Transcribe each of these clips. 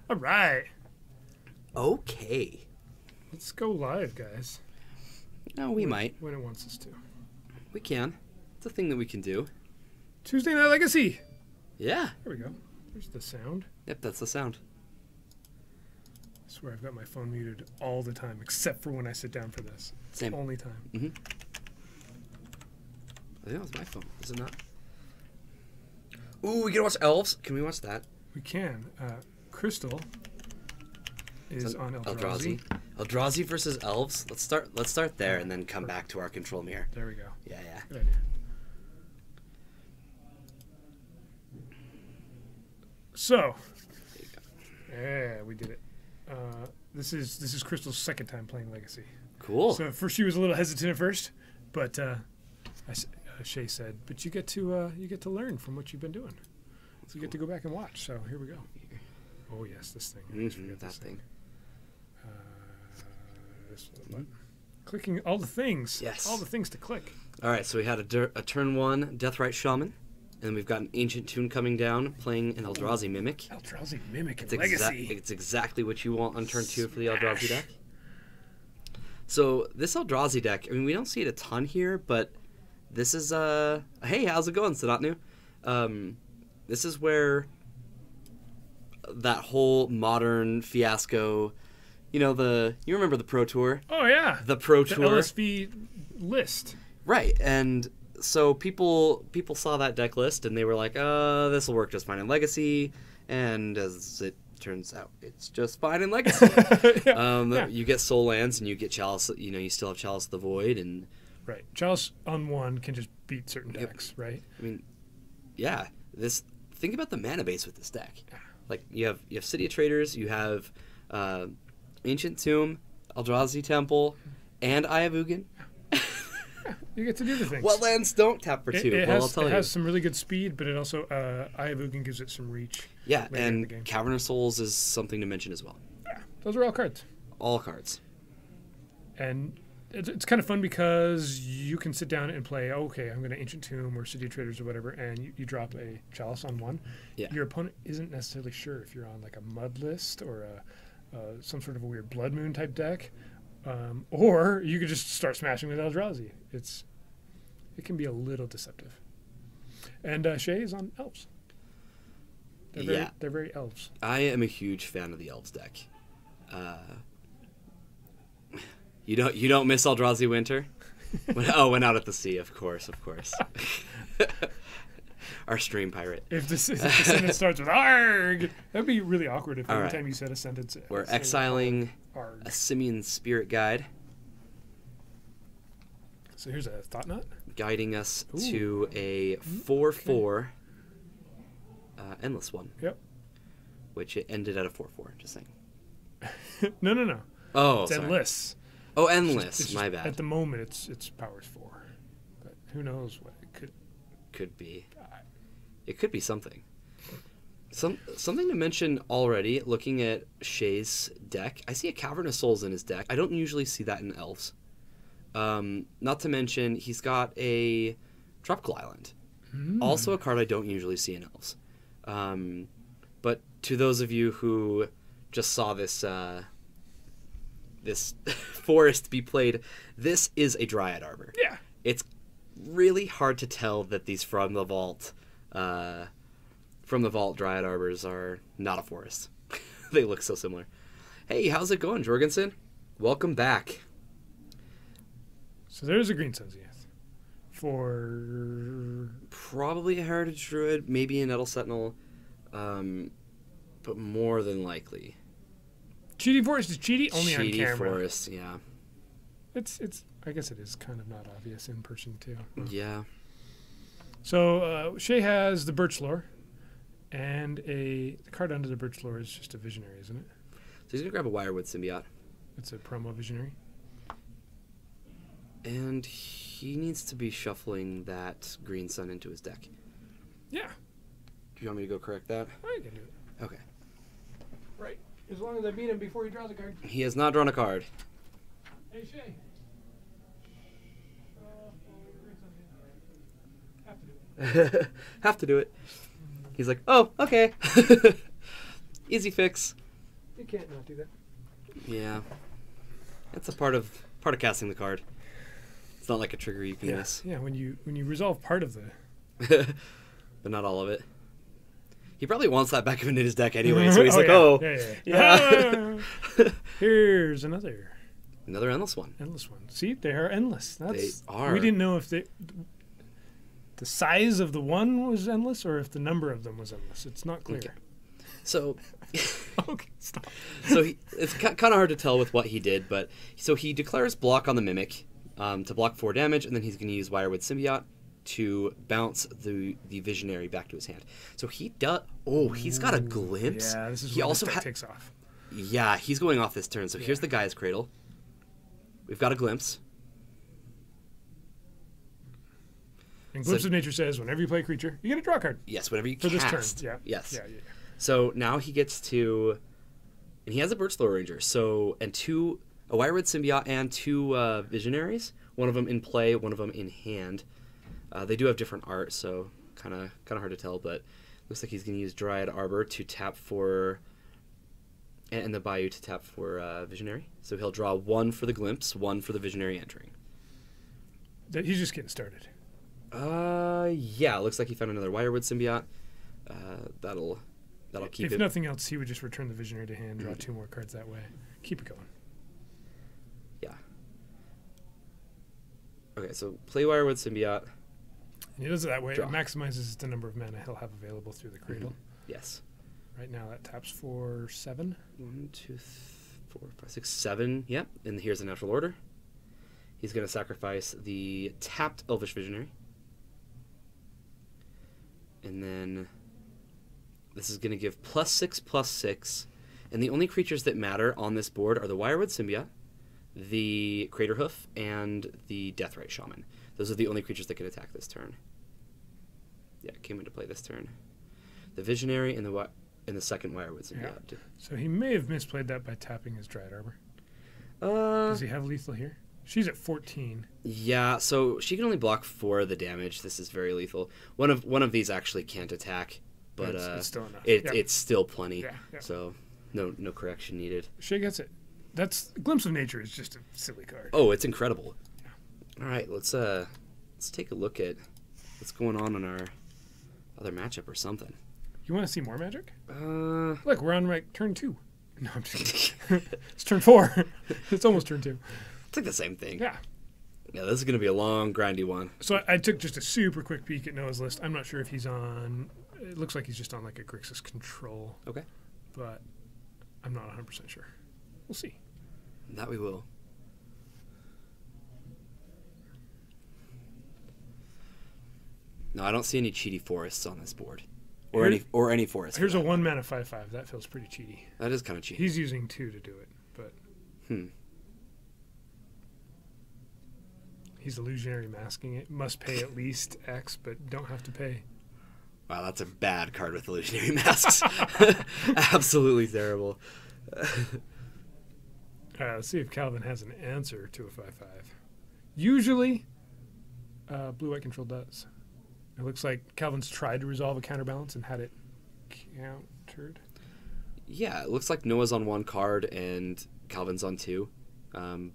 All right. Okay. Let's go live, guys. No, we might. When it wants us to. We can. It's a thing that we can do. Tuesday Night Legacy. Yeah. There we go. There's the sound. Yep, that's the sound. I swear I've got my phone muted all the time, except for when I sit down for this. It's Same. the only time. Mm-hmm. I think that was my phone. Is it not? Ooh, we can watch Elves. Can we watch that? We can. Crystal is on Eldrazi. Eldrazi. Eldrazi versus Elves. Let's start there and then come back to our control mirror. There we go. Yeah, yeah. Good idea. So, yeah, we did it. This is Crystal's second time playing Legacy. Cool. So first she was a little hesitant at first, but Shay said, "But you get to learn from what you've been doing. So you get to go back and watch." So here we go. Oh yes, this thing. I always forget that this thing. This little button. Clicking all the things. Yes. All the things to click. All right, so we had a turn 1 Deathrite Shaman, and we've got an Ancient Tune coming down, playing an Eldrazi Mimic. Eldrazi Mimic and It's Legacy. It's exactly what you want on turn 2 for the Eldrazi deck. So this Eldrazi deck, I mean, we don't see it a ton here, but this is hey, how's it going, Sadatnu? This is where that whole modern fiasco, you remember the Pro Tour? Oh yeah. The Pro The Tour. LSV list. Right, and so people saw that deck list and they were like, this will work just fine in Legacy, and as it turns out, it's just fine in Legacy. Yeah. You get Soul Lands and you get Chalice, you still have Chalice of the Void, and Right. Chalice on one can just beat certain decks, right? I mean, yeah, think about the mana base with this deck. Like you have City of Traders, you have Ancient Tomb, Eldrazi Temple, and Eye of Ugin. You get to do the things. Wetlands don't tap for 2. It I'll tell you. It has some really good speed, but it also Eye of Ugin gives it some reach. Yeah, later in the game. and Cavern of Souls is something to mention as well. Yeah, those are all cards. All cards. And it's kind of fun because you can sit down and play, okay, I'm going to Ancient Tomb or City of Traders or whatever, and you drop a Chalice on one. Yeah. Your opponent isn't necessarily sure if you're on like a Mud list or some sort of a weird Blood Moon type deck, or you could just start smashing with Eldrazi. It can be a little deceptive. And Shay is on Elves. They're very Elves. I am a huge fan of the Elves deck. You don't miss Eldrazi Winter? Went out at the sea, of course. Our stream pirate. If the sentence starts with "arg," that'd be really awkward if every right. time you said a sentence. We're exiling arg. a Simian Spirit Guide, So here's a Thought Knot. guiding us Ooh. to a 4/4 Endless one. Yep. Which it ended at a 4/4. Just saying. No. Oh, It's sorry. endless. Oh, Endless. It's just- My bad. At the moment, it's powers 4, but who knows what it could. Could be. It could be something. Something to mention already, looking at Shay's deck. I see a Cavern of Souls in his deck. I don't usually see that in Elves. Not to mention, he's got a Tropical Island. Also a card I don't usually see in Elves. But to those of you who just saw this this forest be played, this is a Dryad Arbor. Yeah. It's really hard to tell that these from the vault Dryad Arbors are not a forest. They look so similar. Hey, how's it going, Jorgensen? Welcome back. So there's a Green Sun's Youth for Probably a Heritage Druid, maybe a Nettle Sentinel, but more than likely. Cheaty Forest is cheaty only on Cheaty camera. Forest, yeah. It's I guess it is kind of not obvious in person too. Yeah. So Shay has the Birch Lore, and the card under the Birch Lore is just a Visionary, isn't it? So he's going to grab a Wirewood Symbiote. It's a promo Visionary. And he needs to be shuffling that Green Sun into his deck. Yeah. Do you want me to go correct that? I can do it. Okay. Right. As long as I beat him before he draws a card. He has not drawn a card. Hey, Shay. Have to do it. Have to do it. He's like, oh, okay. Easy fix. You can't not do that. Yeah. That's a part of casting the card. It's not like a trigger you can miss. Yeah, when you resolve part of the... But not all of it. He probably wants that back in his deck anyway, so he's yeah. Here's another endless one. Endless one. See, they are endless. They are. We didn't know if the size of the one was endless or if the number of them was endless. It's not clear. Okay. So, okay, stop. So it's kind of hard to tell with what he did, but so he declares block on the Mimic to block 4 damage, and then he's going to use Wirewood Symbiote to bounce the Visionary back to his hand. So he does. Oh, he's got a glimpse. Yeah, this is he when also this takes off. Yeah, he's going off this turn. So here's the Gaia's Cradle. We've got a glimpse. And Glimpse of Nature says whenever you play a creature, you get a draw card. Yes, whenever you for cast. this turn. Yeah. Yes. Yeah. So now he gets to, and he has a Bird Slow Ranger. So a Wirewood Symbiote and 2 Visionaries. One of them in play, one of them in hand. They do have different art, so kind of hard to tell. But looks like he's going to use Dryad Arbor to tap for, and the Bayou to tap for Visionary. So he'll draw 1 for the Glimpse, 1 for the Visionary entering. He's just getting started. Yeah. It looks like he found another Wirewood Symbiote. That'll keep it. If nothing else, he would just return the Visionary to hand, draw 2 more cards that way. Keep it going. Yeah. Okay, so play Wirewood Symbiote. And he does it that way. Draw. It maximizes the number of mana he'll have available through the Cradle. Yes. Right now that taps for 7. 1, 2, 4, 5, 6, 7. Yep. And here's the natural order. He's going to sacrifice the tapped Elvish Visionary. And then this is going to give +6/+6. And the only creatures that matter on this board are the Wirewood Symbiote, the Craterhoof, and the Deathrite Shaman. Those are the only creatures that can attack this turn. Yeah, it came into play this turn. The Visionary and the second Wirewood Symbiote. Yeah. So he may have misplayed that by tapping his Dryad Arbor. Does he have lethal here? She's at 14. Yeah, so she can only block 4 of the damage. This is very lethal. One of these actually can't attack, but it's still enough. It's still plenty. Yeah. So no correction needed. Shay gets it. That's Glimpse of Nature is just a silly card. Oh, it's incredible. Yeah. All right, let's take a look at what's going on in our other matchup or something. You want to see more Magic? Look, we're on turn 2. No, I'm just kidding. It's turn 4. It's almost turn 2. It's like the same thing. Yeah. Yeah, this is going to be a long, grindy one. So I took just a super quick peek at Noah's list. I'm not sure if he's on... It looks like he's just on like a Grixis Control. Okay. But I'm not 100% sure. We'll see. That we will. No, I don't see any cheaty forests on this board. Or any forest. Here's a 1 mana 5/5. That feels pretty cheaty. That is kind of cheaty. He's using 2 to do it, but... He's illusionary masking it. Must pay at least X, but don't have to pay. Wow, that's a bad card with illusionary masks. Absolutely terrible. Let's see if Calvin has an answer to a 5/5. Usually, blue-white control does. It looks like Calvin's tried to resolve a counterbalance and had it countered. Yeah, it looks like Noah's on 1 card and Calvin's on 2.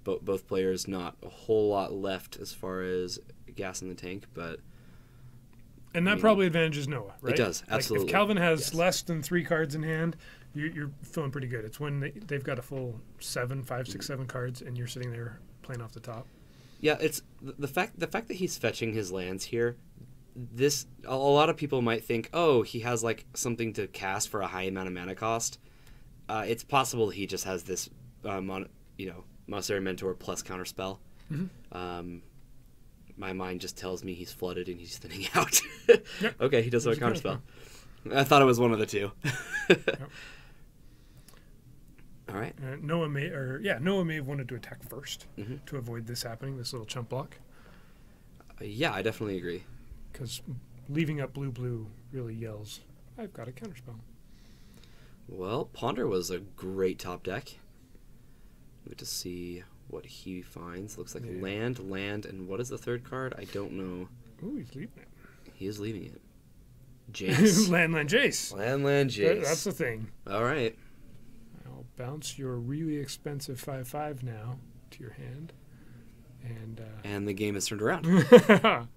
Both players not a whole lot left as far as gas in the tank, but... And that probably advantages Noah, right? It does, absolutely. Like if Calvin has less than 3 cards in hand, you're feeling pretty good. It's when they've got a full 7, 5, 6, 7 cards, and you're sitting there playing off the top. Yeah, it's the fact that he's fetching his lands here. A lot of people might think, oh, he has like something to cast for a high amount of mana cost. It's possible he just has this, Monastery Mentor plus Counterspell. Mm-hmm. My mind just tells me he's flooded and he's thinning out. Yep. Okay, he does have a Counterspell. I thought it was one of the 2. Yep. All right. Noah may have wanted to attack first to avoid this happening, this little chump block. Yeah, I definitely agree. Because leaving up blue really yells, I've got a counterspell. Well, Ponder was a great top deck. Good to see what he finds. Looks like land, and what is the third card? I don't know. Ooh, he's leaving it. He is leaving it. Jace. land, Jace. Land, Jace. That's the thing. All right. I'll bounce your really expensive 5/5 now to your hand, And the game has turned around.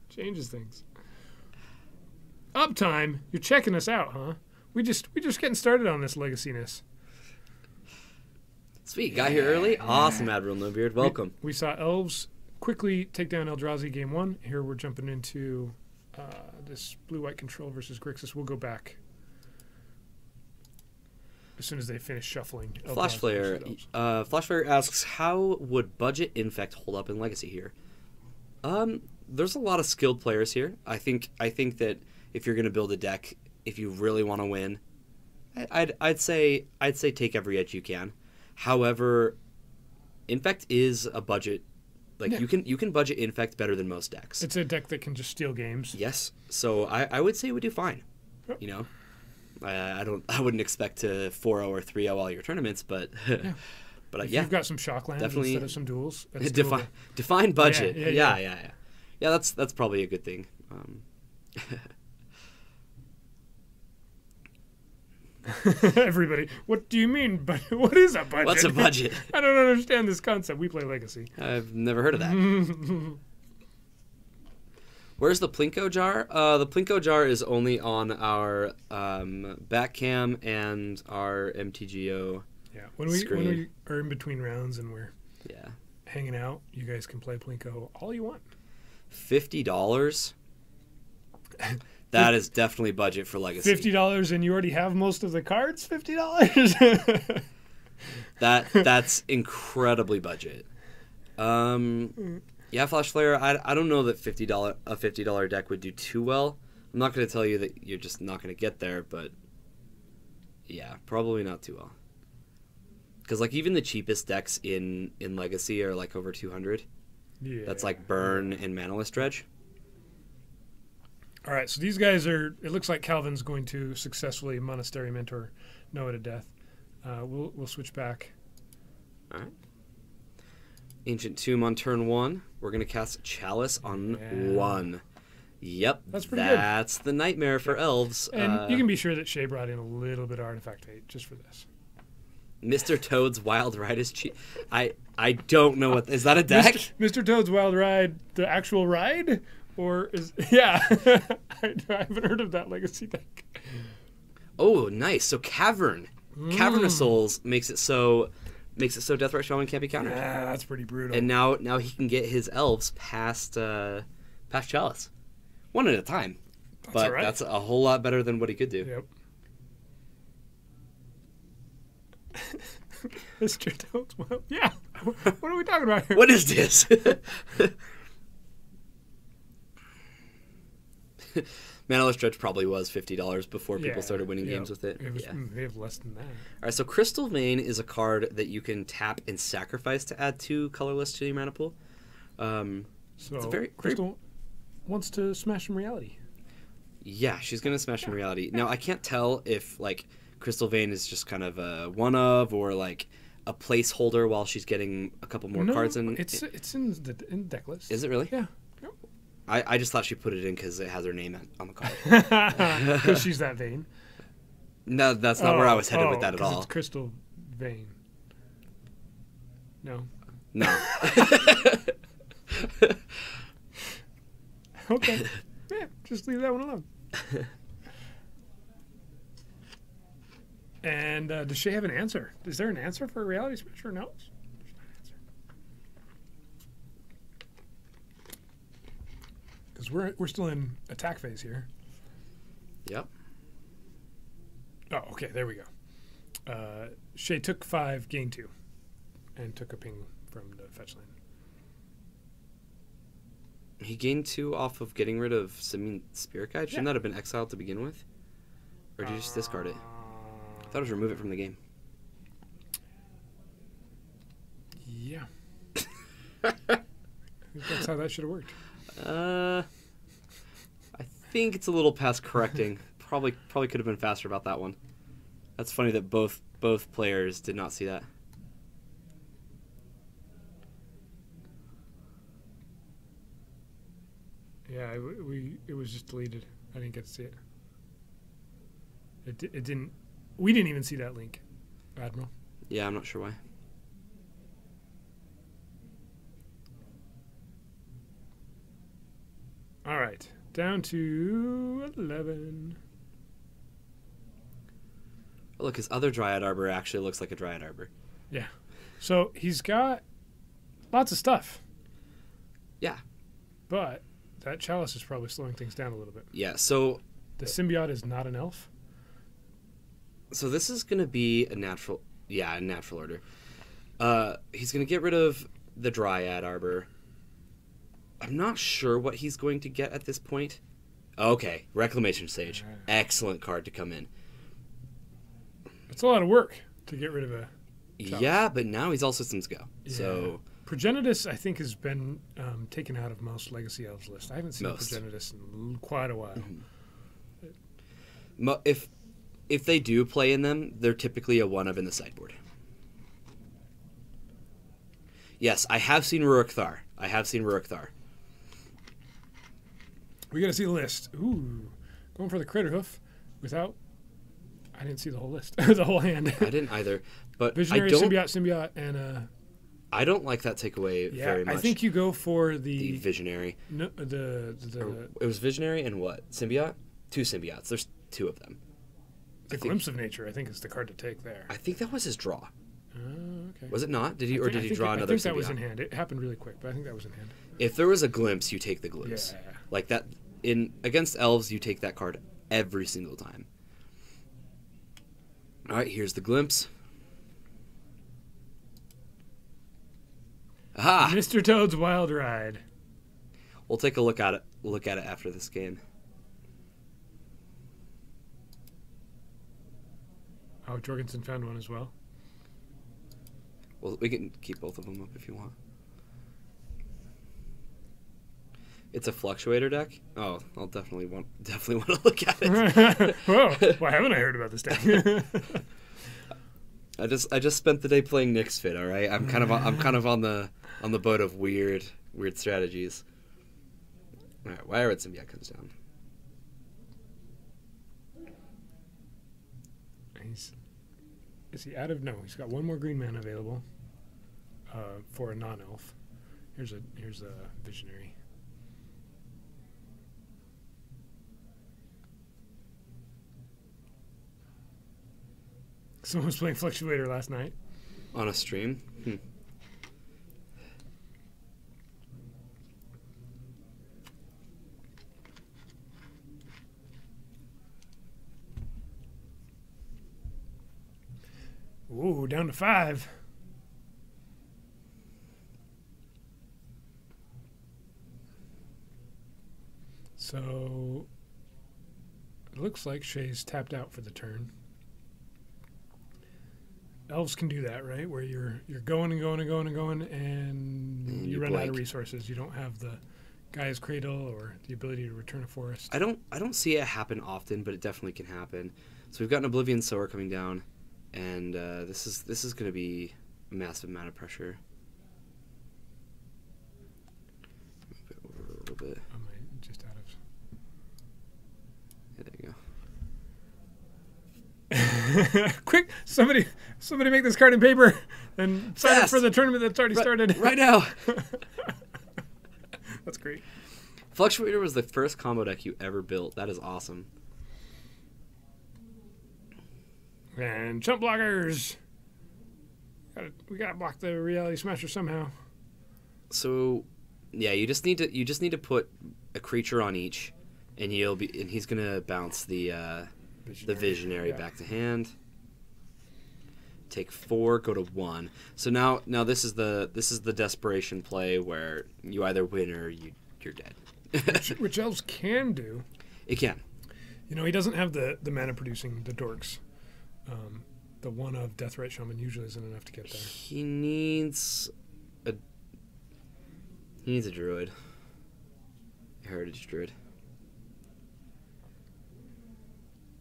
changes things. Uptime, you're checking us out, huh? We just getting started on this legaciness. Sweet, got here early. Awesome, Admiral No Beard. Welcome. We saw Elves quickly take down Eldrazi game 1. Here we're jumping into this blue-white control versus Grixis. We'll go back as soon as they finish shuffling. Flash Flare. Flash Flare asks, how would budget Infect hold up in Legacy here? There's a lot of skilled players here. I think that if you're going to build a deck, if you really want to win, I'd say take every edge you can. However, Infect is a budget. Like you can budget Infect better than most decks. It's a deck that can just steal games. Yes. So I would say we do fine. Yep. You know, I wouldn't expect to 4-0 or 3-0 all your tournaments, but but if you've got some shock lands definitely instead of some duels, that's define budget. Yeah. Yeah, that's probably a good thing. Everybody, what do you mean? But what is a budget? What's a budget? I don't understand this concept. We play Legacy. I've never heard of that. Where's the Plinko jar? The Plinko jar is only on our back cam and our MTGO. Yeah, when we are in between rounds and we're yeah hanging out, you guys can play Plinko all you want. $50. That is definitely budget for Legacy. $50 and you already have most of the cards? $50? That's incredibly budget. Yeah, Flash Flare, I don't know that a $50 deck would do too well. I'm not going to tell you that you're just not going to get there, but yeah, probably not too well. Because like even the cheapest decks in Legacy are like over 200. Yeah. That's like Burn and Manaless Dredge. All right, so these guys are. It looks like Calvin's going to successfully Monastery Mentor Noah to death. We'll switch back. All right. Ancient Tomb on turn 1. We're gonna cast Chalice on 1. Yep, that's pretty good. That's the nightmare for elves. And you can be sure that Shay brought in a little bit of artifact hate just for this. Mr. Toad's Wild Ride is cheap. I don't know what is that a deck? Mr. Toad's Wild Ride, the actual ride. Or is I haven't heard of that Legacy deck. Oh, nice. So Cavern of Souls makes it so Deathrite Shaman can't be countered. Yeah, that's pretty brutal. And now he can get his elves past Chalice, one at a time. But right. That's a whole lot better than what he could do. Yep. Mr. Toad's Wild. Yeah. What are we talking about here? What is this? Manaless Dredge probably was $50 before people started winning games with it. We have less than that. All right, so Crystal Vein is a card that you can tap and sacrifice to add 2 colorless to your mana pool. So Crystal wants to smash some reality. Yeah, she's going to smash some reality. Now, I can't tell if like Crystal Vein is just kind of a one of or like a placeholder while she's getting a couple more cards in. It's in the deck list. Is it really? Yeah. I just thought she put it in because it has her name on the card. Because she's that vain. No, that's not where I was headed with that at all. It's Crystal Vein. No. Okay. Yeah, just leave that one alone. And does she have an answer? Is there an answer for a Reality Smasher? No. Because we're still in attack phase here. Yep. Oh, okay. There we go. Shay took 5, gained 2, and took a ping from the fetch land. He gained 2 off of getting rid of Simeon Spirit Guide. Shouldn't that have been exiled to begin with? Or did you just discard it? I thought it was remove it from the game. Yeah. I think that's how that should have worked. I think it's a little past correcting. Probably could have been faster about that one. That's funny that both players did not see that. Yeah, it was just deleted. I didn't get to see it. It didn't. We didn't even see that link, Admiral. Yeah, I'm not sure why. All right, down to 11. Oh, look, his other Dryad Arbor actually looks like a Dryad Arbor. Yeah. So he's got lots of stuff. Yeah. But that Chalice is probably slowing things down a little bit. Yeah, so... The Symbiote is not an elf? So this is going to be a natural... Yeah, a natural order. He's going to get rid of the Dryad Arbor. I'm not sure what he's going to get at this point. Okay, Reclamation Sage. Excellent card to come in. It's a lot of work to get rid of a Chalice. Yeah, but now he's all systems go. Yeah. So Progenitus, I think, has been taken out of most Legacy Elves lists. I haven't seen Progenitus in quite a while. If they do play in them, they're typically a 1-of in the sideboard. Yes, I have seen Rurik Thar. We got to see the list. Ooh, going for the Critter Hoof without... I didn't see the whole list, the whole hand. I didn't either, but Visionary, Symbiote, and... I don't like that takeaway very much. I think you go for the Visionary. No, it was Visionary and what? Symbiote? 2 Symbiotes. There's 2 of them. The Glimpse of Nature, I think, is the card to take there. I think that was his draw. Okay. Was it not? Did he draw another I think Symbiote? that was in hand. It happened really quick, but I think that was in hand. If there was a Glimpse, you take the Glimpse. Yeah. Like that against elves, you take that card every single time. All right, here's the Glimpse. Aha! Mr. Toad's Wild Ride. We'll take a look at it after this game. Oh, Jorgensen found one as well. Well, we can keep both of them up if you want. It's a Fluctuator deck. Oh, I'll definitely want to look at it. Whoa! Why haven't I heard about this deck? I just spent the day playing Nyx Fit. All right, I'm kind of on the boat of weird strategies. All right, Wild Symbiote comes down. Is he out of... No, he's got one more green mana available for a non-elf. Here's a Visionary. Someone was playing Fluctuator last night. On a stream? Ooh, down to 5. So it looks like Shay's tapped out for the turn. Elves can do that, right? Where you're going and going and going and going, and you run out of resources. You don't have the Gaia's Cradle or the ability to return a forest. I don't see it happen often, but it definitely can happen. So we've got an Oblivion Sower coming down, and this is going to be a massive amount of pressure. Move it over a little bit. Am I just out of? Yeah, there you go. Quick! Somebody make this card in paper and sign up for the tournament that's already started. Right now! That's great. Fluctuator was the first combo deck you ever built. That is awesome. And chump blockers! We gotta block the Reality Smasher somehow. So, yeah, you just need to put a creature on each, and he's gonna bounce the Visionary back to hand. Take 4, go to 1. So now this is the desperation play where you either win or you're dead. which elves can do. It can. You know, he doesn't have the mana producing the dorks. The 1-of Deathrite Shaman usually isn't enough to get there. He needs a druid. A heritage druid.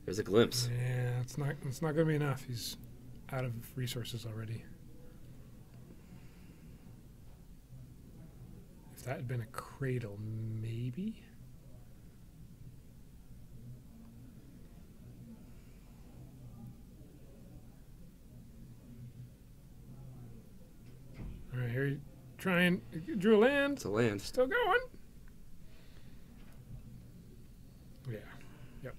There's a Glimpse. Yeah, it's not going to be enough. He's out of resources already. If that had been a Cradle, maybe. trying. Drew a land. It's a land. Still going. Yeah. Yep.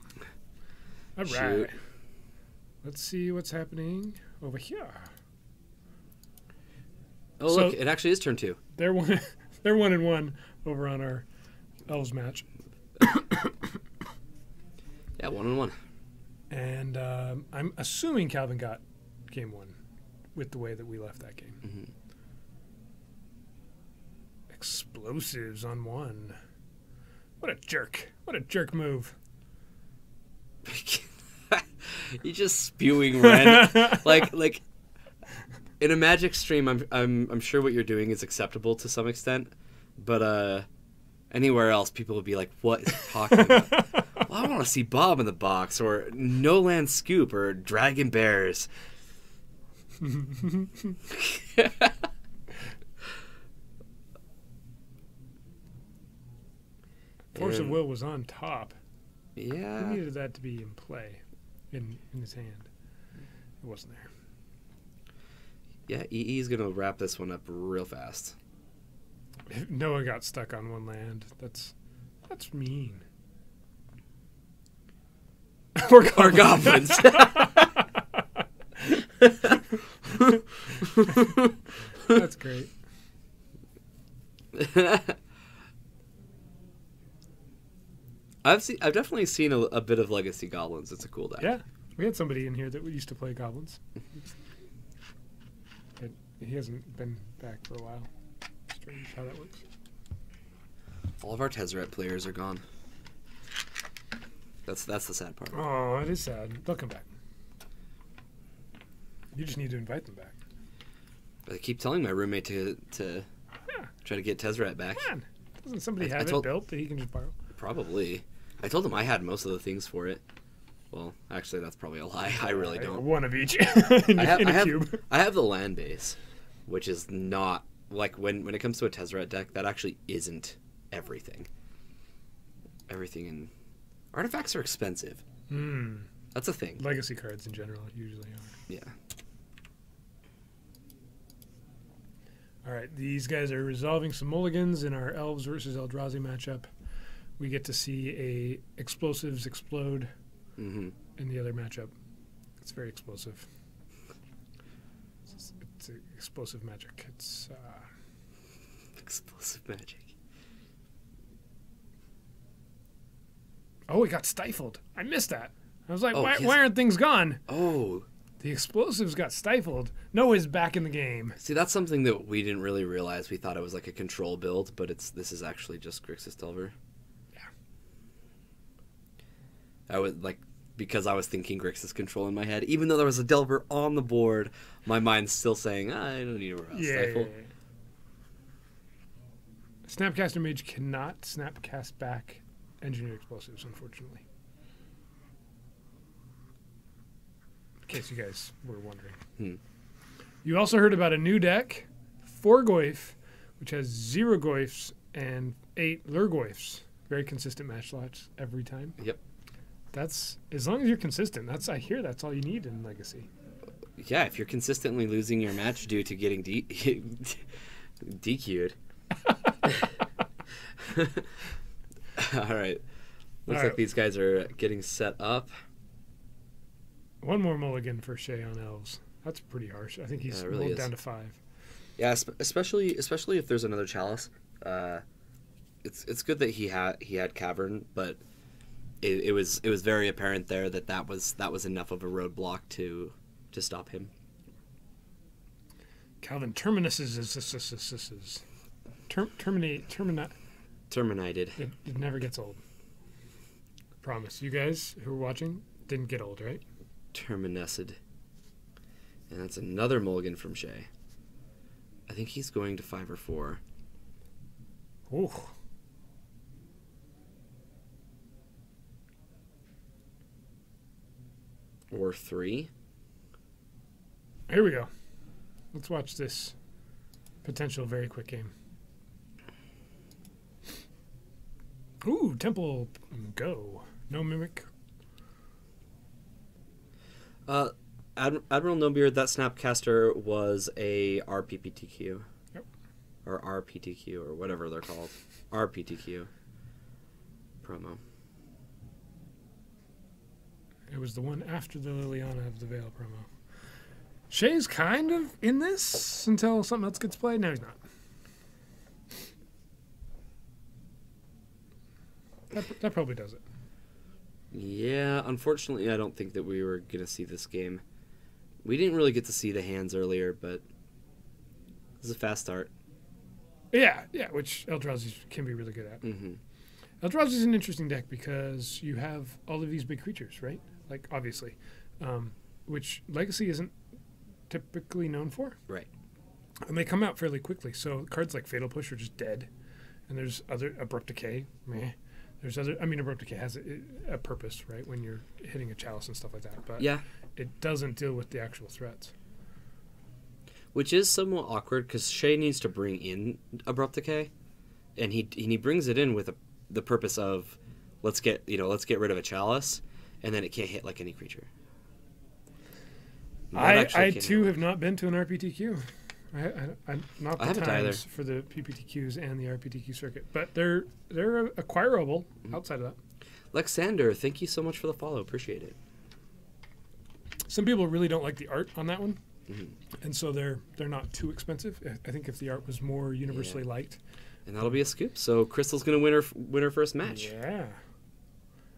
All right. Shoot. Let's see what's happening over here. Oh, So- look, it actually is turn 2. They're one. They're 1-1 over on our Elves match. Yeah, 1-1. And I'm assuming Calvin got game 1 with the way that we left that game. Mm-hmm. Explosives on 1. What a jerk. What a jerk move. You're just spewing Ren. like in a Magic stream, I'm sure what you're doing is acceptable to some extent, but anywhere else, people would be like, "What is he talking about?" Well, I want to see Bob in the box, or No Land Scoop, or Dragon Bears. Force of And- Will was on top. He Yeah. needed that to be in play in his hand. It wasn't there. Yeah, EE's going to wrap this one up real fast. Noah got stuck on 1 land. That's mean. Or Or goblins. That's great. I've definitely seen a bit of Legacy Goblins. It's a cool deck. Yeah, we had somebody in here that used to play goblins. But he hasn't been back for a while. Strange how that works. All of our Tezzeret players are gone. That's the sad part. Oh, it is sad. They'll come back. You just need to invite them back. I keep telling my roommate to Yeah, try to get Tezzeret back. come on. Doesn't somebody I have told- it built that he can just borrow? Probably. I told him I had most of the things for it. Well, actually, that's probably a lie. I really don't. One of each in, I a have cube. I have the land base, which is not like when it comes to a Tezzeret deck, that actually isn't everything. Everything in artifacts are expensive. That's a thing. Legacy cards in general usually are. Yeah. All right, these guys are resolving some mulligans in our Elves versus Eldrazi matchup. We get to see a explosives explode Mm-hmm. in the other matchup. It's very explosive. It's explosive magic. It's Explosive magic. oh, it got stifled. I missed that. I was like, Oh, why yes. aren't things gone? Oh, The explosives got stifled. Noah's back in the game. see, that's something that we didn't really realize. We thought it was like a control build, but this is actually just Grixis Delver. Yeah. I was like, because I was thinking Grixis control in my head, even though there was a Delver on the board, my mind's still saying, I don't need a stifle. Snapcaster Mage cannot snapcast back engineered explosives, unfortunately. In case you guys were wondering. You also heard about a new deck, 4 Goyf, which has 0 Goyfs and 8 Lurgoyfs. Very consistent match slots every time. Yep. That's as long as you're consistent. I hear that's all you need in Legacy. Yeah, if you're consistently losing your match due to getting DQ'd. All right. Looks All like right. these guys are getting set up. One more mulligan for Shay on Elves. That's pretty harsh. I think he's Yeah, it really rolled is. down to 5. Yeah, especially if there's another Chalice. It's good that he had Cavern, but it was very apparent there that was enough of a roadblock to stop him. Calvin Terminuses Terminated. It never gets old. Promise. You guys who are watching didn't get old, right? Terminused. And that's another mulligan from Shay. I think he's going to 5 or 4. Ooh. Or 3. Here we go. Let's watch this potential very quick game. Ooh, Temple Go. No Mimic. Admiral Nobeard, that Snapcaster was a RPPTQ. Yep. or RPTQ or whatever they're called. RPTQ promo. It was the one after the Liliana of the Veil promo. Shay's kind of in this until something else gets played. No, he's not. That probably does it. Yeah, unfortunately, I don't think that we were going to see this game. We didn't really get to see the hands earlier, but this is a fast start. Yeah, which Eldrazi can be really good at. Mm-hmm. Eldrazi is an interesting deck because you have all of these big creatures, right? Like, obviously. Which Legacy isn't typically known for. Right. And they come out fairly quickly. So cards like Fatal Push are just dead. And there's other Abrupt Decay, meh. There's other. I mean, Abrupt Decay has a purpose, right? When you're hitting a chalice and stuff like that, but yeah, it doesn't deal with the actual threats. Which is somewhat awkward because Shay needs to bring in Abrupt Decay, and he brings it in with the purpose of let's get rid of a chalice, and then it can't hit like any creature. I too have not been to an RPTQ. I'm not the I haven't times either. for the PPTQs and the RPTQ circuit, but they're acquirable outside of that. Lexander, thank you so much for the follow. Appreciate it. Some people really don't like the art on that one, Mm-hmm. and so they're not too expensive. I think if the art was more universally liked, and that'll be a scoop. So Crystal's gonna win her first match. Yeah.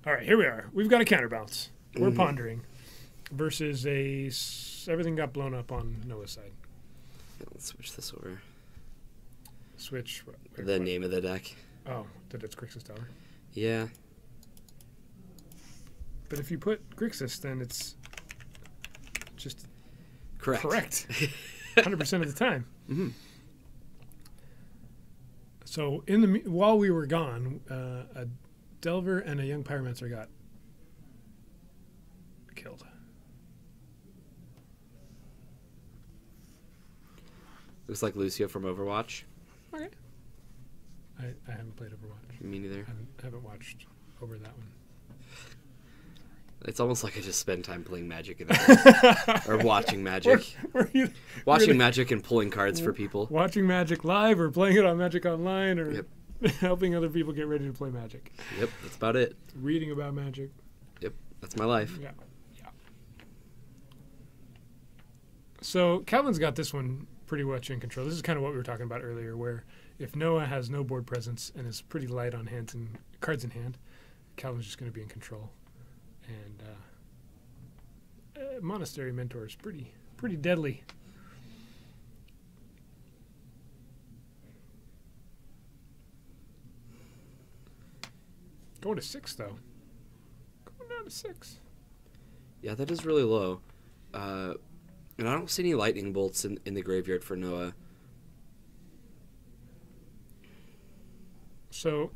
All right, here we are. We've got a counterbalance. We're pondering versus everything got blown up on Noah's side. Let's switch this over. Switch. The name of the deck. Oh, that it's Grixis Tower. Yeah. But if you put Grixis, then it's just Correct. 100% of the time. Mm-hmm. So while we were gone, a Delver and a Young Pyromancer got killed. Looks like Lucio from Overwatch. Okay. I haven't played Overwatch. Me neither. I haven't watched over that one. It's almost like I just spend time playing Magic in that or watching Magic. Watching Magic and pulling cards for people. Watching Magic live or playing it on Magic Online or Yep. helping other people get ready to play Magic. Yep, that's about it. Reading about Magic. Yep, that's my life. Yeah. So Calvin's got this one pretty much in control. This is kind of what we were talking about earlier, where if Noah has no board presence and is pretty light on hands and cards in hand, Calvin's just going to be in control. And Monastery Mentor is pretty deadly. Going to 6 though. Going down to 6. Yeah, that is really low. And I don't see any lightning bolts in the graveyard for Noah. So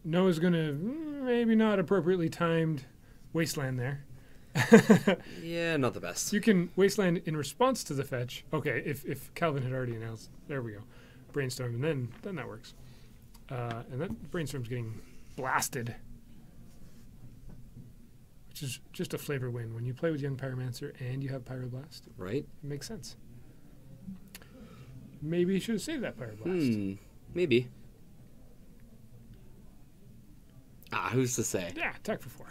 Noah's going to maybe not appropriately timed Wasteland there. Yeah, not the best. You can Wasteland in response to the fetch. Okay, if Calvin had already announced, there we go, Brainstorm, and then that works. And then Brainstorm's getting blasted, which is just a flavor win. When you play with Young Pyromancer and you have Pyroblast, Right? it makes sense. Maybe you should have saved that Pyroblast. Maybe. Who's to say? Yeah, attack for 4.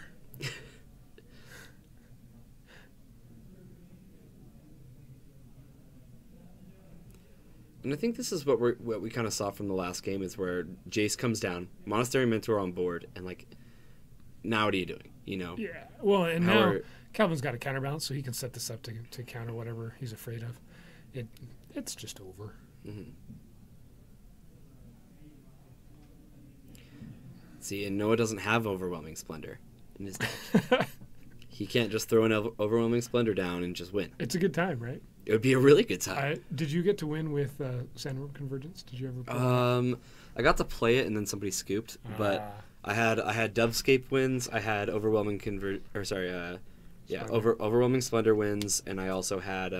And I think this is what we kind of saw from the last game is where Jace comes down, Monastery Mentor on board, and like, now what are you doing? You know? Yeah. Well, and now Calvin's got a counterbalance, so he can set this up to counter whatever he's afraid of. It's just over. Mm-hmm. See, and Noah doesn't have Overwhelming Splendor in his deck. He can't just throw an Overwhelming Splendor down and just win. It's a good time, right? It would be a really good time. Did you get to win with Sandworm Convergence? Did you ever play I got to play it and then somebody scooped, but I had Dovescape wins, I had Overwhelming Overwhelming Splendor wins, and I also had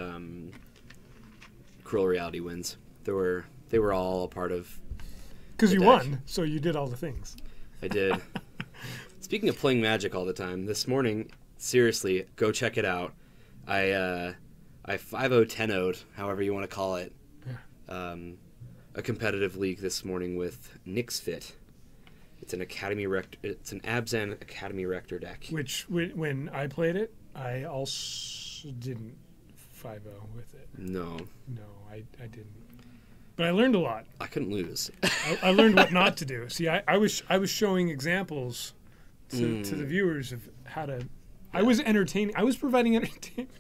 Cruel Reality wins. They were all a part of. Because you won, so you did all the things. I did. Speaking of playing Magic all the time, this morning, seriously, go check it out. I 5-0, 10-0'd, however you want to call it. Yeah. a competitive league this morning with Nick's Fit. It's an It's an Abzan Academy Rector deck. Which, when I played it, I also didn't 5-0 with it. No, I didn't. But I learned a lot. I couldn't lose. I learned what not to do. See, I was showing examples to the viewers of how to. I was entertaining. I was providing entertainment.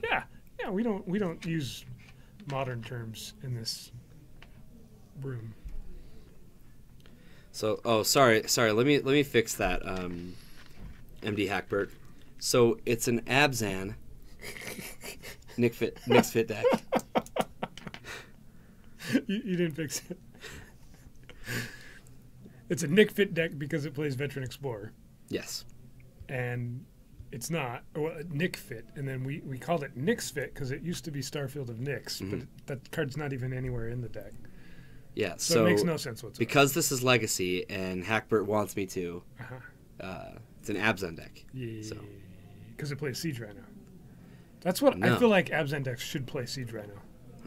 yeah. We don't use modern terms in this room. So, sorry. Let me fix that, MD Hackbert. So it's an Abzan Nick's Fit deck. You didn't fix it. It's a Nick Fit deck because it plays Veteran Explorer. Yes. And it's not Nick Fit, and then we called it Nick's Fit because it used to be Starfield of Nyx, but that card's not even anywhere in the deck. Yeah, so it makes no sense whatsoever. Because this is Legacy and Hackbert wants me to, it's an Abzan deck. Yeah, because it plays Siege Rhino. That's what I feel like Abzan decks should play Siege Rhino.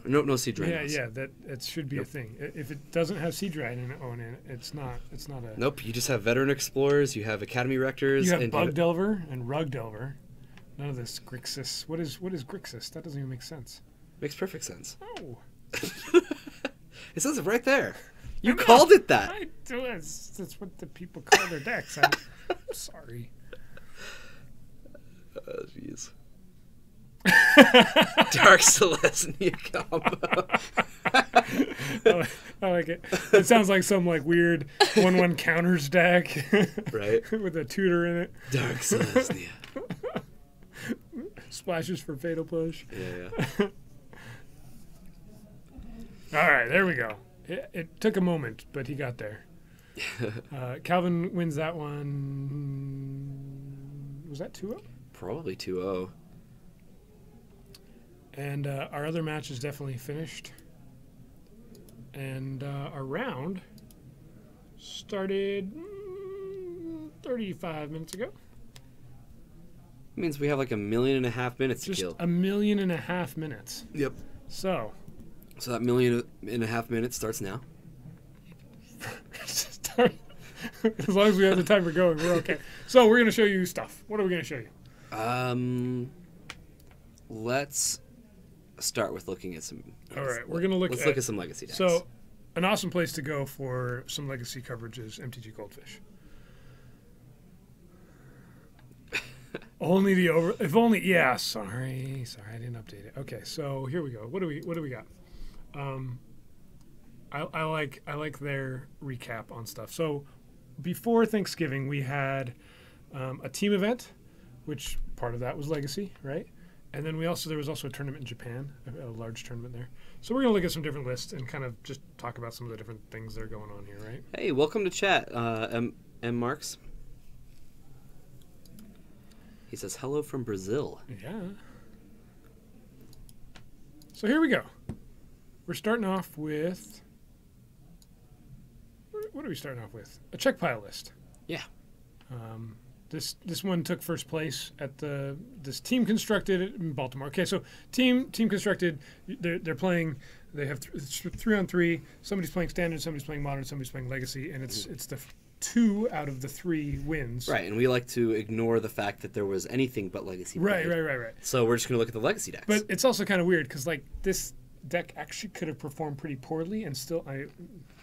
No Siege Rhinos. Yeah, that should be a thing. If it doesn't have Siege Rhino in it, it's not a... Nope, you just have Veteran Explorers, you have Academy Rectors. You have Bug Delver and Rug Delver. None of this Grixis. What is Grixis? That doesn't even make sense. Makes perfect sense. Oh. It says it right there. You called it that. I do. That's what the people call their decks. I'm sorry. Oh, jeez. Dark Celestia combo. I like it. It sounds like some weird 1/1 counters deck. Right. With a tutor in it. Dark Celestia. Splashes for Fatal Push. Yeah. All right, there we go. It took a moment, but he got there. Calvin wins that one. Was that 2-0? Probably 2-0. And our other match is definitely finished. And our round started 35 minutes ago. Means we have like 1.5 million minutes to kill. Just 1.5 million minutes. Yep. So that 1.5 million minutes starts now. As long as we have the timer going, we're okay. So we're going to show you stuff. What are we going to show you? Let's start with looking at some. All right, we're going to look at some legacy decks. So, an awesome place to go for some legacy coverage is MTG Goldfish. Only the over. If only. Yeah. Sorry, I didn't update it. Okay, so here we go. What do we got? I like their recap on stuff. So before Thanksgiving, we had a team event, which part of that was Legacy, right? And then there was also a tournament in Japan, a large tournament there. So we're gonna look at some different lists and kind of just talk about some of the different things that are going on here, right? Hey, welcome to chat, M. Marks. He says hello from Brazil. Yeah. So here we go. We're starting off with. What are we starting off with? A check pile list. Yeah. This one took first place at this team constructed in Baltimore. Okay, so team constructed. They're playing. They have 3-on-3. Somebody's playing standard. Somebody's playing modern. Somebody's playing legacy, and it's the 2 out of the 3 wins. Right, and we like to ignore the fact that there was anything but legacy. Right. So we're just gonna look at the legacy decks. But it's also kind of weird because this deck actually could have performed pretty poorly and still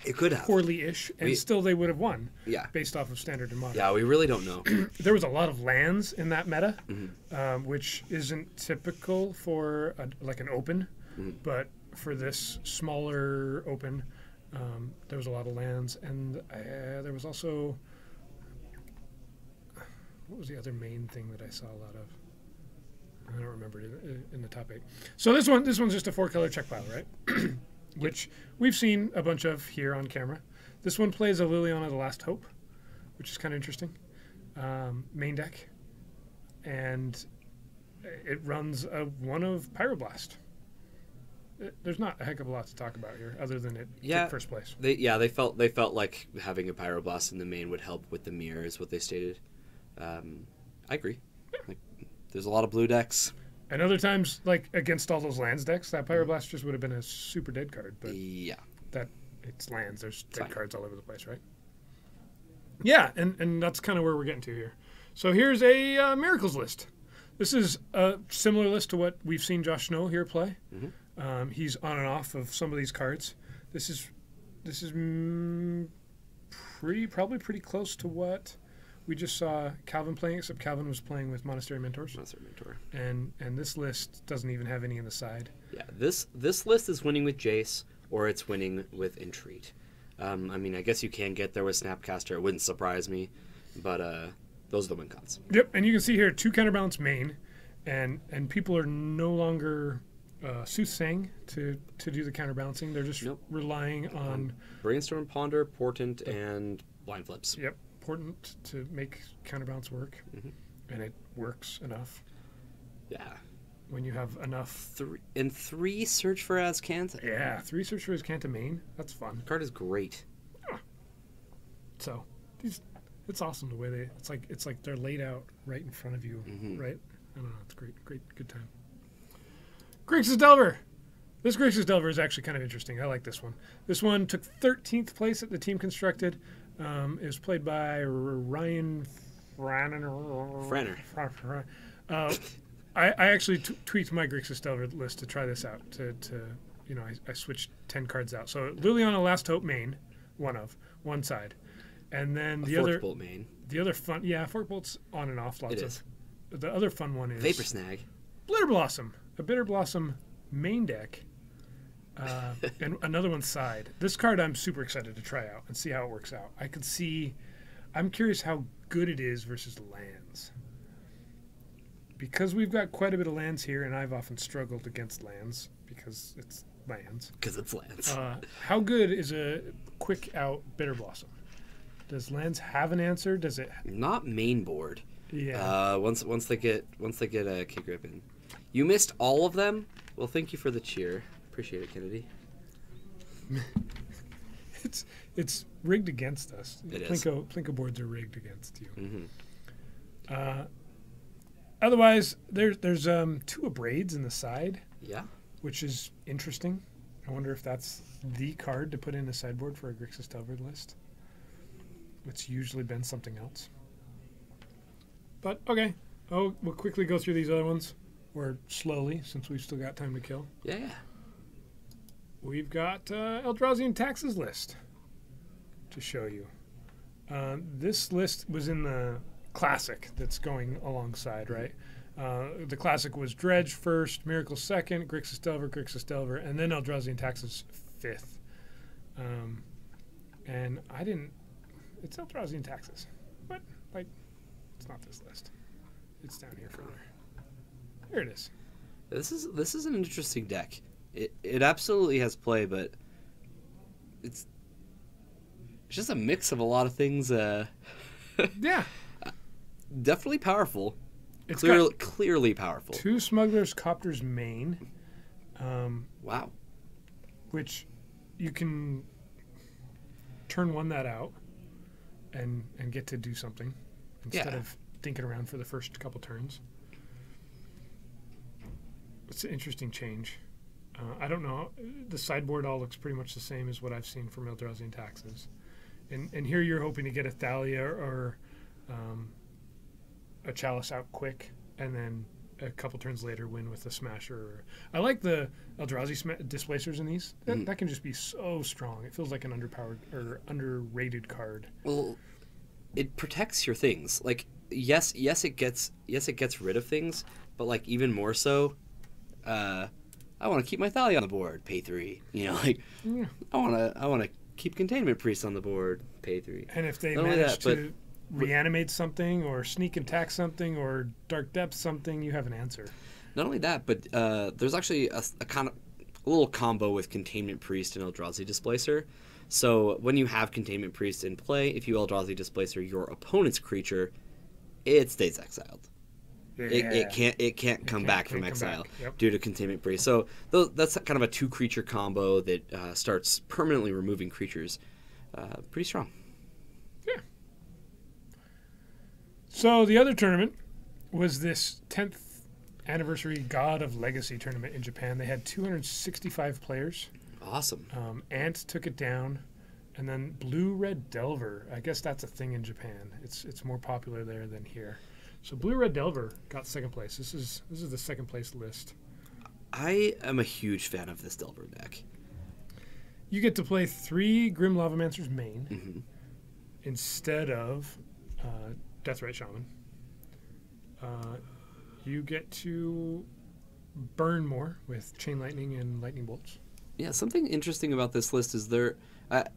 it could have poorly-ish and still they would have won. Yeah, based off of standard and modern. Yeah, we really don't know. There was a lot of lands in that meta, which isn't typical for an open, but for this smaller open, there was a lot of lands, and there was also what was the other main thing that I saw a lot of? I don't remember it in the top 8. So this one's just a 4-color check pile, right? Which we've seen a bunch of here on camera. This one plays a Liliana the Last Hope, which is kind of interesting. Main deck. And it runs one of Pyroblast. There's not a heck of a lot to talk about here, other than it took first place. They felt like having a Pyroblast in the main would help with the mirror, is what they stated. I agree. There's a lot of blue decks. And other times, like against all those lands decks, that Pyroblasters would have been a super dead card. But Yeah. that it's lands. There's dead fine. cards all over the place, right? Yeah, and that's kind of where we're getting to here. So here's a Miracles list. This is a similar list to what we've seen Josh Snow here play. He's on and off of some of these cards. This is probably pretty close to what we just saw Calvin playing, except Calvin was playing with Monastery Mentors. Monster Mentor. And this list doesn't even have any in the side. Yeah, this list is winning with Jace, or it's winning with Entreat. I mean, I guess you can get there with Snapcaster. It wouldn't surprise me, but those are the win cons. Yep, and you can see here 2 counterbalance main, and people are no longer soothsaying to do the counterbalancing. They're just relying on Brainstorm, Ponder, Portent, and Blind Flips. Yep, important to make counterbalance work, and it works enough. Yeah. When you have enough. 3 Search for Azcanta. Yeah, 3 Search for Azcanta main. That's fun. The card is great. So it's awesome the way it's like they're laid out right in front of you, right? I don't know. It's great, good time. Grixis Delver. This Grixis Delver is actually kind of interesting. I like this one. This one took 13th place at the Team Constructed. It was played by Ryan Franner. I actually tweaked my Grixis Delver list to try this out. I switched 10 cards out. So Liliana Last Hope main, one side, and then the other Forkbolt main. The other fun, Forkbolt's on and off. It is. The other fun one is Vapor Snag. Bitter Blossom, a Bitter Blossom main deck, and another one side. This card I'm super excited to try out and see how it works out. I'm curious how good it is versus lands. Because we've got quite a bit of lands here, and I've often struggled against lands because it's lands. Because it's lands. How good is a quick out Bitter Blossom? Does lands have an answer? Does it? Not main board. Yeah. Once they get a kick grip in. You missed all of them. Well, thank you for the cheer. Appreciate it, Kennedy. It's rigged against us. It is. Plinko boards are rigged against you. Otherwise, there's 2 Abrades in the side. Yeah. Which is interesting. I wonder if that's the card to put in a sideboard for a Grixis Delver list. It's usually been something else. But, okay. We'll quickly go through these other ones. Or slowly, since we've still got time to kill. Yeah. We've got Eldrazi and Taxes list to show you. This list was in the Classic that's going alongside, right? The Classic was Dredge first, Miracle second, Grixis Delver, and then Eldrazi and Taxes 5th. And I didn't... It's Eldrazi and Taxes. But, it's not this list. It's down here further. Here it is. This is an interesting deck. It absolutely has play, but it's just a mix of a lot of things. Yeah. Definitely powerful. It's clearly powerful. 2 Smugglers Copters main. Wow. Which you can turn that out and get to do something instead of thinking around for the first couple turns. It's an interesting change. I don't know. The sideboard all looks pretty much the same as what I've seen from Eldrazi and Taxes. And here you're hoping to get a Thalia or a Chalice out quick, and then a couple turns later win with a Smasher. I like the Eldrazi displacers in these. That can just be so strong. It feels like an underpowered or underrated card. Well, it protects your things. Like yes, it gets rid of things, but even more so. I want to keep my Thalia on the board, pay 3. I want to keep Containment Priest on the board, pay 3. And if they manage to reanimate something or sneak attack something or Dark Depth something, you have an answer. Not only that, but there's actually a kind of a little combo with Containment Priest and Eldrazi Displacer. So when you have Containment Priest in play, if you Eldrazi Displacer your opponent's creature, it stays exiled. Yeah. It can't come back from exile due to Containment Priest. So that's kind of a 2 creature combo that starts permanently removing creatures. Pretty strong. Yeah. So the other tournament was this 10th anniversary God of Legacy tournament in Japan. They had 265 players. Awesome. Ant took it down. And then Blue Red Delver. I guess that's a thing in Japan. It's more popular there than here. So Blue Red Delver got second place. This is the second place list. I am a huge fan of this Delver deck. You get to play 3 Grim Lavamancer's main Mm-hmm. instead of Deathrite Shaman. You get to burn more with Chain Lightning and Lightning Bolts. Yeah, something interesting about this list is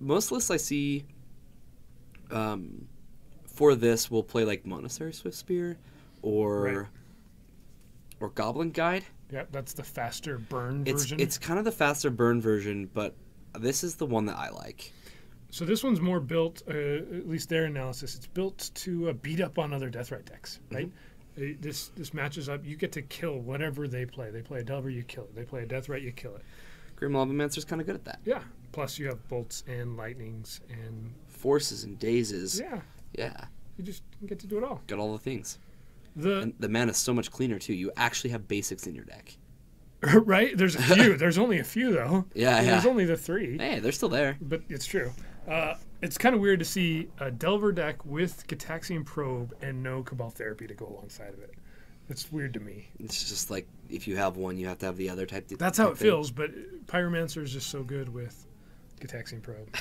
most lists I see for this will play like Monastery Swiftspear or Goblin Guide. Yeah, that's the faster burn version. It's kind of the faster burn version, but this is the one that I like. So this one's more built, at least their analysis, it's built to beat up on other Deathrite decks, right? Mm-hmm. This matches up. You get to kill whatever they play. They play a Delver, you kill it. They play a Deathrite, you kill it. Grim Lavamancer's kind of good at that. Yeah. Plus you have bolts and lightnings and forces and dazes. Yeah. Yeah. You just get to do it all. Got all the things. And the mana's so much cleaner too. You actually have basics in your deck. Right? There's a few. There's only a few though. Yeah, There's only the 3. Hey, they're still there. But it's true. It's kind of weird to see a Delver deck with Gitaxian Probe and no Cabal Therapy to go alongside of it. It's weird to me. It's just like if you have one, you have to have the other type. That's how it feels, but Pyromancer is just so good with Gitaxian Probe.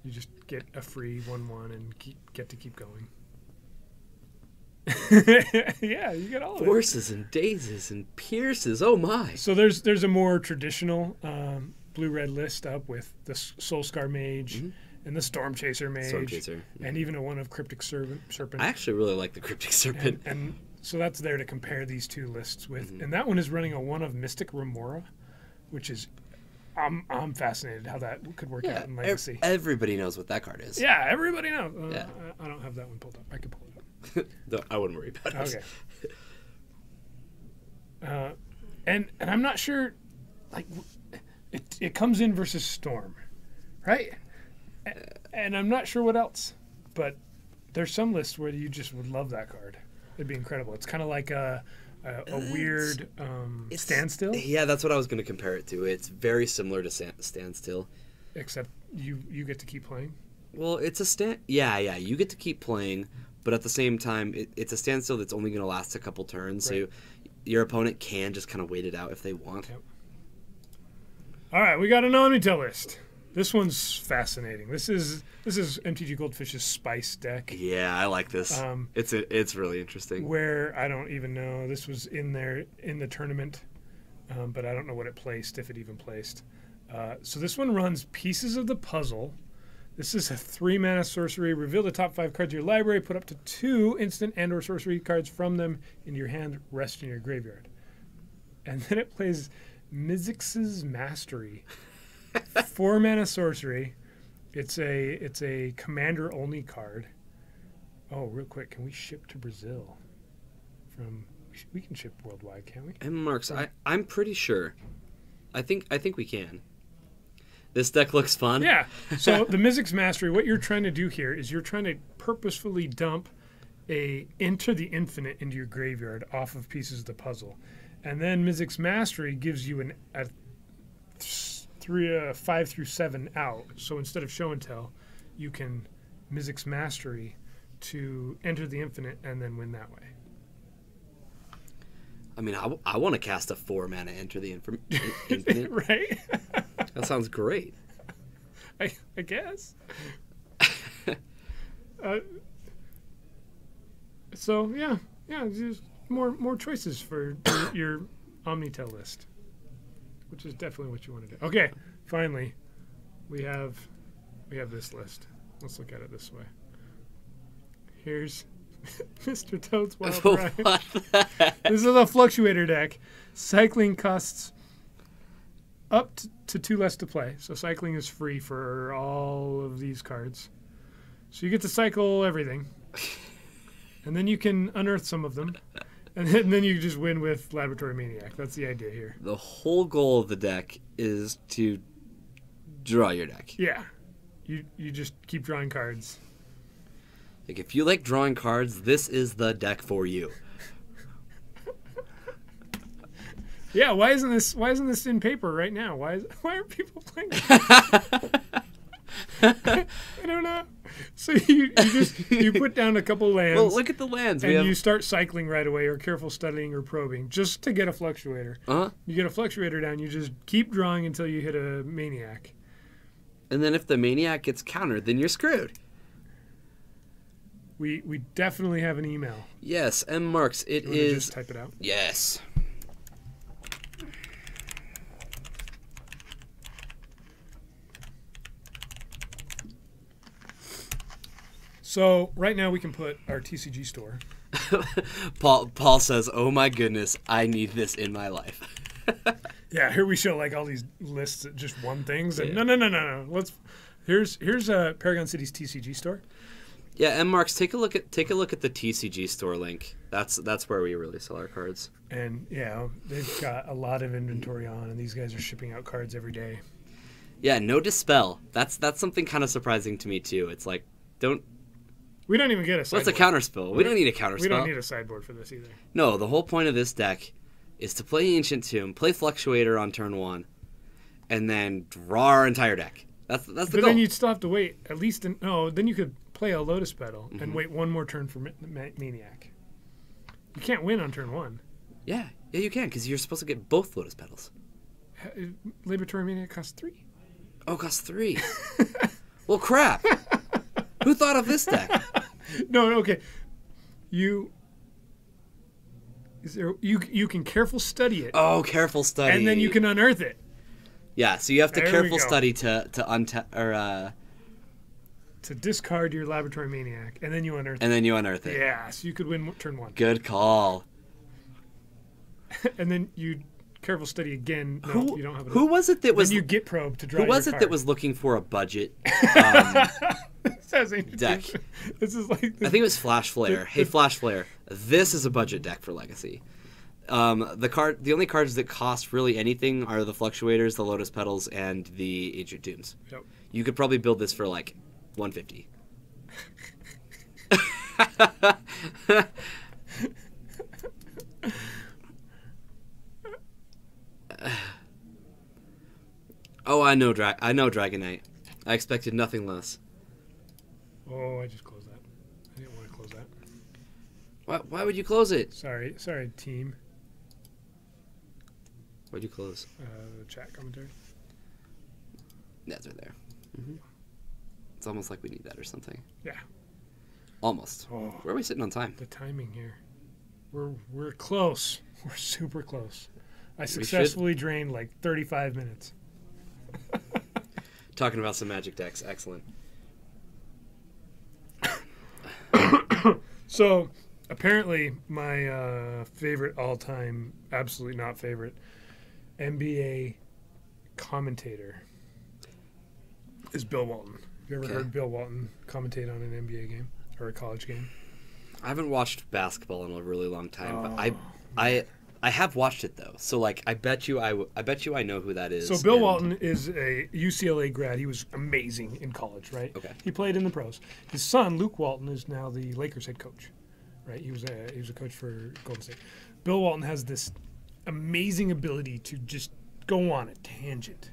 You just get a free 1/1 and get to keep going. Yeah, you get all of it. Forces and dazes and pierces. Oh my! So there's a more traditional blue-red list up with the Soulscar Mage. Mm-hmm. And the Storm Chaser Mage, and even a one of Cryptic Serpent. I actually really like the Cryptic Serpent. And so that's there to compare these two lists with. Mm-hmm. And that one is running a one of Mystic Remora, which is, I'm fascinated how that could work out in Legacy. Everybody knows what that card is. Yeah, everybody knows. I don't have that one pulled up. I could pull it up. No, I wouldn't worry about it. Okay. And I'm not sure, like, it comes in versus Storm, right? And I'm not sure what else, but there's some lists where you just would love that card. It'd be incredible. It's kind of like a weird Standstill. Yeah, that's what I was going to compare it to. It's very similar to Standstill. Except you get to keep playing? Well, it's a Yeah, you get to keep playing, but at the same time, it's a Standstill that's only going to last a couple turns, so your opponent can just kind of wait it out if they want. Yep. All right, we got an Omnitel list. This one's fascinating. This is MTG Goldfish's Spice deck. Yeah, I like this. It's really interesting. Where I don't even know. This was in the tournament, but I don't know what it placed, if it even placed. So this one runs Pieces of the Puzzle. This is a 3-mana sorcery. Reveal the top 5 cards of your library. Put up to 2 instant and/or sorcery cards from them into your hand. Rest in your graveyard. And then it plays Mizzix's Mastery. 4-mana sorcery. It's a commander only card. Oh, real quick, can we ship to Brazil? We can ship worldwide, can't we? And Marks, I'm pretty sure. I think we can. This deck looks fun. Yeah. So the Mizzix's Mastery, what you're trying to do here is you're trying to purposefully dump Enter the Infinite into your graveyard off of Pieces of the Puzzle, and then Mizzix's Mastery gives you a 5 through 7 out. So instead of Show and Tell, you can Mizzix's Mastery to Enter the Infinite and then win that way. I mean, I want to cast a 4-mana Enter the Infinite. Right? That sounds great. I guess. So yeah, just more choices for your Omnitel list, which is definitely what you want to do. Okay, finally, we have this list. Let's look at it this way. Here's Mr. Toad's Wild Ride. This is a Fluctuator deck. Cycling costs up to 2 less to play. So cycling is free for all of these cards. So you get to cycle everything. And then you can unearth some of them. And then you just win with Laboratory Maniac. That's the idea here. The whole goal of the deck is to draw your deck. Yeah. You just keep drawing cards. Like, if you like drawing cards, this is the deck for you. Yeah, why isn't this in paper right now? Why aren't people playing it? I don't know. So you put down a couple lands. Well, look at the lands. And you start cycling right away, or careful studying, or probing, just to get a fluctuator. You get a fluctuator down, you just keep drawing until you hit a maniac. And then if the maniac gets countered, then you're screwed. We definitely have an email. Yes, M Marks. It You wanna is. just type it out. Yes. So right now we can put our TCG store. Paul says, "Oh my goodness, I need this in my life." Yeah, here we show like all these lists of just one things. And no. Here's Paragon City's TCG store. Yeah, M Marks, take a look at the TCG store link. That's where we really sell our cards. And yeah, they've got a lot of inventory on, and these guys are shipping out cards every day. Yeah, no dispel. That's something kind of surprising to me too. It's like we don't even get a sideboard. What's a counterspell? We don't need a counterspell. We don't need a sideboard for this either. No, the whole point of this deck is to play Ancient Tomb, play Fluctuator on turn 1, and then draw our entire deck. That's the goal. But then you'd still have to wait at least. Then you could play a Lotus Petal and wait one more turn for Maniac. You can't win on turn 1. Yeah, you can, because you're supposed to get both Lotus Petals. Laboratory Maniac costs 3. Oh, it costs 3. Well, crap. Who thought of this deck? No, okay. You can careful study it. Oh, careful study. And then you can unearth it. Yeah, so you have to There careful we go. study to discard your Laboratory Maniac, and then you unearth it. And then you unearth it. Yeah, so you could win turn 1. Good call. And then you careful study again. No, you don't have it. Who was it that was? Then you get probe to draw. Who was your it card. that was looking for a budget deck? This is like. I think it was Flash Flare. Hey, Flash Flare, this is a budget deck for Legacy. The only cards that cost really anything are the Fluctuators, the Lotus Petals, and the Ancient Tombs. Yep. You could probably build this for like $150. Oh, I know Dragon Knight. I expected nothing less. Oh, I just closed that. I didn't want to close that. Why would you close it? Sorry, team. Why'd you close? The chat commentary. That's right there. Mm-hmm. It's almost like we need that or something. Yeah. Almost. Oh, where are we sitting on time? The timing here. We're close. We're super close. I successfully drained like 35 minutes. Talking about some Magic decks. Excellent. So, apparently, my favorite all-time, absolutely not favorite, NBA commentator is Bill Walton. Have you ever heard Bill Walton commentate on an NBA game or a college game? I haven't watched basketball in a really long time, but I have watched it though. So like, I bet you I know who that is. So Bill Walton is a UCLA grad. He was amazing in college, right? Okay. He played in the pros. His son Luke Walton is now the Lakers head coach, right? He was a coach for Golden State. Bill Walton has this amazing ability to just go on a tangent.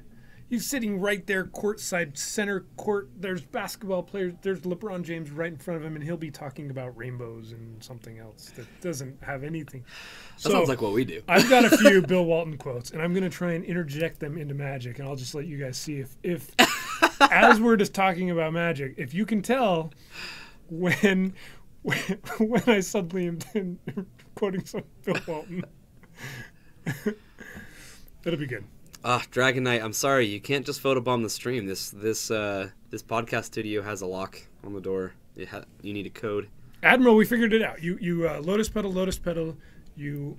He's sitting right there, courtside, center court. There's basketball players. There's LeBron James right in front of him, and he'll be talking about rainbows and something else that doesn't have anything. That sounds like what we do. I've got a few Bill Walton quotes, and I'm going to try and interject them into Magic, and I'll just let you guys see if as we're just talking about Magic, if you can tell when I suddenly am quoting some Bill Walton. That'll be good. Dragon Knight, I'm sorry, you can't just photobomb the stream. This podcast studio has a lock on the door. You need a code. Admiral, we figured it out. You Lotus Petal, you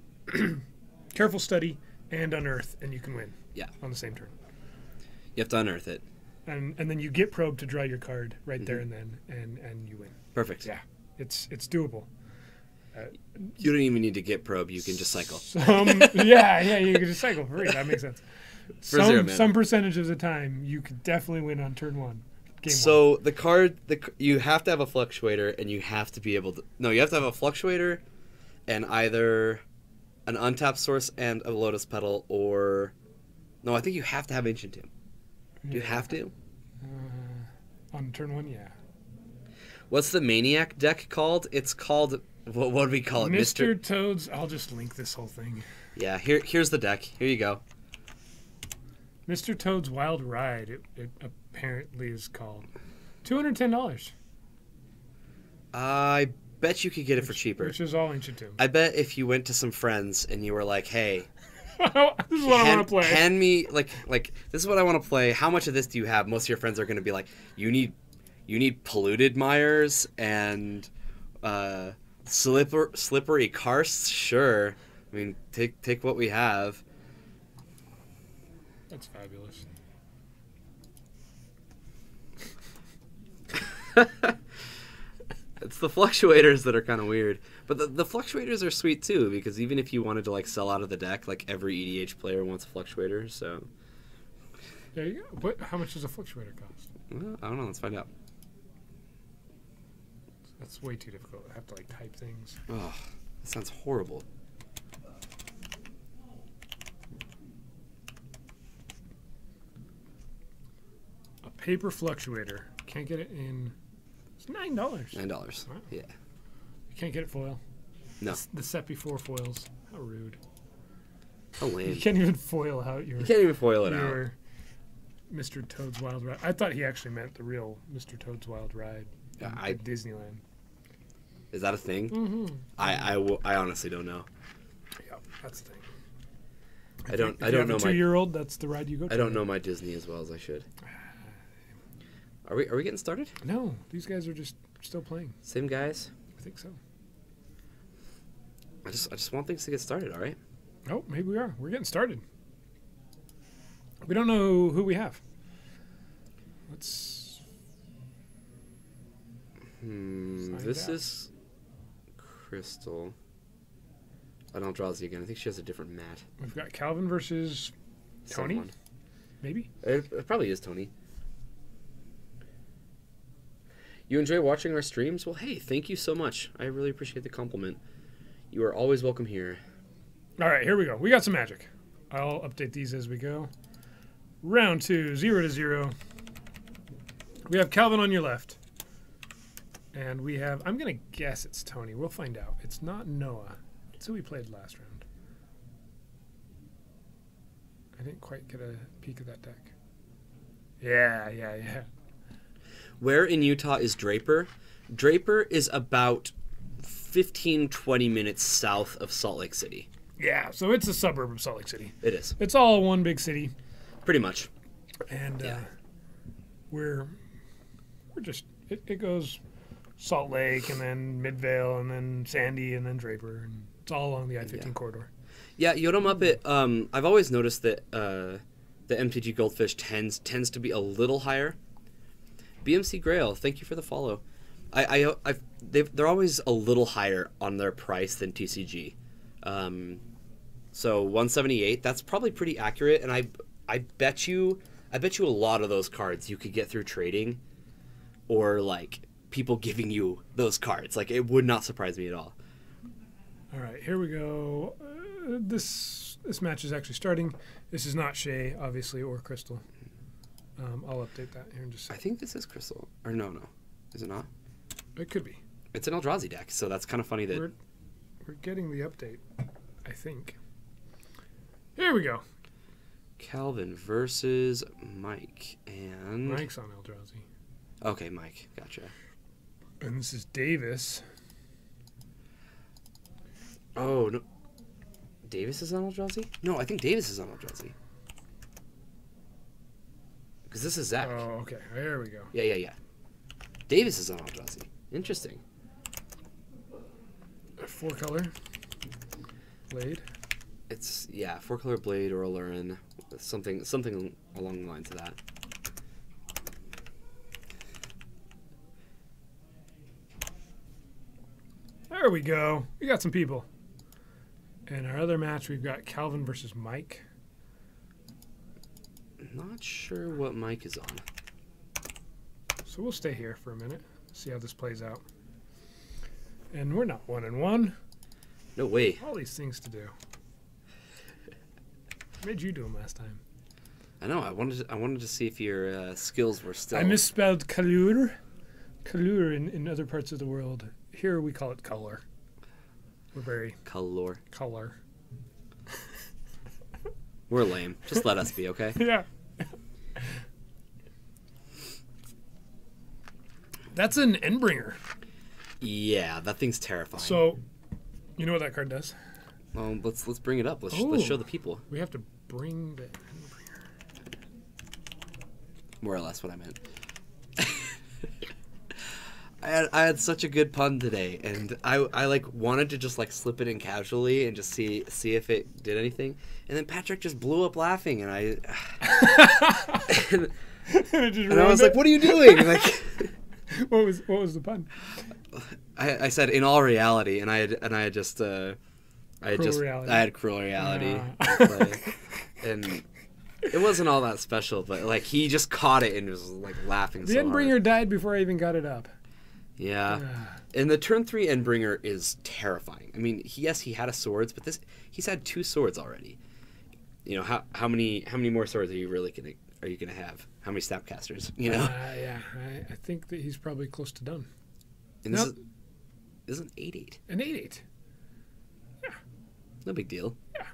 careful study, and unearth, and you can win. Yeah. On the same turn. You have to unearth it. And then you get probe to draw your card right there and then, and you win. Perfect. Yeah, it's doable. You don't even need to get probe. You can just cycle. Yeah, you can just cycle for free. That makes sense. Some percentage of the time, you could definitely win on turn 1. So the card, you have to have a Fluctuator, and you have to be able to. No, you have to have a Fluctuator, and either an untapped source and a Lotus Petal, or no, I think you have to have Ancient Tomb. Do you have to? On turn 1, yeah. What's the Maniac deck called? It's called, what do we call it? Mr. Toad's, I'll just link this whole thing. Yeah, here's the deck. Here you go. Mr. Toad's Wild Ride, it apparently is called. $210. I bet you could get it for cheaper. Which is all Ancient Tomb. I bet if you went to some friends and you were like, hey, this is what I want to play. Hand me, like, this is what I want to play. How much of this do you have? Most of your friends are going to be like, you need Polluted Mires and slippery karsts. Sure, I mean, take what we have. That's fabulous. It's the fluctuators that are kind of weird, but the fluctuators are sweet too, because even if you wanted to like sell out of the deck, like every EDH player wants a fluctuator. So there you go. But how much does a fluctuator cost? well, I don't know. Let's find out. That's way too difficult. I have to like type things. Oh, that sounds horrible. A paper fluctuator. Can't get it in. It's $9. $9. Wow. Yeah. You can't get it foil. No. The set before foils. How rude. How lame. You can't even foil out your. You can't even foil it out. your Mr. Toad's Wild Ride. I thought he actually meant the real Mr. Toad's Wild Ride at Disneyland. Is that a thing? Mm-hmm. I honestly don't know. Yeah, that's the thing. I don't If you have know a 2-year-old, that's the ride you go to. I don't know my Disney as well as I should. Are we getting started? No, these guys are just still playing. Same guys? I think so. I just want things to get started, all right? Oh, maybe we are. We're getting started. We don't know who we have. Let's. This is Crystal. I don't draw Z again. I think she has a different mat. We've got Calvin versus Tony. Someone. Maybe. It probably is Tony. You enjoy watching our streams? Well, hey, thank you so much. I really appreciate the compliment. You are always welcome here. All right, here we go. We got some magic. I'll update these as we go. Round 2, 0-0. We have Calvin on your left. And we have, I'm going to guess it's Tony. We'll find out. It's not Noah. It's who we played last round. I didn't quite get a peek of that deck. Yeah. Where in Utah is Draper? Draper is about 15-20 minutes south of Salt Lake City. Yeah, so it's a suburb of Salt Lake City. It is. It's all one big city. Pretty much. And Yeah. we're just, it goes Salt Lake and then Midvale and then Sandy and then Draper. And it's all along the I-15 corridor. Yeah, Yodel Muppet, I've always noticed that the MTG Goldfish tends to be a little higher. BMC Grail, thank you for the follow. They're always a little higher on their price than TCG. So 178, that's probably pretty accurate, and I bet you a lot of those cards you could get through trading, or like people giving you those cards. Like, it would not surprise me at all. All right, here we go. This match is actually starting. This is not Shay, obviously, or Crystal. I'll update that here in just a I second. think this is Crystal. Or no. Is it not? It could be. It's an Eldrazi deck, so that's kind of funny that... We're getting the update, I think. Here we go. Calvin versus Mike, and... Mike's on Eldrazi. Okay, Mike. Gotcha. And this is Davis. Oh, no. Davis is on Eldrazi? No, I think Davis is on Eldrazi. Because this is Zach. Oh, okay. There we go. Yeah. Davis is on Eldrazi. Interesting. A 4-color blade. It's, 4-color blade or Alurin. Something along the lines of that. There we go. We got some people. And our other match, we've got Calvin versus Mike. Not sure what Mike is on. So we'll stay here for a minute, see how this plays out. And we're not 1-1. No way. All these things to do. made you do them last time. I know. I wanted to see if your skills were still. I misspelled couleur. Couleur in other parts of the world. Here we call it color. We're very color. We're lame. Just let us be, okay? Yeah. That's an Endbringer. Yeah, that thing's terrifying. So, you know what that card does? Let's bring it up. Let's show the people. We have to bring the Endbringer. More or less what I meant. I had such a good pun today, and I like wanted to just like slip it in casually and just see if it did anything, and then Patrick just blew up laughing, and I was like, "What are you doing?" Like, what was the pun? I said in all reality, and I had cruel reality, and it wasn't all that special, but like he just caught it and was like laughing. The so Endbringer hard. died before I even got it up. Yeah, and the turn 3 Endbringer is terrifying. I mean, he had a swords, but he's had 2 swords already. You know how many more swords are you gonna have? How many Snapcasters? You know? Yeah, I think that he's probably close to done. And this is an 8/8. An 8/8. Yeah. No big deal. Yeah.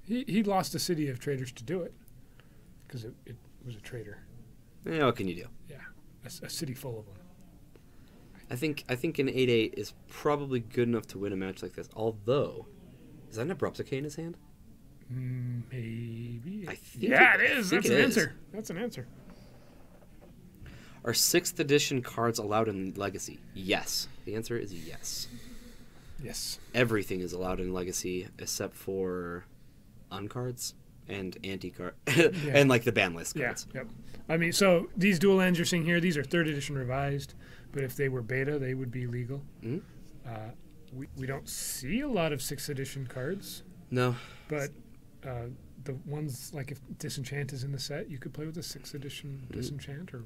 He lost a city of traders to do it because it was a trader. Yeah, what can you do? Yeah, a city full of them. I think an 8/8 is probably good enough to win a match like this. Although, is that an Abruptike in his hand? Maybe. I think it is. That's an is. answer. That's an answer. Are 6th edition cards allowed in Legacy? Yes. The answer is yes. Yes. Everything is allowed in Legacy except for uncards and anti-card and like the ban list cards. Yeah. Yep. I mean, so these dual lands you're seeing here, these are 3rd edition revised, but if they were beta, they would be legal. Mm-hmm. We don't see a lot of 6th edition cards. No. But the ones, like if Disenchant is in the set, you could play with a 6th edition Disenchant. Or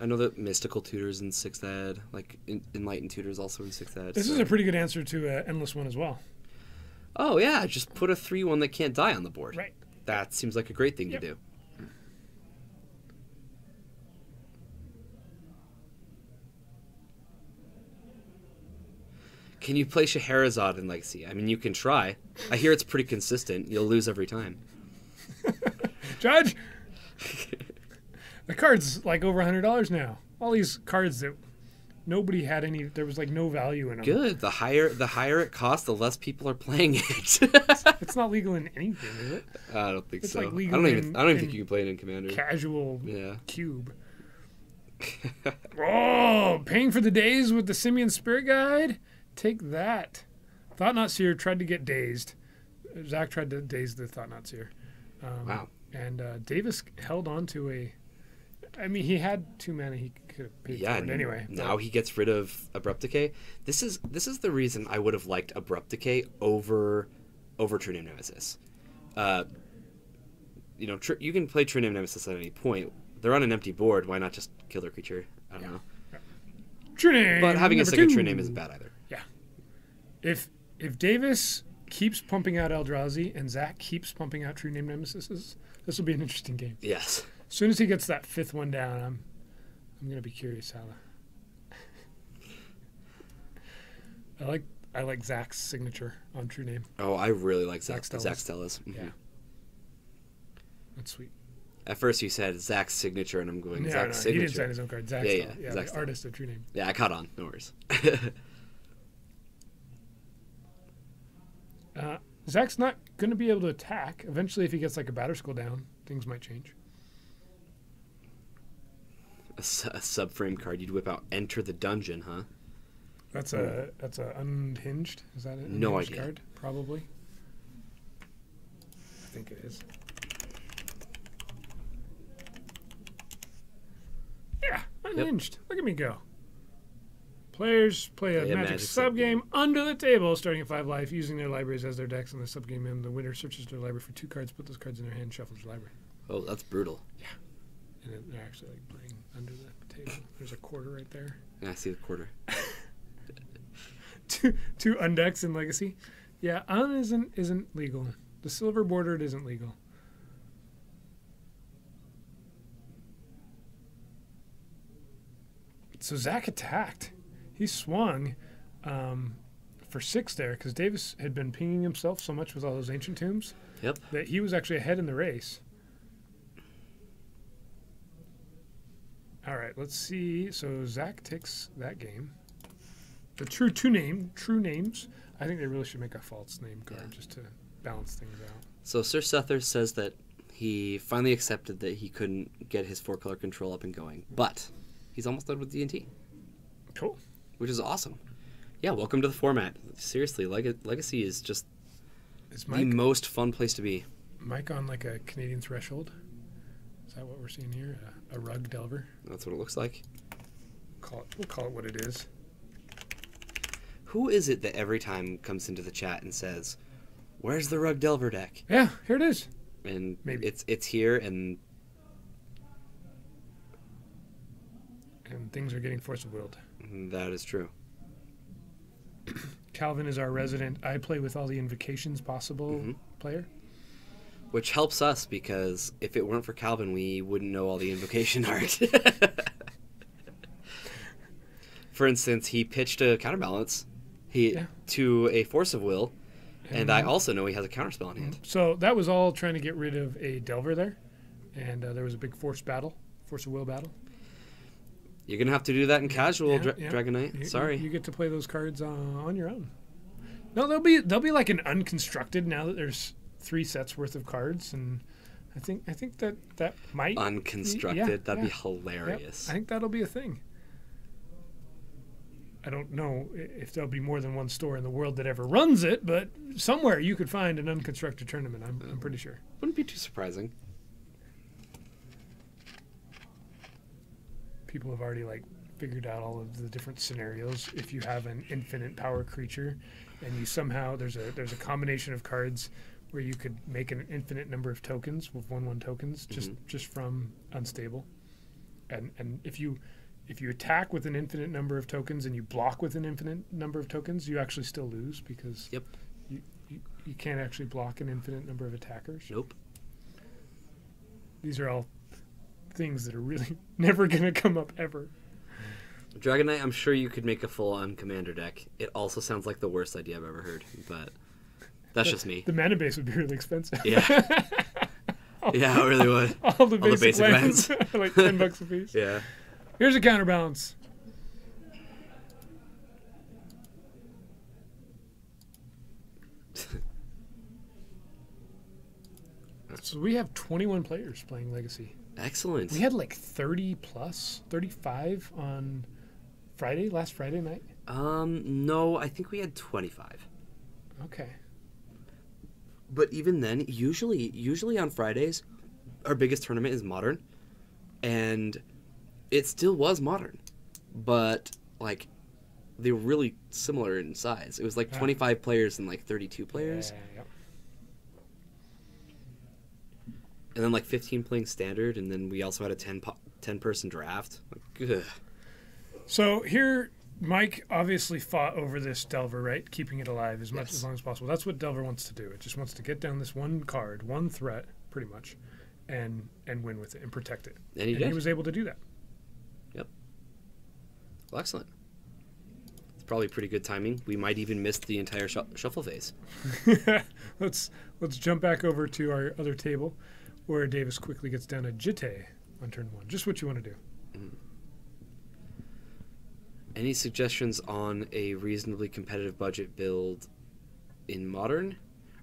I know that Mystical Tutor's in 6th ed, like Enlightened Tutor's also in 6th ed. This is a pretty good answer to Endless One as well. Oh, yeah, just put a 3/1 that can't die on the board. Right. That seems like a great thing to do. Can you play Scheherazade in Legacy? I mean, you can try. I hear it's pretty consistent. You'll lose every time. Judge! The card's like over $100 now. All these cards that nobody had any, there was like no value in them. Good. The higher it costs, the less people are playing it. It's not legal in anything, is it? I don't think It's so. like I legal don't even think you can play it in Commander. Casual Yeah. cube. Oh, paying for the days with the Simian Spirit Guide? Take that. Thought Not Seer tried to get dazed. Zach tried to daze the Thought Not Seer. Wow. And Davis held on to a... I mean, he had 2 mana. He could have paid for it anyway. Now he gets rid of Abrupt Decay. This is the reason I would have liked Abrupt Decay over True Name Nemesis. You know, you can play True Name Nemesis at any point. They're on an empty board. Why not just kill their creature? I don't know. Yeah. True Name. But having a second 2. True Name isn't bad either. Yeah. If Davis keeps pumping out Eldrazi and Zach keeps pumping out True Name Nemesis, this will be an interesting game. Yes. As soon as he gets that 5th one down, I'm gonna be curious how. I like Zach's signature on True Name. Oh, I really like Zach Stella's. Stella's. Mm-hmm. Yeah. That's sweet. At first you said Zach's signature, and I'm going Zach's signature. He didn't sign his own card. Zach Stella. Yeah, Zach the artist of True Name. Yeah, I caught on. No worries. Zach's not going to be able to attack. Eventually, if he gets like a batter skull down, things might change. A subframe card. You'd whip out Enter the Dungeon, huh? That's a unhinged. Is that it? No idea. Card? Probably. I think it is. Yeah, unhinged. Look at me go. Players play a Magic sub-game under the table, starting at 5 life, using their libraries as their decks in the sub-game, and the winner searches their library for 2 cards, put those cards in their hand, and shuffles their library. Oh, that's brutal. Yeah. And then they're actually like playing under the table. There's a quarter right there. Yeah, I see the quarter. two undecks in Legacy. Yeah, isn't legal. The silver bordered isn't legal. So Zach attacked. He swung for 6 there because Davis had been pinging himself so much with all those ancient tombs that he was actually ahead in the race. All right, let's see. So Zach takes that game. The true names. I think they really should make a false name card just to balance things out. So Sir Sether says that he finally accepted that he couldn't get his 4-color control up and going, but he's almost done with D&T. Cool. Which is awesome. Yeah, welcome to the format. Seriously, Legacy is just the most fun place to be. Mike on like a Canadian threshold? Is that what we're seeing here? A rug delver? That's what it looks like. We'll call it what it is. Who is it that every time comes into the chat and says, "Where's the rug delver deck?" Yeah, here it is. And maybe it's here, and things are getting force of willed. That is true. Calvin is our resident I play with all the invocations possible player. Which helps us because if it weren't for Calvin, we wouldn't know all the invocation art. For instance, he pitched a counterbalance to a force of will, and I also know he has a counterspell in hand. So that was all trying to get rid of a Delver there, and there was a big force of will battle. You're going to have to do that in casual, Dragon Knight. Sorry. You get to play those cards on your own. No, they'll be like an unconstructed now that there's 3 sets worth of cards, and I think that might unconstructed. That'd be hilarious. I think that'll be a thing. I don't know if there'll be more than one store in the world that ever runs it, but somewhere you could find an unconstructed tournament. I'm pretty sure. Wouldn't be too surprising. People have already figured out all of the different scenarios. If you have an infinite power creature, and you somehow there's a combination of cards where you could make an infinite number of tokens with 1/1 tokens just from unstable, and if you attack with an infinite number of tokens and you block with an infinite number of tokens, you actually still lose because you can't actually block an infinite number of attackers. Nope. These are all things that are really never going to come up ever. Dragon Knight, I'm sure you could make a full-on commander deck. It also sounds like the worst idea I've ever heard, but that's just me. The mana base would be really expensive. Yeah. Yeah, it really would. All the basic lands are like $10 a piece. Yeah. Here's a counterbalance. So we have 21 players playing Legacy. Excellent. We had 30 plus, 35 on last Friday night. No, I think we had 25. Okay. But even then, usually on Fridays, our biggest tournament is Modern, and it still was Modern, but they were really similar in size. It was 25 players and 32 players. Yeah. And then 15 playing Standard, and then we also had a 10-person draft. Ugh. So here, Mike obviously fought over this Delver, right? Keeping it alive as long as possible. That's what Delver wants to do. It just wants to get down this one card, one threat, pretty much, and win with it and protect it. And he did. He was able to do that. Yep. Well, excellent. It's probably pretty good timing. We might even miss the entire shuffle phase. Let's jump back over to our other table, where Davis quickly gets down a Jitte on turn 1. Just what you want to do. Any suggestions on a reasonably competitive budget build in Modern?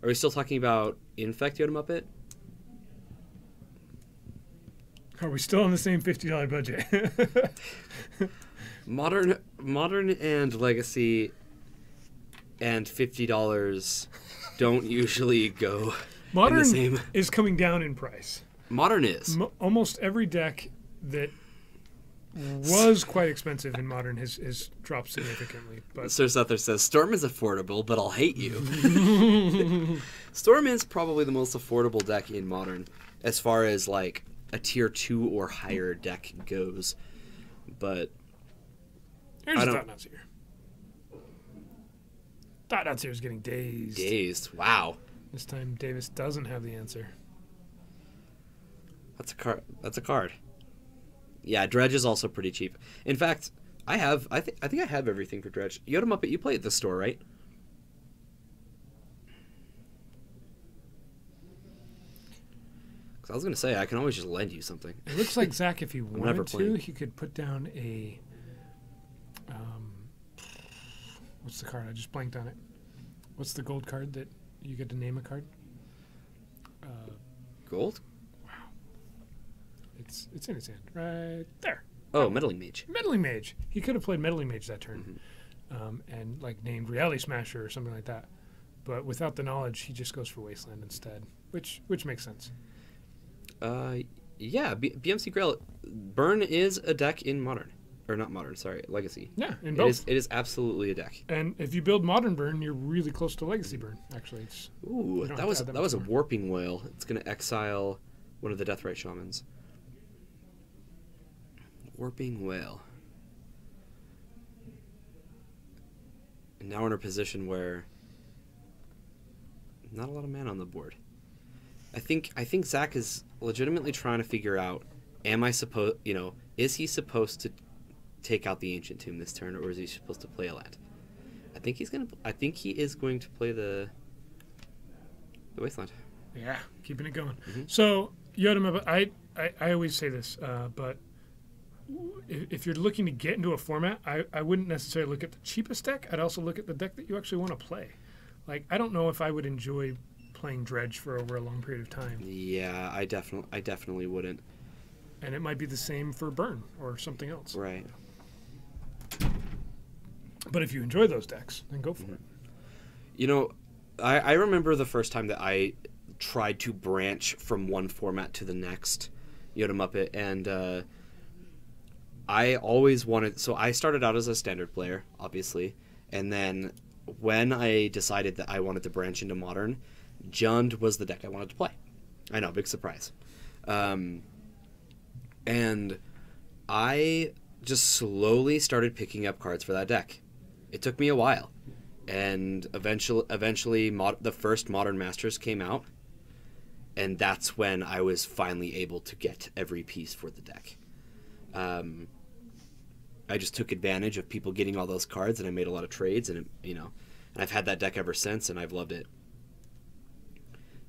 Are we still talking about Infect Yoda Muppet? Are we still on the same $50 budget? Modern and Legacy and $50 don't usually go Modern in the same. Is coming down in price. Modern is. Almost every deck that was quite expensive in Modern has dropped significantly. But Sir Sether says, Storm is affordable, but I'll hate you. Storm is probably the most affordable deck in Modern as far as a tier 2 or higher deck goes. But here's Thought Nuts here. Thought Nuts here is getting dazed. Dazed. Wow. This time Davis doesn't have the answer. That's a card. Yeah, Dredge is also pretty cheap. In fact, I think I have everything for Dredge. Yoda Muppet, you play at the store, right? Because I was gonna say I can always just lend you something. It looks like Zach, if he never wanted to, playing. he could put down a. What's the card? I just blanked on it. What's the gold card that you get to name a card? Gold? Wow. It's in his hand right there. Oh, Meddling Mage. Meddling Mage. He could have played Meddling Mage that turn, and like named Reality Smasher or something like that. But without the knowledge, he just goes for Wasteland instead, which makes sense. Yeah, BMC Grail. Burn is a deck in Modern. Or not Modern, sorry, Legacy. Yeah, in both. It is absolutely a deck. And if you build Modern Burn, you're really close to Legacy Burn, actually. Ooh, that was a Warping Whale. It's going to exile one of the Deathrite Shamans. Warping Whale. And now we're in a position where not a lot of mana on the board. I think Zach is legitimately trying to figure out, is he supposed to take out the Ancient Tomb this turn, or is he supposed to play a land? I think he is going to play the Wasteland. Yeah, keeping it going. Mm-hmm. So Yoda, I always say this, but if you're looking to get into a format, I wouldn't necessarily look at the cheapest deck. I'd also look at the deck that you actually want to play. Like, I don't know if I would enjoy playing Dredge for over a long period of time. Yeah, I definitely wouldn't. And it might be the same for Burn or something else. Right. But if you enjoy those decks, then go for it. You know, I remember the first time that I tried to branch from one format to the next, Yoda Muppet, and I always wanted... So I started out as a Standard player, obviously, and then when I decided that I wanted to branch into Modern, Jund was the deck I wanted to play. I know, big surprise. And I just slowly started picking up cards for that deck. It took me a while. And eventually the first Modern Masters came out. And that's when I was finally able to get every piece for the deck. I just took advantage of people getting all those cards, and I made a lot of trades, and and I've had that deck ever since, and I've loved it.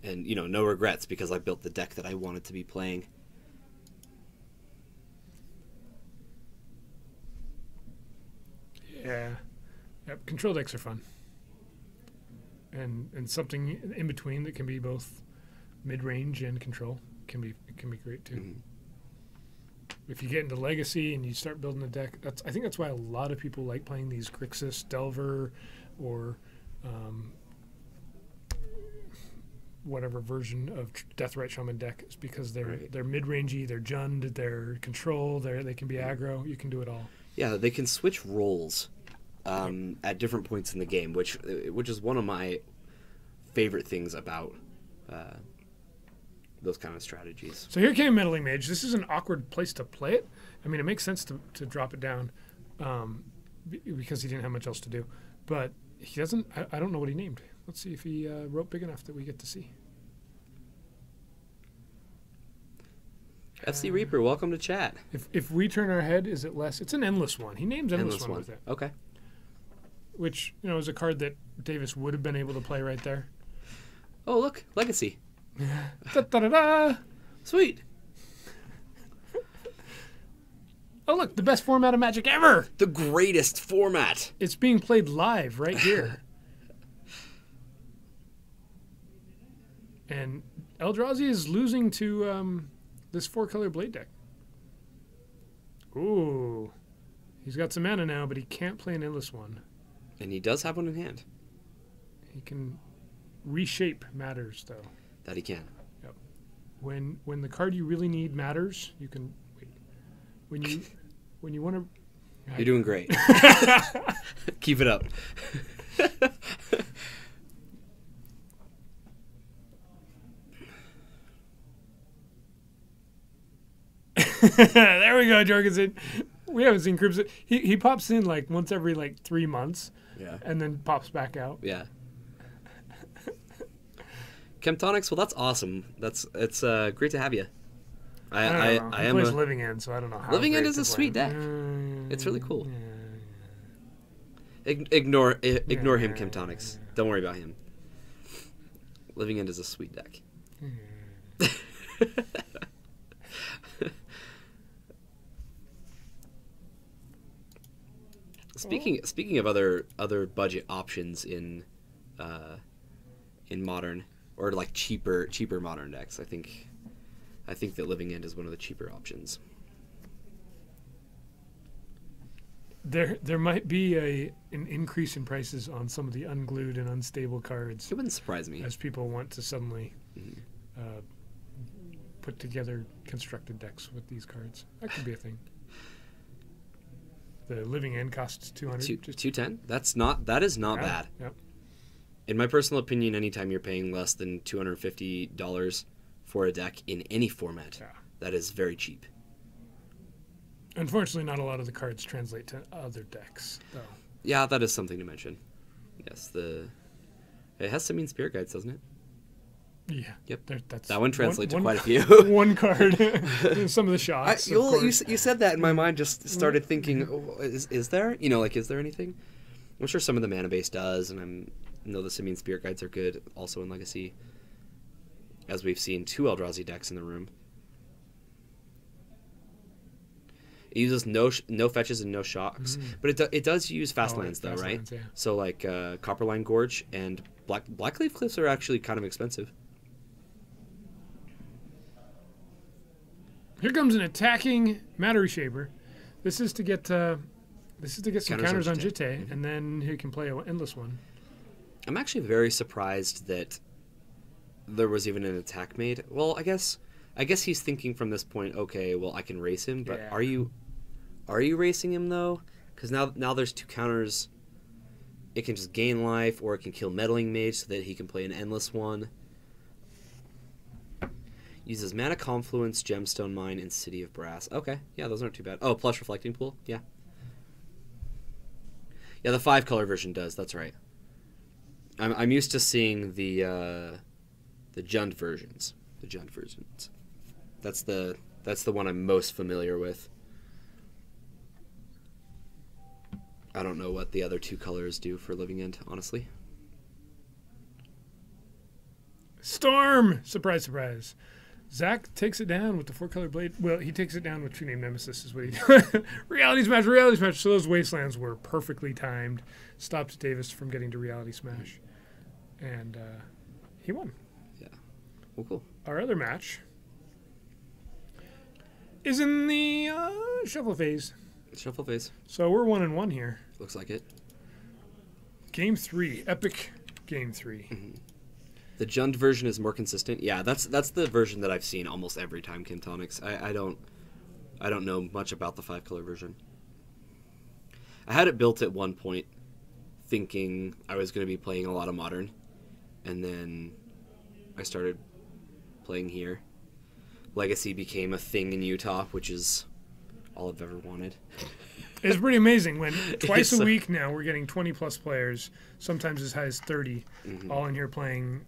And no regrets, because I built the deck that I wanted to be playing. Yeah. Yep. Control decks are fun. And something in between that can be both mid-range and control can be great too. Mm-hmm. If you get into Legacy and you start building a deck, I think that's why a lot of people like playing these Grixis Delver or whatever version of Deathrite Shaman deck, is because they're mid-rangey, they're Jund, they're control, they can be aggro. You can do it all. Yeah, they can switch roles at different points in the game, which is one of my favorite things about those kind of strategies. So here came Meddling Mage. This is an awkward place to play it. I mean, it makes sense to drop it down because he didn't have much else to do. But he doesn't... I don't know what he named. Let's see if he wrote big enough that we get to see. FC Reaper, welcome to chat. If we turn our head, is it less? It's an Endless One. He names Endless One with it. Okay. Which, is a card that Davis would have been able to play right there. Oh, look. Legacy. Da-da-da-da! Sweet. Oh, look. The best format of Magic ever! The greatest format. It's being played live right here. And Eldrazi is losing to this 4-color Blade deck. Ooh. He's got some mana now, but he can't play an Endless One. And he does have one in hand. He can reshape Matters, though. That he can. Yep. When the card you really need matters, you can wait. When you want to... You're doing great. Keep it up. There we go, Jorgensen. We haven't seen Crimson. He pops in like once every 3 months. Yeah. And then pops back out. Yeah. Chemtonics, well, that's awesome. It's great to have you. I am plays Living End, so I don't know how. Living End is a sweet deck. It's really cool. Yeah. Ignore him, Chemtonics. Don't worry about him. Living End is a sweet deck. Speaking of other budget options in modern, or like cheaper modern decks, I think that Living End is one of the cheaper options. There might be an increase in prices on some of the unglued and unstable cards. It wouldn't surprise me, as people want to suddenly put together constructed decks with these cards. That could be a thing. The Living End costs 200. 210. That is not bad. Yep. In my personal opinion, anytime you're paying less than $250 for a deck in any format, that is very cheap. Unfortunately, not a lot of the cards translate to other decks, though. Yeah, that is something to mention. Yes, it has some mean spirit guides, doesn't it? Yeah. Yep. That's that one translates to quite a few. One card. Some of the shots. You said that, and my mind just started thinking, is there? Is there anything? I'm sure some of the mana base does, and I know the Simian Spirit Guides are good also in Legacy, as we've seen 2 Eldrazi decks in the room. It uses no fetches and no shocks, but it does use fast lands though, right? Lands, yeah. So like Copperline Gorge and Blackleaf Cliffs are actually kind of expensive. Here comes an attacking Matter Reshaper. This is to get some counters on Jitte, and then he can play an endless one. I'm actually very surprised that there was even an attack made. Well, I guess he's thinking from this point, okay, well, I can race him, but are you racing him though? Because now there's 2 counters. It can just gain life, or it can kill Meddling Mage so that he can play an endless one. Uses Mana Confluence, Gemstone Mine, and City of Brass. Okay, yeah, those aren't too bad. Oh, plus Reflecting Pool, yeah. Yeah, the 5-color version does. That's right. I'm used to seeing the Jund versions. The Jund versions. That's the one I'm most familiar with. I don't know what the other 2 colors do for Living End, honestly. Storm! Surprise, surprise. Zach takes it down with the 4-color blade. Well, he takes it down with True Name Nemesis is what he does. Reality Smash. So those Wastelands were perfectly timed. Stopped Davis from getting to Reality Smash. And he won. Yeah. Well, cool. Our other match is in the shuffle phase. Shuffle phase. So we're 1-1 here. Looks like it. Game 3. Epic Game 3. Mm-hmm. The Jund version is more consistent. Yeah, that's the version that I've seen almost every time, Chemtonics. I don't know much about the 5-color version. I had it built at one point thinking I was going to be playing a lot of Modern, and then I started playing here. Legacy became a thing in Utah, which is all I've ever wanted. It's pretty amazing when twice a week now we're getting 20-plus players, sometimes as high as 30, all in here playing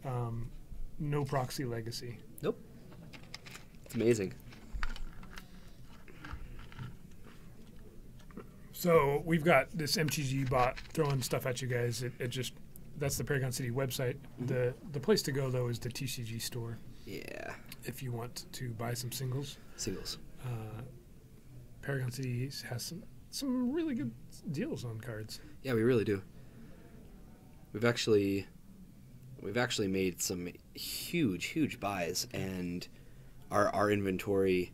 no proxy Legacy. Nope. It's amazing. So So we've got this MTG bot throwing stuff at you guys. It just, that's the Paragon City website. The place to go, though, is the TCG store. Yeah. If you want to buy some singles. Singles. Paragon City has some really good deals on cards. Yeah, we really do. We've actually made some huge buys, and our inventory,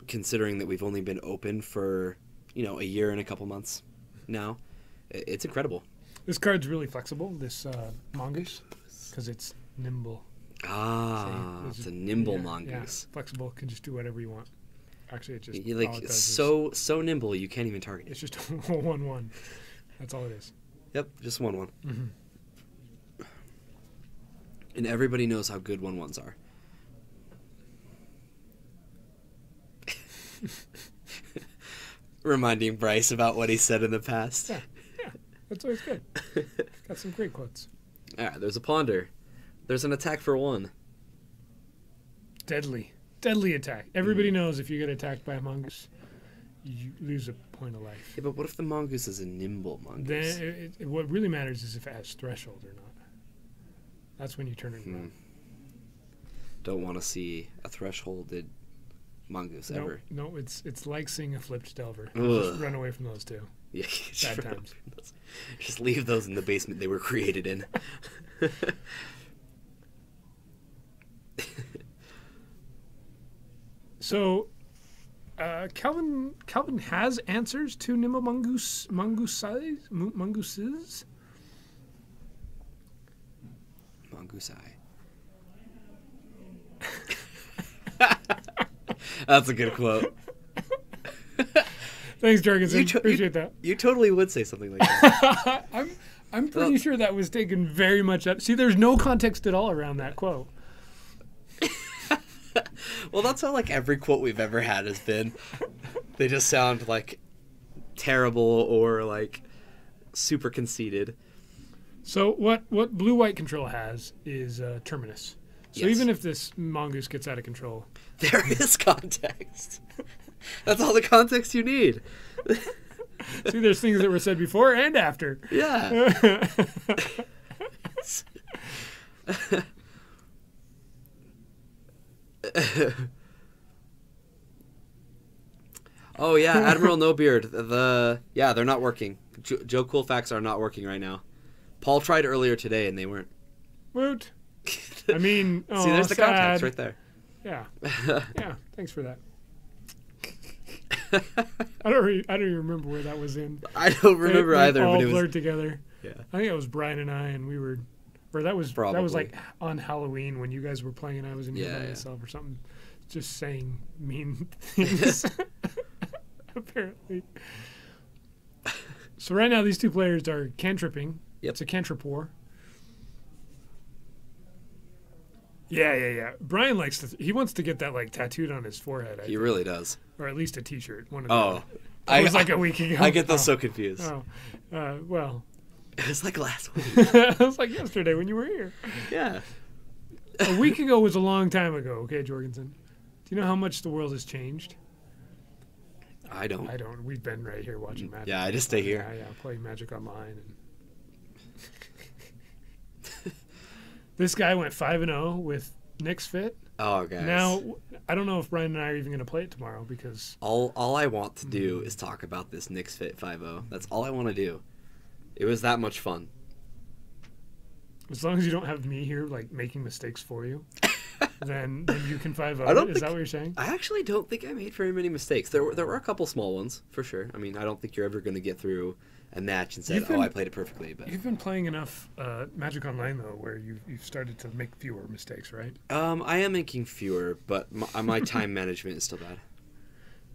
considering that we've only been open for, a year and a couple months now, it's incredible. This card's really flexible, this Mongoose, because it's nimble. It's a nimble Mongoose. Yeah, flexible, can just do whatever you want. Actually, it just so nimble you can't even target it. It's just a 1/1. That's all it is. Yep, just 1/1. Mm-hmm. And everybody knows how good 1/1s are. Reminding Bryce about what he said in the past. Yeah, that's always good. Got some great quotes. All right, there's a Ponder. There's an attack for 1. Deadly attack. Everybody knows if you get attacked by a Mongoose, you lose a point of life. Yeah, but what if the mongoose is a nimble mongoose? Then what really matters is if it has threshold or not. That's when you turn it around. Don't want to see a thresholded mongoose ever. No, it's like seeing a flipped Delver. Ugh. Just run away from those two. Yeah, Bad times. Just leave those in the basement they were created in. So, Calvin has answers to nimble mongooses. Mongoosei. That's a good quote. Thanks, Jorgensen. Appreciate that. You totally would say something like that. I'm pretty sure that was taken very much up. See, there's no context at all around that quote. Well, that's how like every quote we've ever had has been. They just sound like terrible or like super conceited. So what blue-white control has is terminus. So Yes. even if this mongoose gets out of control, There is context. That's all the context you need. see, there's things that were said before and after. Yeah. Oh yeah, Admiral No Beard. They're not working. Joe Coolfax are not working right now. Paul tried earlier today and they weren't. Woot. I mean, See, there's the sad. context right there. Yeah. Yeah. Thanks for that. I don't even remember where that was in. I don't remember They either, all but it was blurred together. yeah. I think it was Brian and I, and we were, or that was Probably. like on Halloween when you guys were playing, and I was in here by myself or something, just saying mean things. Apparently. So right now these two players are cantripping. Yep. It's a cantrip war. Yeah. Brian likes to. He wants to get that like tattooed on his forehead. I He think. really does. Or at least a T-shirt. One of Oh. them. It was like a week ago. I get those so confused. Oh, well, It was like last week. it was like yesterday when you were here. Yeah. A week ago was a long time ago. Okay, Jorgensen. Do you know how much the world has changed? I don't. I don't. We've been right here watching Magic. Yeah, I just stay here. Yeah, playing Magic Online. And this guy went 5-0 with Knicks Fit. Oh, guys. Now, I don't know if Brian and I are even going to play it tomorrow because All I want to do is talk about this Knicks Fit 5-0. That's all I want to do. It was that much fun. as long as you don't have me here like making mistakes for you, then you can 5-0. I don't Is think- that what you're saying? I actually don't think I made very many mistakes. There were a couple small ones, for sure. I mean, I don't think you're ever going to get through a match and say, You've been- I played it perfectly. But You've been playing enough Magic Online though, where you've started to make fewer mistakes, right? I am making fewer, but my time management is still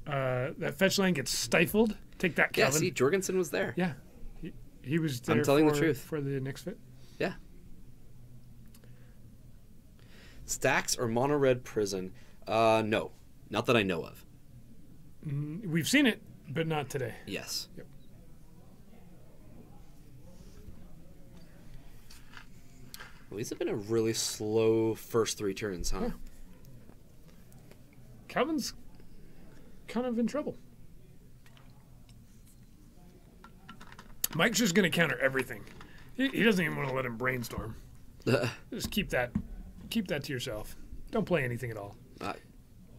bad. That fetch line gets stifled. Take that, Yeah, Calvin. see, Jorgensen was there. Yeah, he was there. I'm telling the for- truth. for the Knicks Fit. Yeah. Stacks or mono red prison? No, not that I know of. We've seen it, but not today. Yes. Yep. Well, these have been a really slow first 3 turns, huh? Yeah. Calvin's kind of in trouble. Mike's just going to counter everything. He doesn't even want to let him brainstorm. Just keep that to yourself. Don't play anything at all.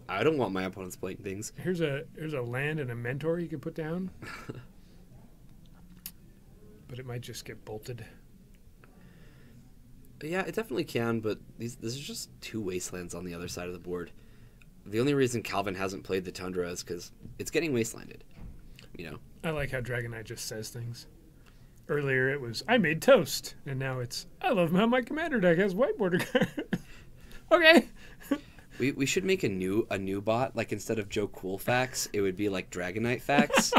I don't want my opponents playing things. Here's a land and a mentor you can put down. But it might just get bolted. Yeah, it definitely can, but this is just 2 wastelands on the other side of the board. The only reason Calvin hasn't played the Tundra is because it's getting wastelanded. You know? I like how Dragon Knight just says things. Earlier it was, I made toast. And now it's, I love how my commander deck has white border cards. Okay. We should make a new bot. Like, instead of Joe Cool Facts, it would be like Dragon Knight Facts.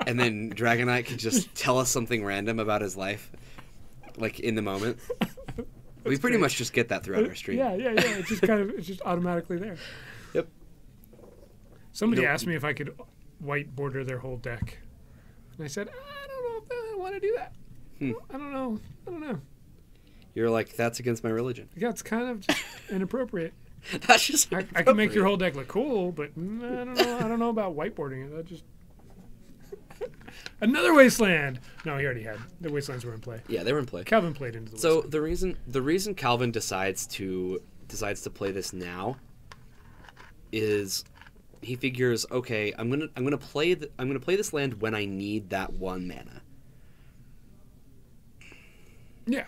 And then Dragon Knight can just tell us something random about his life. Like, in the moment. We pretty much just get that throughout our stream. Yeah. It's just it's just automatically there. Yep. Somebody You know- asked me if I could white border their whole deck. And I said, I don't know if I want to do that. I don't know. You're like, that's against my religion. Yeah, it's kind of just inappropriate. That's just I can make your whole deck look cool, but I don't know about whiteboarding it. Another wasteland. No, he already had. The wastelands were in play. Yeah, they were in play. Calvin played into the So wasteland. the reason Calvin decides to play this now is he figures, okay, I'm gonna play this land when I need that 1 mana. Yeah.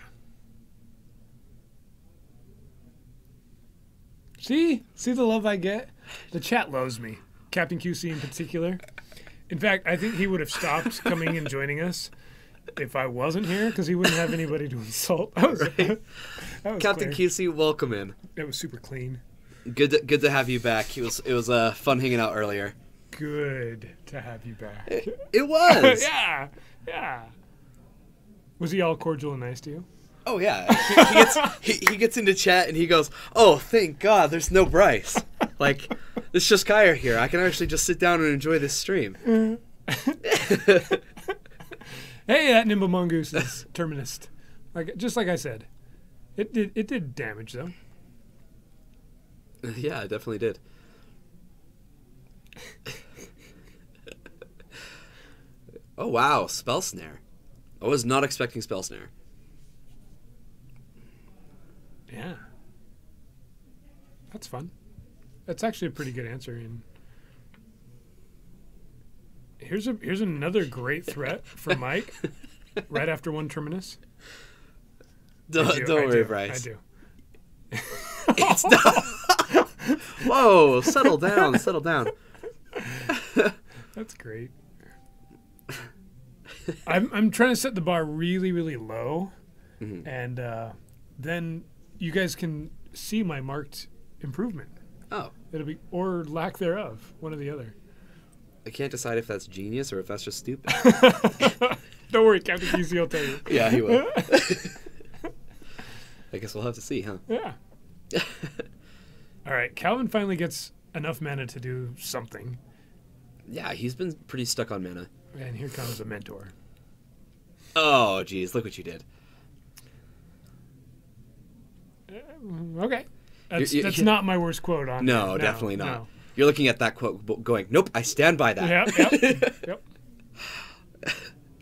See the love I get. The chat loves me. Captain QC in particular. In fact, I think he would have stopped coming and joining us if I wasn't here, because he wouldn't have anybody to insult. That was, Right. that was Captain clear. QC, welcome in. It was super clean. Good to have you back. It was fun hanging out earlier. Good to have you back. It was. Yeah. Was he all cordial and nice to you? Oh yeah. He gets into chat and he goes, "Oh, thank God, there's no Bryce. Like, it's just Kyer here. I can actually just sit down and enjoy this stream." Hey, that nimble mongoose is terminist. Just like I said, it did damage though. Yeah, it definitely did. Oh wow, Spell Snare. I was not expecting Spell Snare. Yeah, that's fun. That's actually a pretty good answer. And here's another great threat for Mike. Right after 1 terminus. Don't worry, Bryce. I do. It's not. Whoa, settle down. That's great. I'm trying to set the bar really, really low, and then you guys can see my marked improvement. Oh, It'll be, or lack thereof, one or the other. I can't decide if that's genius or if that's just stupid. Don't worry, Captain QC will tell you. Yeah, he will. I guess we'll have to see, huh? Yeah. All right, Calvin finally gets enough mana to do something, Yeah, he's been pretty stuck on mana. and here comes a mentor. Oh, geez, look what you did. Okay, that's You- not my worst quote on. No, there. definitely not. No. You're looking at that quote going, nope, I stand by that. Yep.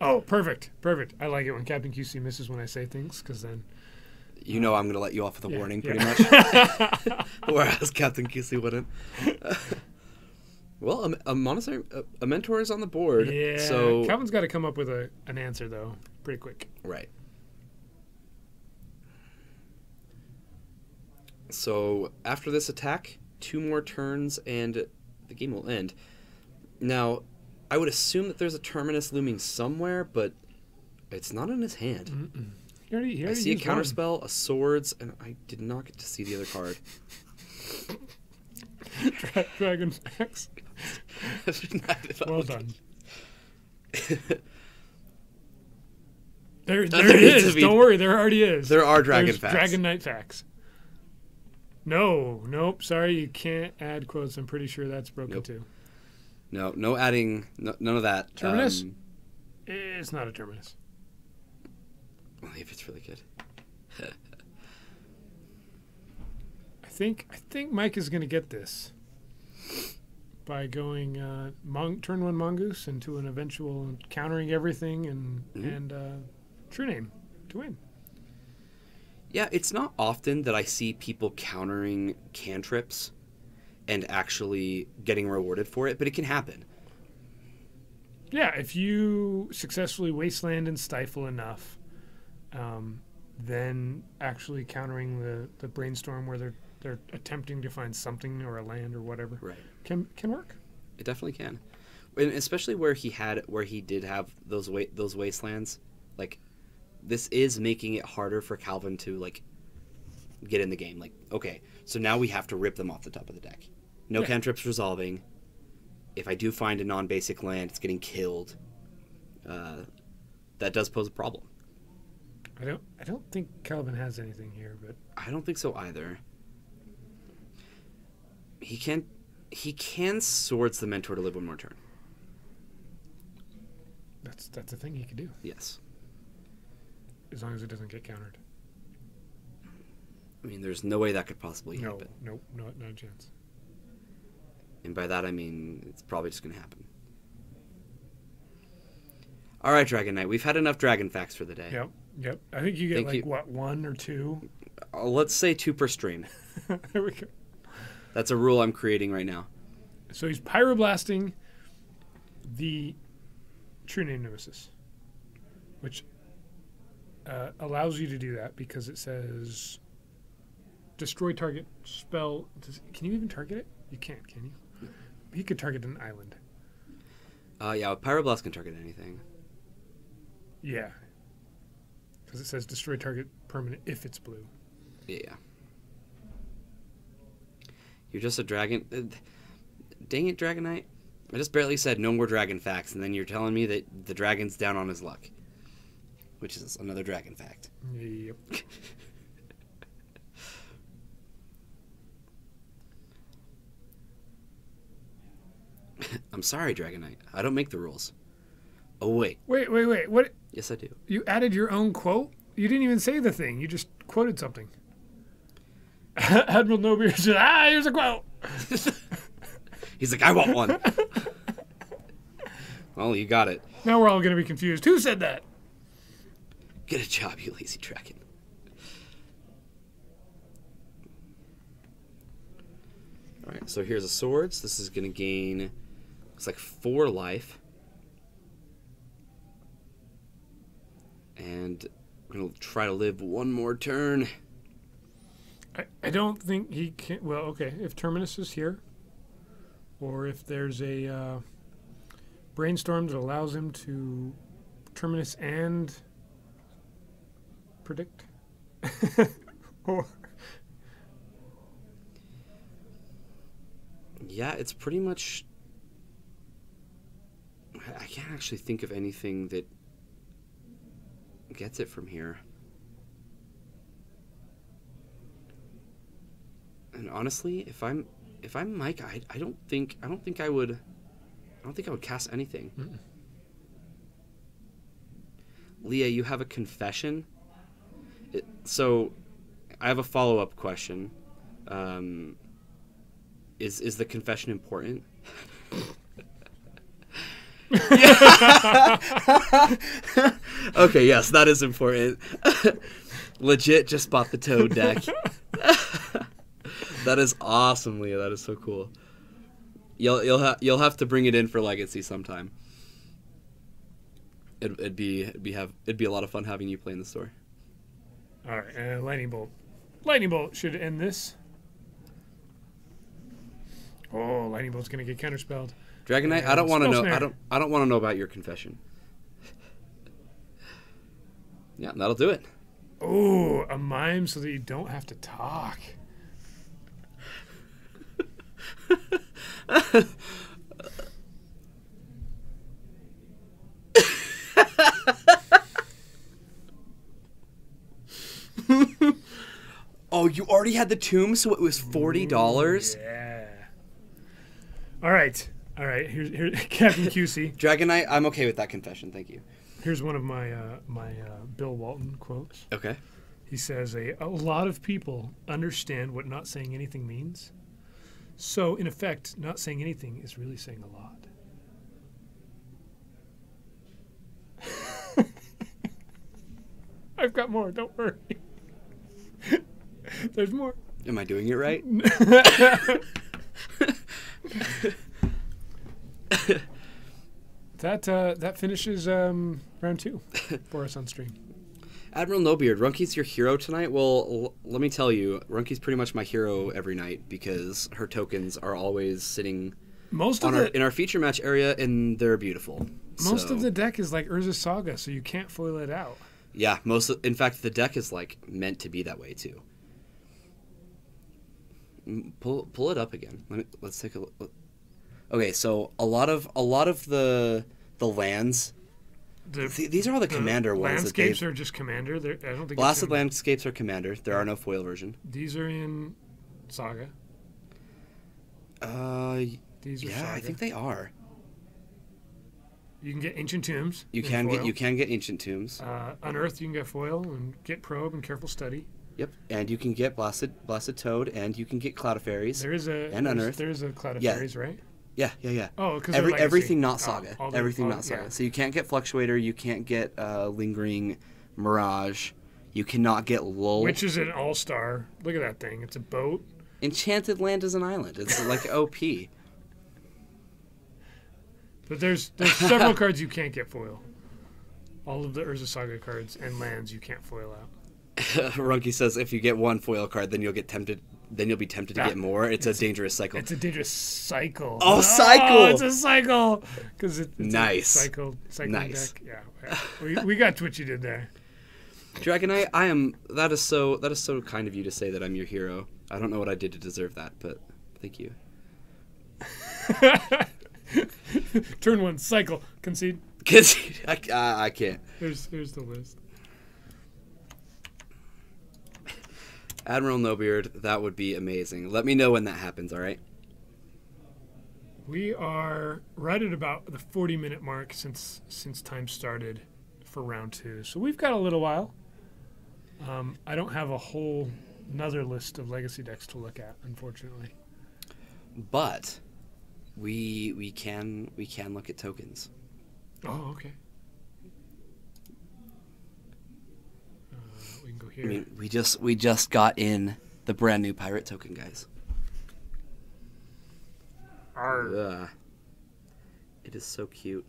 Oh, perfect. I like it when Captain QC misses when I say things, because then... You know I'm going to let you off with a Yeah, warning, yeah. pretty much. Whereas Captain QC wouldn't. Well, a mentor is on the board. Yeah, So, Calvin's got to come up with an answer, though, pretty quick. right. So, after this attack, 2 more turns and the game will end. Now, I would assume that there's a Terminus looming somewhere, but it's not in his hand. Mm-mm. He already I see a used one. counterspell, a swords, and I did not get to see the other card. Dragon Fax. Well done. There it needs to is. be- Don't worry, there already is. There are Dragon There's Facts. Dragon Knight Facts. Nope. Sorry, you can't add quotes. I'm pretty sure that's broken Nope. too. No adding, none of that. Terminus? It's not a terminus. Only if it's really good. I think Mike is going to get this by going turn 1 mongoose into an eventual countering everything and true name to win. Yeah, it's not often that I see people countering cantrips and actually getting rewarded for it, but it can happen. Yeah, if you successfully wasteland and stifle enough, then actually countering the brainstorm where they're attempting to find something or a land or whatever Right. can work. It definitely can, and especially where he did have those wastelands. Like, this is making it harder for Calvin to like get in the game. Like, okay, so now we have to rip them off the top of the deck. No Yeah. cantrips resolving. If I do find a non-basic land, it's getting killed. That does pose a problem. I don't think Calvin has anything here, but I don't think so either. He can swords the mentor to live 1 more turn. that's a thing he could do Yes. as long as it doesn't get countered. I mean, there's no way that could possibly No, happen. nope, not a chance. And by that I mean it's probably just going to happen. All right, Dragon Knight. We've had enough dragon facts for the day. Yep. Yep. I think you get Thank you. what, 1 or 2? Let's say 2 per stream. There we go. That's a rule I'm creating right now. So he's pyroblasting the True Name Nemesis, which allows you to do that because it says destroy target spell. Can you even target it? You can't, can you? He could target an island. Yeah, Pyroblast can target anything. Yeah. Because it says destroy target permanent if it's blue. Yeah. You're just a dragon. Dang it, Dragon Knight. I just barely said no more dragon facts, and then you're telling me that the dragon's down on his luck. Which is another dragon fact. Yep. I'm sorry, Dragon Knight. I don't make the rules. Oh, wait. Wait. What? Yes, I do. You added your own quote? You didn't even say the thing. You just quoted something. Admiral No Beard said, here's a quote. He's like, I want one. Well, you got it. Now we're all going to be confused. Who said that? Get a job, you lazy dragon. Alright, so here's the swords. This is going to gain, looks like 4 life. And we're going to try to live one more turn. I don't think he can. Well, okay. If Terminus is here, or if there's a brainstorm that allows him to Terminus and predict. Or yeah, it's pretty much. I can't actually think of anything that gets it from here. And honestly, if I'm Mike, I don't think I would cast anything. Mm-mm. Leah, you have a confession. So, I have a follow-up question. Is the confession important? Okay, yes, that is important. Legit, just bought the Toad deck. That is awesome, Leah. That is so cool. You'll have to bring it in for Legacy sometime. It'd be a lot of fun having you play in the store. all right, lightning bolt. Lightning bolt should end this. Oh, lightning bolt's gonna get counterspelled. Dragon Knight, I don't want to know. Snare. I don't want to know about your confession. Yeah, that'll do it. Oh, a mime so that you don't have to talk. Oh, you already had the tomb, so it was $40? Yeah. All right. Here's Captain QC. Dragon Knight, I'm okay with that confession. Thank you. Here's one of my Bill Walton quotes. Okay. He says, a lot of people understand what not saying anything means. So, in effect, not saying anything is really saying a lot. I've got more, don't worry. There's more. Am I doing it right? That finishes round 2 for us on stream. Admiral No-Beard, Runky's your hero tonight? Well, let me tell you, Runky's pretty much my hero every night because her tokens are always sitting in our feature match area, and they're beautiful. Most of the deck is like Urza's Saga, so you can't foil it out. Yeah, in fact, the deck is like meant to be that way too. Pull it up again. Let's take a look. Okay, so a lot of the lands. These are all the commander ones. Landscapes are just commander. I don't think Blasted landscapes are commander. There are no foil version. These are in Saga. These are yeah, Saga. I think they are. You can get Ancient Tombs. You can get Ancient Tombs. Unearthed, you can get foil and get Probe and Careful Study. Yep, and you can get Blasted Toad, and you can get Cloud of Fairies. There's a Cloud of Fairies, right? Yeah. Oh, because Everything not Saga. Everything not Saga. Yeah. So you can't get Fluctuator. You can't get Lingering Mirage. You cannot get Lull. Which is an all-star. Look at that thing. It's a boat. Enchanted Land is an island. It's like OP. But there's several cards you can't get foil. All of the Urza Saga cards and lands you can't foil out. Runky says if you get one foil card, then you'll get tempted. Then you'll be tempted to get more. It's a dangerous cycle. It's a dangerous cycle. Oh, cycle! It's a cycle because it's nice. A cycle nice. deck. Yeah. We got what you did there. Dragonite, I am. That is so kind of you to say that I'm your hero. I don't know what I did to deserve that, but thank you. Turn 1, cycle, concede. Concede. I can't. Here's the list. Admiral Nobeard, that would be amazing. Let me know when that happens, all right? We are right at about the 40-minute mark since time started for round 2. So we've got a little while. I don't have a whole another list of legacy decks to look at, unfortunately. But we can look at tokens. Oh, okay. We can go here. I mean, we just got in the brand new pirate token, guys. Ugh. It is so cute.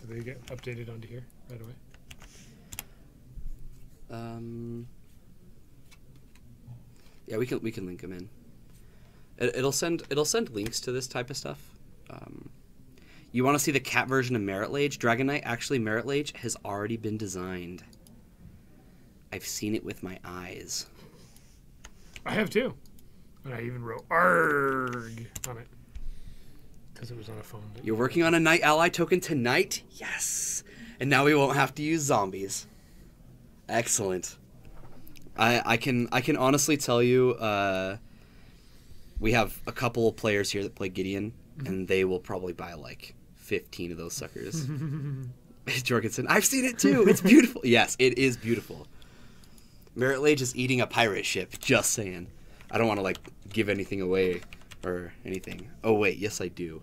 Do they get updated onto here right away? Yeah, we can link them in. It'll send links to this type of stuff. You want to see the cat version of Merit Lage? Dragonite, actually, Merit Lage has already been designed. I've seen it with my eyes. I have too. And I even wrote ARG on it. Because it was on a phone. You're working on a Night Ally token tonight? Yes! And now we won't have to use zombies. Excellent. I can honestly tell you, we have a couple of players here that play Gideon, and they will probably buy like 15 of those suckers. Jorgensen, I've seen it too. It's beautiful. Yes, it is beautiful. Merit Lage is eating a pirate ship. Just saying. I don't want to like give anything away or anything. Oh wait, yes I do.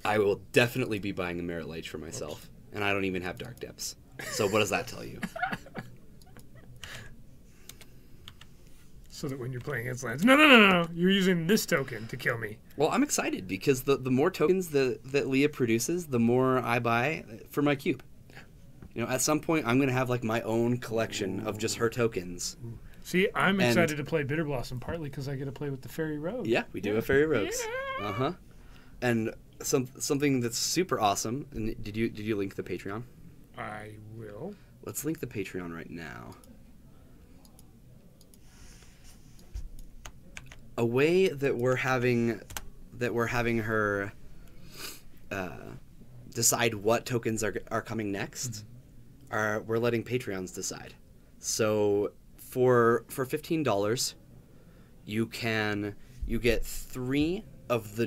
I will definitely be buying a Merit Lage for myself, and I don't even have Dark Depths. So what does that tell you? So that when you're playing against lands, no, you're using this token to kill me. Well, I'm excited because the more tokens that Leah produces, the more I buy for my cube. You know, at some point, I'm going to have like my own collection of just her tokens. See, I'm excited to play Bitter Blossom, partly because I get to play with the Fairy Rose. Yeah, we do have Fairy Rose. Yeah. Uh-huh. And something that's super awesome. And did you link the Patreon? I will. Let's link the Patreon right now. A way that we're having her decide what tokens are coming next. We're letting Patreons decide. So for $15, you get three of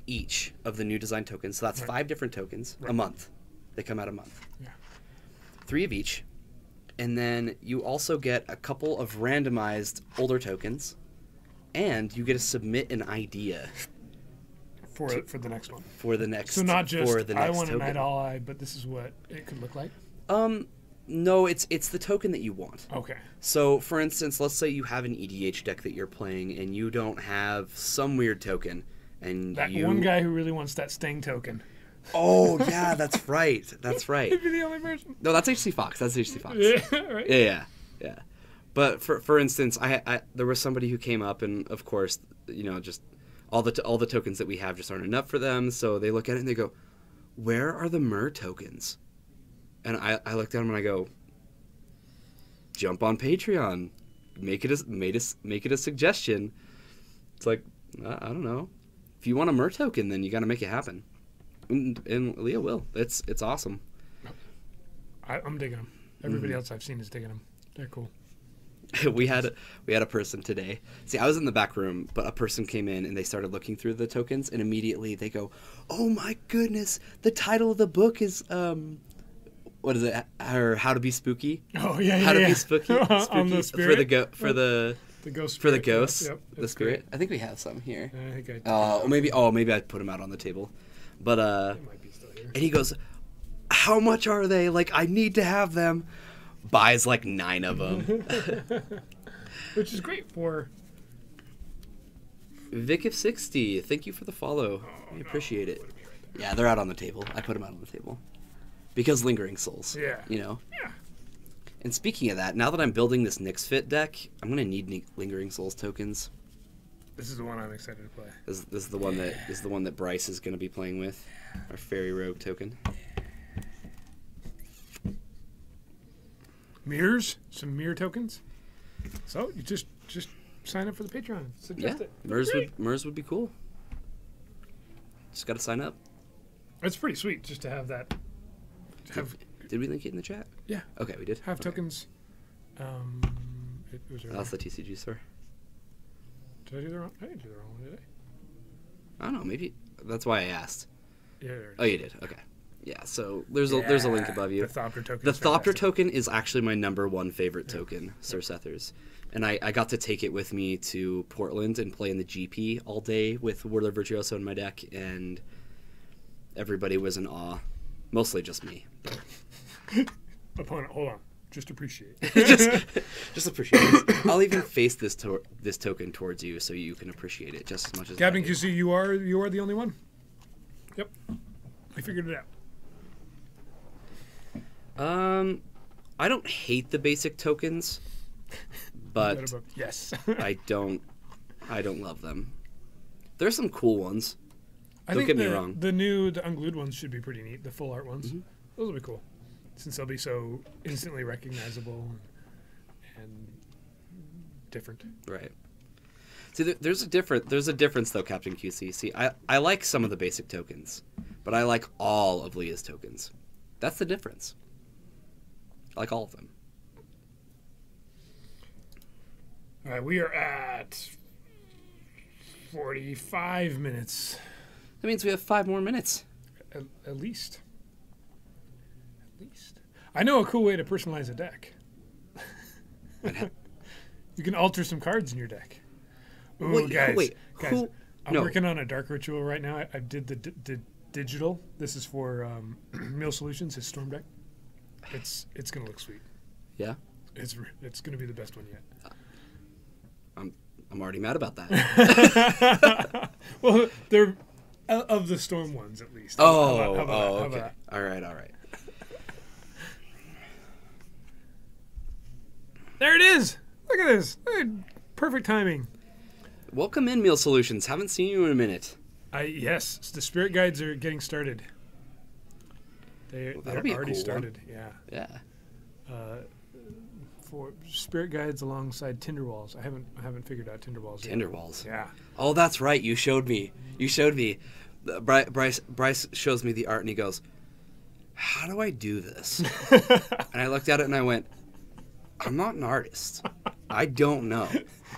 each of the new designed tokens. So that's 5 different tokens a month. They come out a month. Yeah. 3 of each. And then you also get a couple of randomized older tokens, and you get to submit an idea for the next one. For the next. So not just I want token. a Night Ally, but this is what it could look like. No, it's the token that you want. Okay. So for instance, let's say you have an EDH deck that you're playing, and you don't have some weird token, and that one guy who really wants that Sting token. Oh yeah, that's right. That's right. He'd be the only person. No, that's HC Fox. That's HC Fox. Yeah, right. Yeah. But for instance, I there was somebody who came up, and of course, just all the tokens that we have just aren't enough for them. So they look at it and they go, "Where are the Mer tokens?" And I looked at them and I go, "Jump on Patreon, make it a suggestion." It's like I don't know. If you want a Mer token, then you got to make it happen. And Leah will. It's awesome. I'm digging them. Everybody else I've seen is digging them. They're cool. we had a person today. See, I was in the back room, but a person came in and they started looking through the tokens, and immediately they go, "Oh my goodness! The title of the book is what is it? Or How to Be Spooky? Oh yeah, How to Be Spooky, On the spirit? for the ghost. for the spirit. ghosts, Yep, the that's spirit. great. I think we have some here. I think Maybe I put them out on the table, but it might be still here. and he goes, "How much are they? Like, I need to have them." Buys like 9 of them. Which is great for. Vic of 60, thank you for the follow. We appreciate it. Yeah, they're out on the table. I put them out on the table because lingering souls. Yeah. You know. Yeah. And speaking of that, now that I'm building this Nyx Fit deck, I'm gonna need lingering souls tokens. This is the one I'm excited to play. This is the one that Bryce is gonna be playing with, our fairy rogue token. Mirrors, some mirror tokens. So you just sign up for the Patreon. Suggest it. Mers would be cool. Just gotta sign up. It's pretty sweet just to have that. Did we link it in the chat? Yeah. Okay, we did. Have Okay. tokens. It was That's the TCG store. Did I do the wrong? I didn't do the wrong one, did I don't know. Maybe that's why I asked. I? Yeah. There it Oh, you did. Okay. Yeah. So there's a link above you. The Thopter token. The is Thopter fantastic. token is actually my #1 favorite token, Sir Sethers. And I got to take it with me to Portland and play in the GP all day with Warlord Virtuoso in my deck, and everybody was in awe. Mostly just me. Opponent, hold on. Just appreciate. just appreciate it. I'll even face this token towards you so you can appreciate it just as much as Captain I do. QC, you are the only one. Yep. I figured it out. I don't hate the basic tokens, but yes. I don't love them. There's some cool ones. I Don't think get me wrong. The unglued ones should be pretty neat. The full art ones. Mm-hmm. Those will be cool. Since they'll be so instantly recognizable and different. Right. See, there's a difference though, Captain QC. See, I like some of the basic tokens, but I like all of Leah's tokens. That's the difference. I like all of them. All right, we are at 45 minutes. That means we have 5 more minutes. At least. At least. I know a cool way to personalize a deck. You can alter some cards in your deck. Ooh, guys, I'm working on a dark ritual right now. I did the digital. This is for Mill Solutions, his Storm deck. It's gonna look sweet. Yeah. It's gonna be the best one yet. I'm already mad about that. Well, they're of the Storm ones at least. Okay. All right. There it is. Look at this. Perfect timing. Welcome in, Meal Solutions. Haven't seen you in a minute. Yes, the spirit guides are getting started. They're already started. Yeah. Yeah. For spirit guides alongside Tinder walls. I haven't figured out Tinder walls yet. Tinder walls. Yeah. Oh, that's right. You showed me. Bryce shows me the art and he goes, "How do I do this?" And I looked at it and I went, "I'm not an artist. I don't know."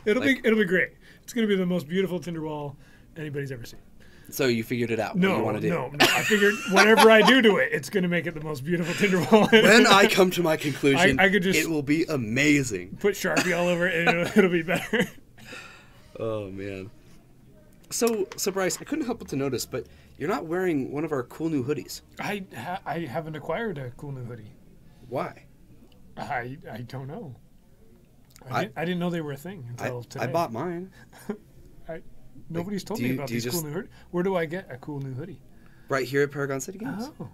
It'll be great. It's gonna be the most beautiful Tinder wall anybody's ever seen. So you figured it out. What you want to do. No. I figured whatever I do to it, it's gonna make it the most beautiful Tinder wall. When I come to my conclusion, I could just it will be amazing. Put Sharpie all over it, and it'll be better. Oh man. So Bryce, I couldn't help but to notice, but you're not wearing one of our cool new hoodies. I haven't acquired a cool new hoodie. Why? I don't know. I didn't know they were a thing until today. I bought mine. Nobody's told me about these cool new hoodies. Where do I get a cool new hoodie? Right here at Paragon City Games. Oh.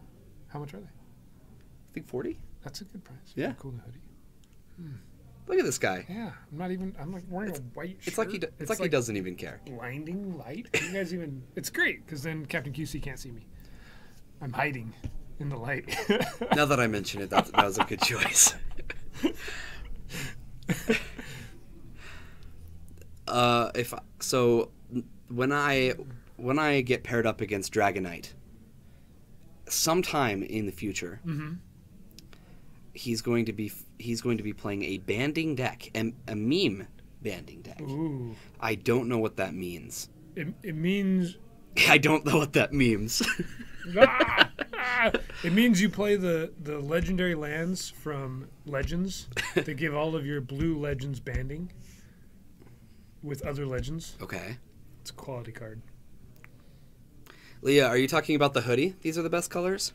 How much are they? I think 40. That's a good price. Yeah. A cool new hoodie. Look at this guy. Yeah. I'm like wearing a white shirt. It's like he doesn't even care. Blinding light. You guys even... It's great, because then Captain QC can't see me. I'm hiding in the light. Now that I mention it, that was a good choice. When I get paired up against Dragonite, sometime in the future, he's going to be playing a banding deck, a meme banding deck. Ooh. I don't know what that means. It means... I don't know what that means. It means you play the legendary lands from Legends that give all of your blue legends banding with other legends. Okay. It's a quality card. Leah, are you talking about the hoodie? These are the best colors?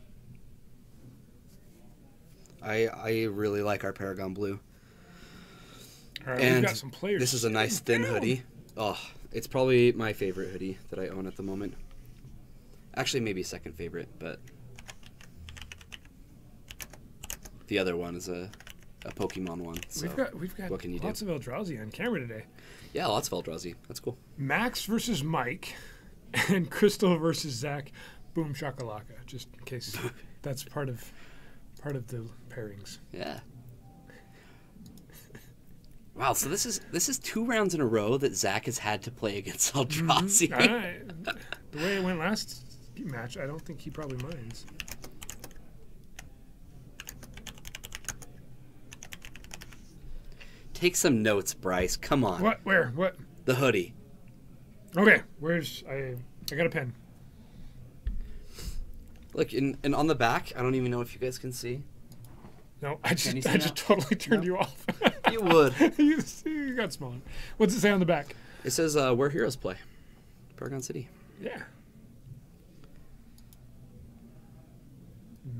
I really like our Paragon Blue. All right, And we've got some players. this is a nice thin hoodie. Oh, it's probably my favorite hoodie that I own at the moment. Actually, maybe second favorite, but the other one is a Pokemon one. So we've got what can you lots do? of Eldrazi on camera today. Yeah, lots of Eldrazi. That's cool. Max versus Mike, and Crystal versus Zach. Boom shakalaka. Just in case that's part of the pairings. Yeah. Wow, so this is 2 rounds in a row that Zach has had to play against Eldrazi. The way it went last match, I don't think he probably minds. Take some notes, Bryce. Come on. What? Where? What? The hoodie. Okay, I got a pen. Look, and on the back, I don't even know if you guys can see. No, I Can you just see now? totally turned you off. You would. you got smaller. What's it say on the back? It says where heroes play. Paragon City. Yeah.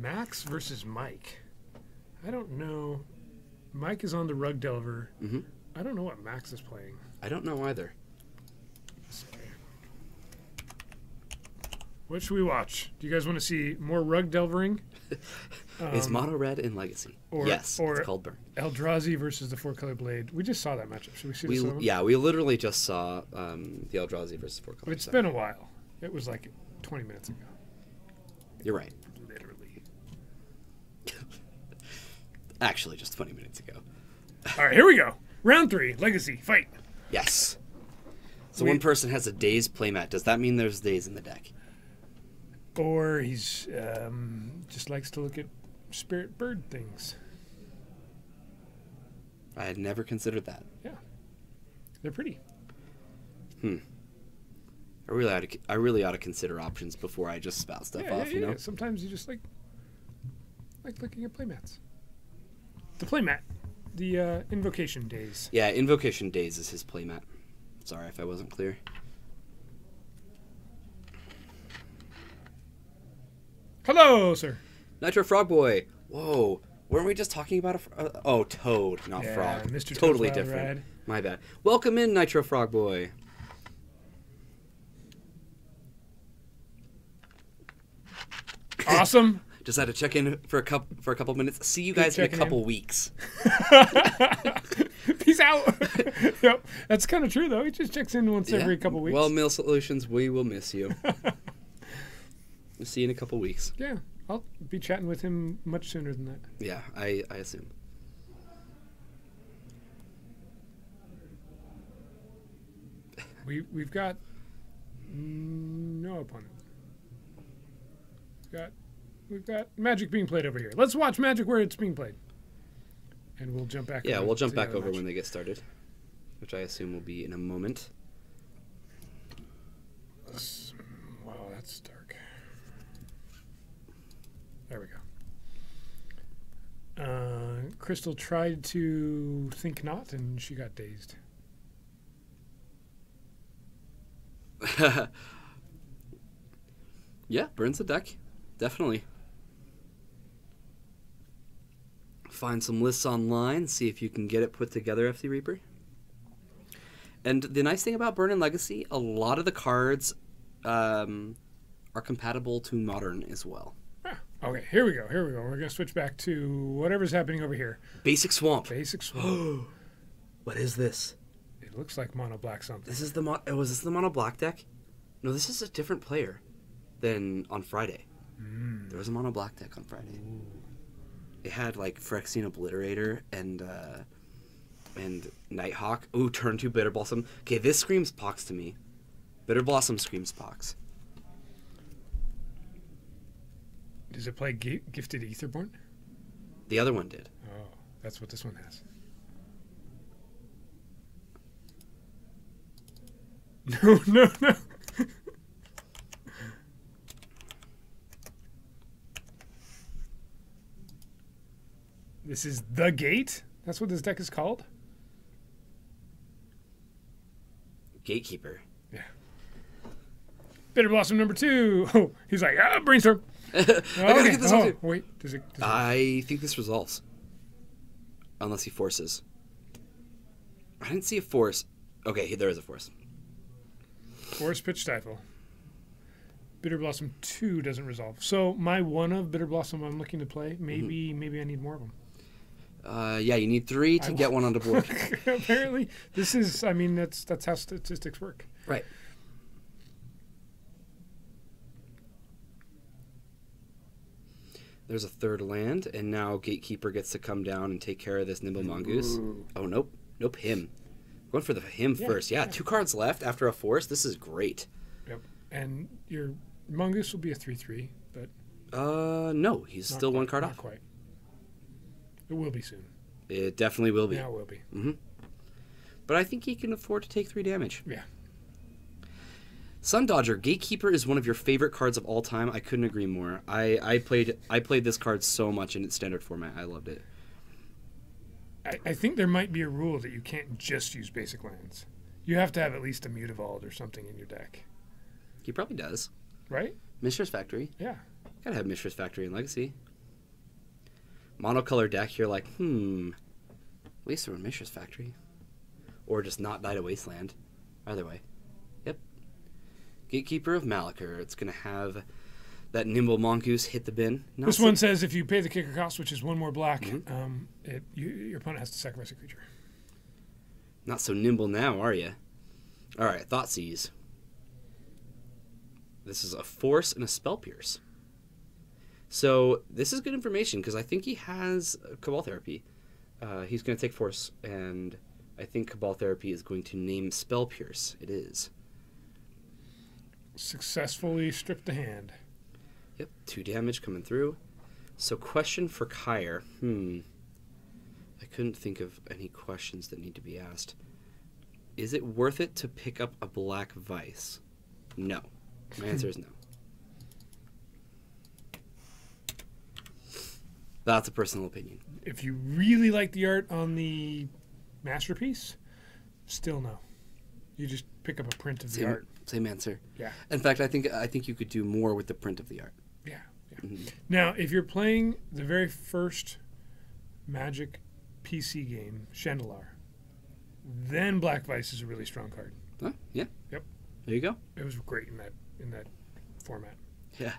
Max versus Mike. I don't know. Mike is on the Rug Delver. Mm-hmm. I don't know what Max is playing. I don't know either. Sorry. What should we watch? Do you guys want to see more Rug Delvering? It's mono red in Legacy. Yes, it's called Burn. Eldrazi versus the 4-color blade. We just saw that matchup. Should we see this one? Yeah, we literally just saw the Eldrazi versus 4 colors. It's been a while. It was like 20 minutes ago. You're right. Literally. Actually, just 20 minutes ago. All right, here we go. Round 3, Legacy, fight. Yes. So one person has a Daze playmat. Does that mean there's Daze in the deck? Or he's just likes to look at spirit bird things. I had never considered that. Yeah. They're pretty. I really ought to consider options before I just spout stuff off, you know? Sometimes you just like looking at playmats. The playmat. The Invocation Days. Yeah, Invocation Daze is his playmat. Sorry if I wasn't clear. Hello, sir. Nitro Frog Boy. Whoa. Weren't we just talking about oh, Toad, not Yeah, Frog. Mr. Toad's Totally Wild different. Ride. My bad. Welcome in, Nitro Frog Boy. Awesome. Just had to check in for a couple minutes. See you guys in a couple weeks. Peace out. Yep. That's kind of true, though. He just checks in once every couple weeks. Well, Meal Solutions, we will miss you. We'll see you in a couple weeks. Yeah. I'll be chatting with him much sooner than that. Yeah, I assume. We've got no opponent. We've got Magic being played over here. Let's watch Magic where it's being played. And we'll jump back. Yeah, we'll jump back over match. when they get started, which I assume will be in a moment. Wow, that's dark. There we go. Crystal tried to think not, and she got dazed. Yeah, burns the deck. Definitely. Find some lists online, see if you can get it put together, FC Reaper. And the nice thing about Burn and Legacy, a lot of the cards are compatible to Modern as well. Okay, here we go. We're going to switch back to whatever's happening over here. Basic Swamp. Basic Swamp. What is this? It looks like mono black something. This is the was this the mono black deck? No, this is a different player than on Friday. There was a mono black deck on Friday. Ooh. It had like Phyrexian Obliterator and Nighthawk. Ooh, turn 2 Bitter Blossom. Okay, this screams Pox to me. Bitter Blossom screams Pox. Does it play Gifted Aetherborn? The other one did. Oh, that's what this one has. No. This is the Gate. That's what this deck is called. Gatekeeper. Yeah. Bitter Blossom number 2. Oh, he's like, brainstorm. I gotta get this one too. Wait, does it I think this resolves. Unless he forces. I didn't see a force. Okay, there is a force. Force Pitch Stifle. Bitter Blossom 2 doesn't resolve. So my 1 of Bitter Blossom I'm looking to play, maybe I need more of them. Yeah, you need 3 to get one on the board. Apparently, this is, I mean, that's how statistics work. Right. There's a 3rd land, and now Gatekeeper gets to come down and take care of this Nimble Mongoose. Ooh. Oh, nope. Nope, him. Going for the him first. Yeah, 2 cards left after a force. This is great. Yep. And your Mongoose will be a 3/3, but... No, he's still quite, 1 card not off. Quite. It will be soon. It definitely will be. Yeah, it will be. Mm-hmm. But I think he can afford to take 3 damage. Yeah. Sun Dodger, Gatekeeper is one of your favorite cards of all time. I couldn't agree more. I played this card so much in its standard format. I loved it. I think there might be a rule that you can't just use basic lands. You have to have at least a Mutavault or something in your deck. He probably does. Right? Mishra's Factory. Yeah. Gotta have Mishra's Factory in Legacy. Monocolor deck, you're like, at least throw in Mishra's Factory. Or just not die to Wasteland. Either way. Yep. Gatekeeper of Malachor. It's going to have that Nimble Mongoose hit the bin. This one says if you pay the kicker cost, which is 1 more black, your opponent has to sacrifice a creature. Not so nimble now, are you? All right, Thoughtseize. This is a Force and a Spell Pierce. So this is good information because I think he has Cabal Therapy. He's going to take Force, and I think Cabal Therapy is going to name Spell Pierce. It is. Successfully stripped the hand. Yep, 2 damage coming through. So question for Kyre. I couldn't think of any questions that need to be asked. Is it worth it to pick up a Black Vice? No. My answer is no. That's a personal opinion. If you really like the art on the masterpiece, still no. You just pick up a print of the art. Same answer. Yeah. In fact, I think you could do more with the print of the art. Yeah. Now, if you're playing the very first Magic PC game, Chandelar, then Black Vice is a really strong card. Huh? Yeah. Yep. There you go. It was great in that format. Yeah.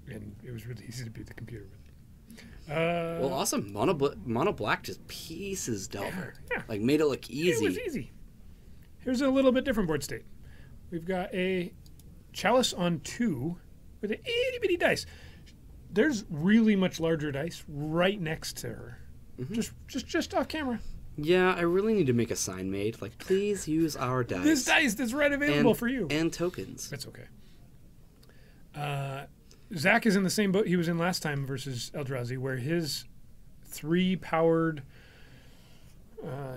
And it was really easy to beat the computer with. Well, awesome. Mono Black just pieces Delver. Yeah. Like, made it look easy. It was easy. Here's a little bit different board state. We've got a Chalice on 2 with an itty bitty dice. There's really much larger dice right next to her. Just off camera. Yeah, I really need to make a sign made. Like, please use our dice. This dice that's right available for you. And tokens. That's okay. Zach is in the same boat he was in last time versus Eldrazi, where his 3-powered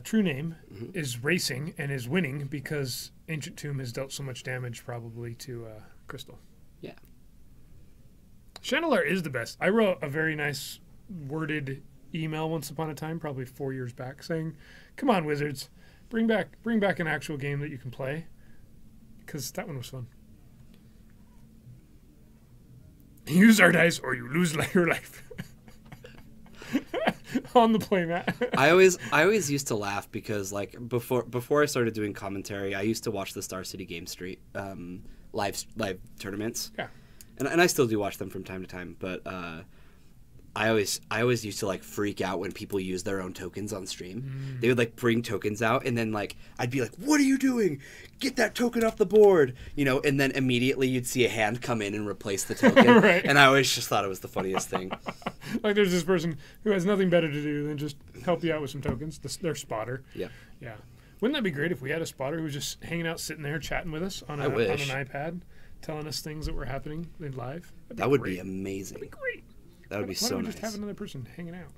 true name is racing and is winning because Ancient Tomb has dealt so much damage probably to Crystal. Yeah. Chandelar is the best. I wrote a very nice worded email once upon a time, probably 4 years back, saying, "Come on, Wizards, bring back an actual game that you can play," because that one was fun. Use our dice, or you lose your life. On the playmat. I always used to laugh because, like, before I started doing commentary, I used to watch the Star City Game Street live tournaments. Yeah. And I still do watch them from time to time, but I always used to, like, freak out when people use their own tokens on stream. They would, like, bring tokens out, and then, like, I'd be like, "What are you doing? Get that token off the board!" You know, and then immediately you'd see a hand come in and replace the token. Right. And I always just thought it was the funniest thing. Like, there's this person who has nothing better to do than just help you out with some tokens. Their spotter. Yeah. Yeah. Wouldn't that be great if we had a spotter who was just hanging out, sitting there, chatting with us on I an wish. iPad, telling us things that were happening in live? That would be amazing. That'd be great. That would be so nice. Why don't we just have another person hanging out?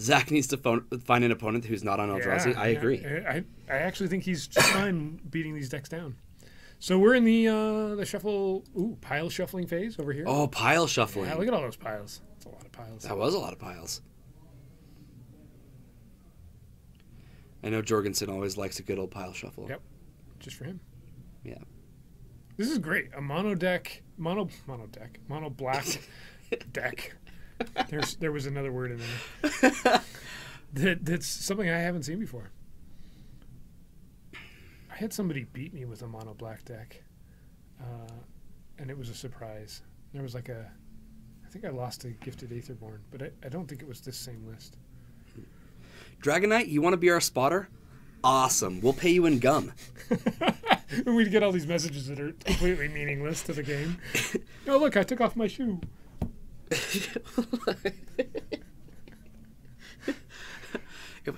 Zach needs to find an opponent who's not on Eldrazi. I agree. I actually think he's just fine beating these decks down. So we're in the shuffle, pile shuffling phase over here. Oh, pile shuffling. Yeah, look at all those piles. That's a lot of piles. That was a lot of piles. I know Jorgensen always likes a good old pile shuffle. Yep. Just for him. Yeah. This is great. A mono black deck. There was another word in there. That's something I haven't seen before. I had somebody beat me with a mono black deck, and it was a surprise. There was I think I lost a Gifted Aetherborn, but I don't think it was this same list. Dragonite, you want to be our spotter? Awesome. We'll pay you in gum. And we'd get all these messages that are completely meaningless to the game. Oh, look, I took off my shoe. If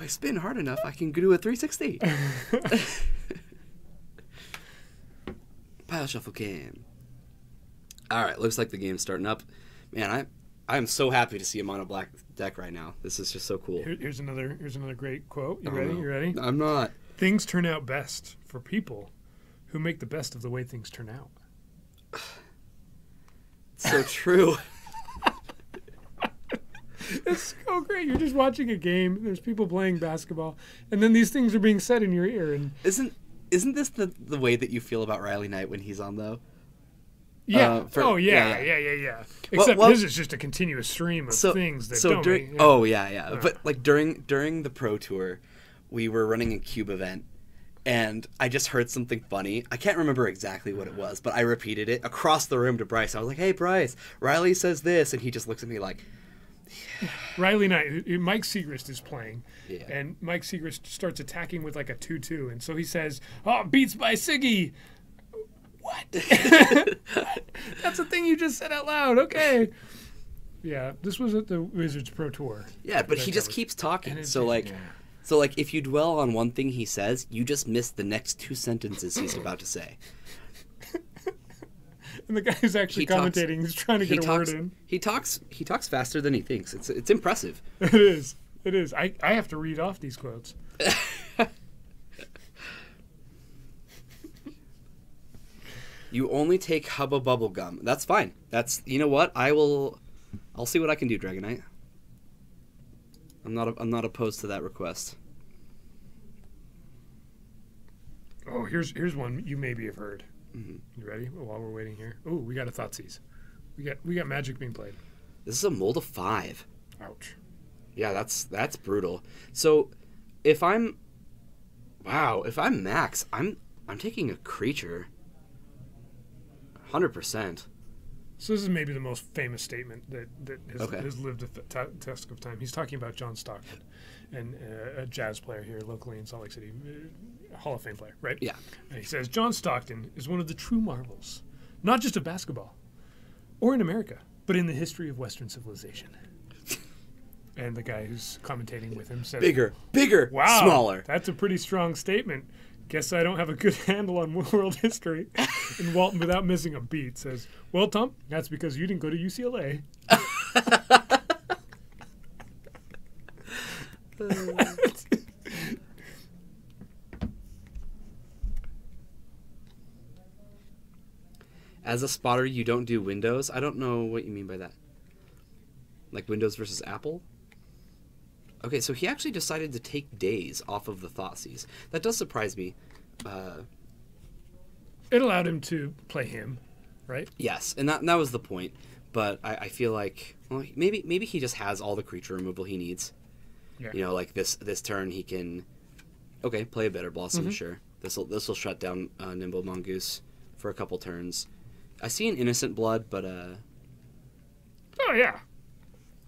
I spin hard enough, I can do a 360. Pile shuffle game. All right, looks like the game's starting up. Man, I'm so happy to see a mono black deck right now. This is just so cool. Here's another great quote. You ready? You ready? I'm not. Things turn out best for people who make the best of the way things turn out. It's so true. It's so great. You're just watching a game. There's people playing basketball, and then these things are being said in your ear. And isn't this the way that you feel about Riley Knight when he's on though? Yeah. Yeah. Except well, this is just a continuous stream of things that don't. Oh yeah. But like during the Pro Tour, we were running a cube event, and I just heard something funny. I can't remember exactly what it was, but I repeated it across the room to Bryce. I was like, "Hey, Bryce, Riley says this," and he just looks at me like. Yeah. Riley Knight, Mike Segrist is playing, yeah. And Mike Segrist starts attacking with like a 2-2, and so he says, "Oh, beats by Siggy." What? That's a thing you just said out loud. Okay. Yeah, this was at the Wizards Pro Tour. Yeah, but he just keeps talking. So if you dwell on one thing he says, you just miss the next two sentences he's about to say. And the guy who's actually commentating is trying to get a word in. He talks faster than he thinks. It's impressive. It is. It is. I have to read off these quotes. You only take Hubba Bubble Gum. That's fine. You know what? I'll see what I can do, Dragonite. I'm not opposed to that request. Oh, here's one you maybe have heard. Mm-hmm. You ready? While we're waiting here. Oh, we got a Thoughtseize. We got Magic being played. This is a mold of 5. Ouch. Yeah, that's brutal. So if I'm Max, I'm taking a creature. 100%. So this is maybe the most famous statement that has lived the test of time. He's talking about John Stockton, and a jazz player here locally in Salt Lake City, Hall of Fame player, right? Yeah. And he says, John Stockton is one of the true marvels, not just of basketball, or in America, but in the history of Western civilization. And the guy who's commentating with him says, Bigger, wow, smaller. That's a pretty strong statement. Guess I don't have a good handle on world history. And Walton, without missing a beat, says, well, Tom, that's because you didn't go to UCLA. As a spotter, you don't do Windows? I don't know what you mean by that. Like Windows versus Apple? Okay, so he actually decided to take days off of the Thoughtseize. That does surprise me. It allowed him to play him, right? Yes, and that was the point. But I feel like maybe he just has all the creature removal he needs. Yeah. You know, like this turn he can play a Bitter Blossom, mm-hmm. Sure. This will shut down Nimble Mongoose for a couple turns. I see an Innocent Blood, but oh yeah.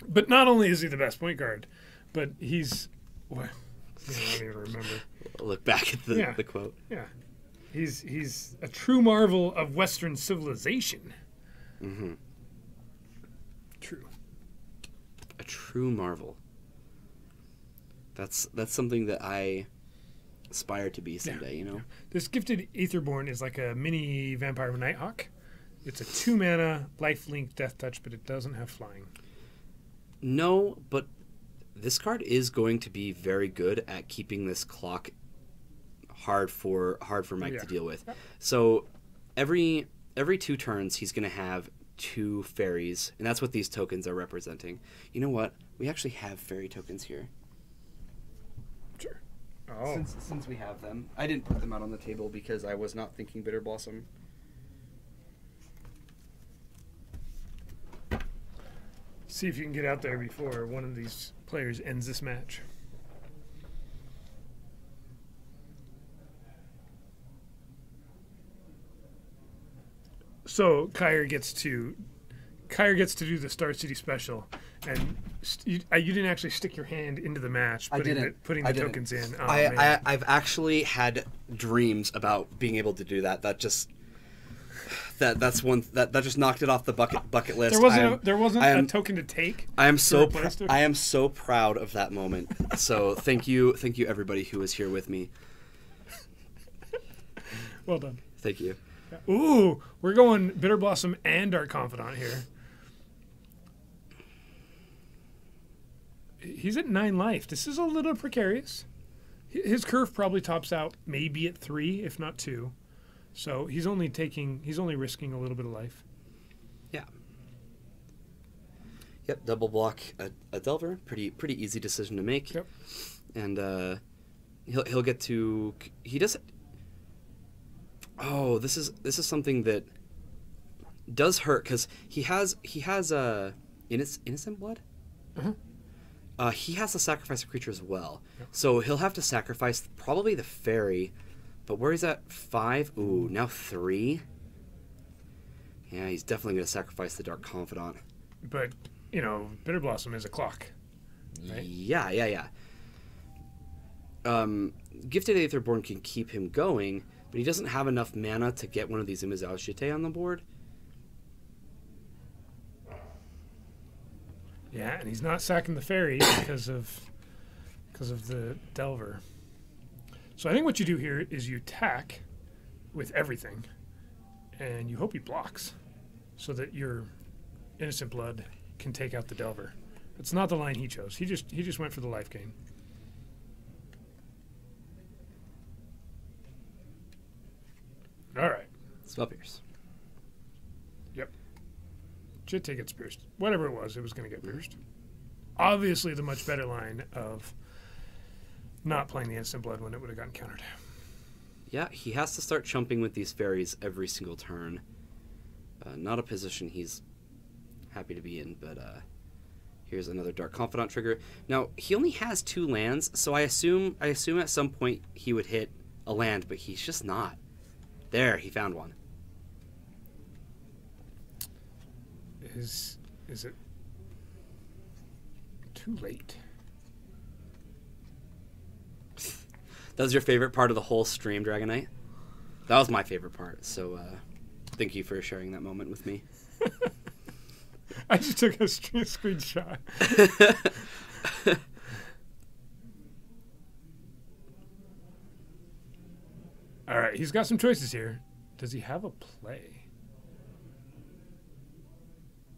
But not only is he the best point guard, but he's I don't even remember. Look back at the quote. Yeah. He's a true marvel of Western civilization. Mm-hmm. True. A true marvel. That's something that I aspire to be someday, you know? This Gifted Aetherborn is like a mini Vampire Nighthawk. It's a 2-mana lifelink death touch, but it doesn't have flying. No, but this card is going to be very good at keeping this clock hard for Mike to deal with. So every 2 turns he's going to have 2 fairies, and that's what these tokens are representing. You know what? We actually have fairy tokens here. Sure. Oh. Since we have them. I didn't put them out on the table because I was not thinking Bitter Blossom. See if you can get out there before one of these players ends this match. So Kyer gets to do the Star City special, and you didn't actually stick your hand into the match, putting the tokens in. Oh, I've actually had dreams about being able to do that. That just knocked it off the bucket list. There wasn't a token to take. I am so proud of that moment. So thank you everybody who was here with me. Well done. Thank you. Ooh, we're going Bitter Blossom and Dark Confidant here. He's at 9 life. This is a little precarious. His curve probably tops out maybe at 3, if not 2. So he's only risking a little bit of life. Yeah. Yep, double block a Delver. Pretty easy decision to make. Yep. And he'll get to he does. Oh, this is something that does hurt because he has innocent blood. Uh-huh. He has to sacrifice a creature as well, Yep. so he'll have to sacrifice probably the fairy. But where he's at 5, ooh, now 3. Yeah, he's definitely going to sacrifice the Dark Confidant. But Bitter Blossom is a clock. Right? Yeah. Gifted Aetherborn can keep him going, but he doesn't have enough mana to get one of these Imazal Shite on the board. Yeah, and he's not sacking the fairy because of the Delver. So I think what you do here is you attack with everything, and you hope he blocks, so that your Innocent Blood can take out the Delver. It's not the line he chose. He just went for the life gain. All right. Spell Pierce. Yep. Jite gets pierced. Whatever it was going to get pierced. Obviously, the much better line of not playing the Instant Blood when it would have gotten countered. Yeah, he has to start chumping with these fairies every single turn. Not a position he's happy to be in, but here's another Dark Confidant trigger. Now, he only has 2 lands, so I assume at some point he would hit a land, but he's just not. There, he found one. Is it too late? That was your favorite part of the whole stream, Dragonite? That was my favorite part, so thank you for sharing that moment with me. I just took a screenshot. All right, he's got some choices here. Does he have a play?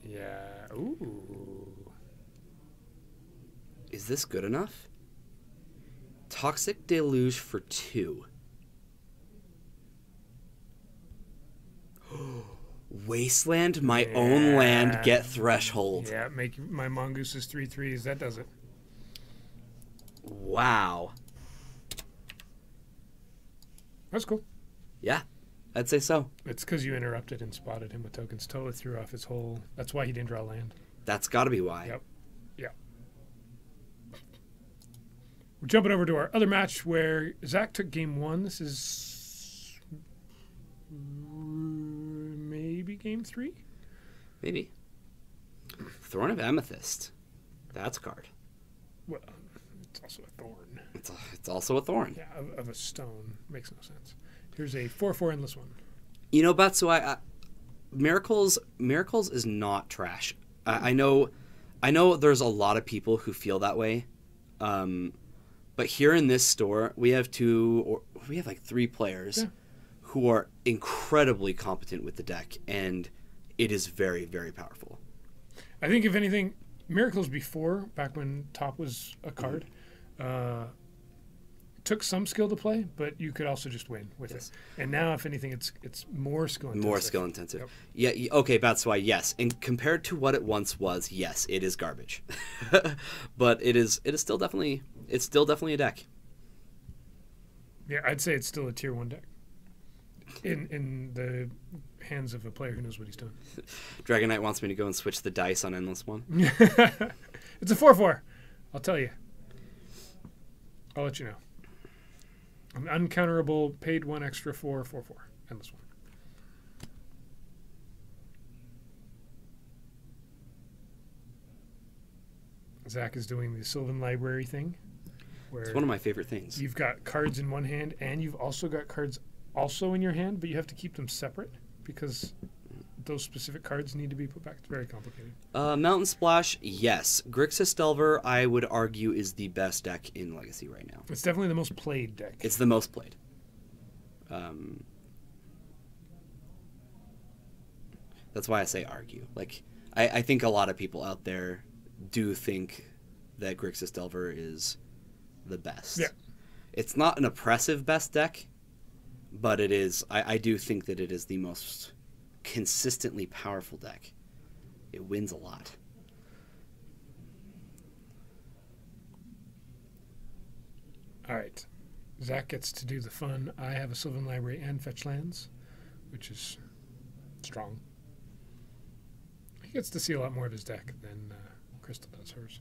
Yeah. Ooh. Is this good enough? Toxic Deluge for 2. Wasteland, my own land, get Threshold. Yeah, make my Mongooses 3/3s. That does it. Wow. That's cool. Yeah, I'd say so. It's because you interrupted and spotted him with tokens. Totally threw off his whole... That's why he didn't draw land. That's got to be why. Yep. Yeah. We're jumping over to our other match where Zach took game 1. This is maybe game 3? Maybe. Thorn of Amethyst. That's a card. Well, it's also a thorn. It's also a thorn. Yeah, of a stone. Makes no sense. Here's a 4/4 endless one. You know, Batsu, Miracles is not trash. I know there's a lot of people who feel that way. But here in this store, we have 3 players who are incredibly competent with the deck, and it is very, very powerful. I think, if anything, Miracles before, back when top was a card, took some skill to play, but you could also just win with Yes. it. And now, if anything, it's more skill intensive. More skill intensive. Yep. Yeah. Okay, that's why. Yes, and compared to what it once was, yes, it is garbage. But it is still definitely a deck. Yeah, I'd say it's still a tier 1 deck. In the hands of a player who knows what he's doing. Dragon Knight wants me to go and switch the dice on Endless One. It's a 4/4. I'll tell you. I'll let you know. An uncounterable, paid 1 extra 4/4. Endless One. Zach is doing the Sylvan Library thing. Where It's one of my favorite things. you've got cards in one hand, and you've also got cards also in your hand, but you have to keep them separate because those specific cards need to be put back. It's very complicated. Mountain Splash, yes. Grixis Delver, I would argue, is the best deck in Legacy right now. It's definitely the most played deck. It's the most played. That's why I say argue. Like, I think a lot of people out there do think that Grixis Delver is the best. Yeah. It's not an oppressive best deck, but it is. I do think that it is the most consistently powerful deck. It wins a lot. All right. Zach gets to do the fun. I have a Sylvan Library and fetch lands, which is strong. He gets to see a lot more of his deck than Crystal does hers.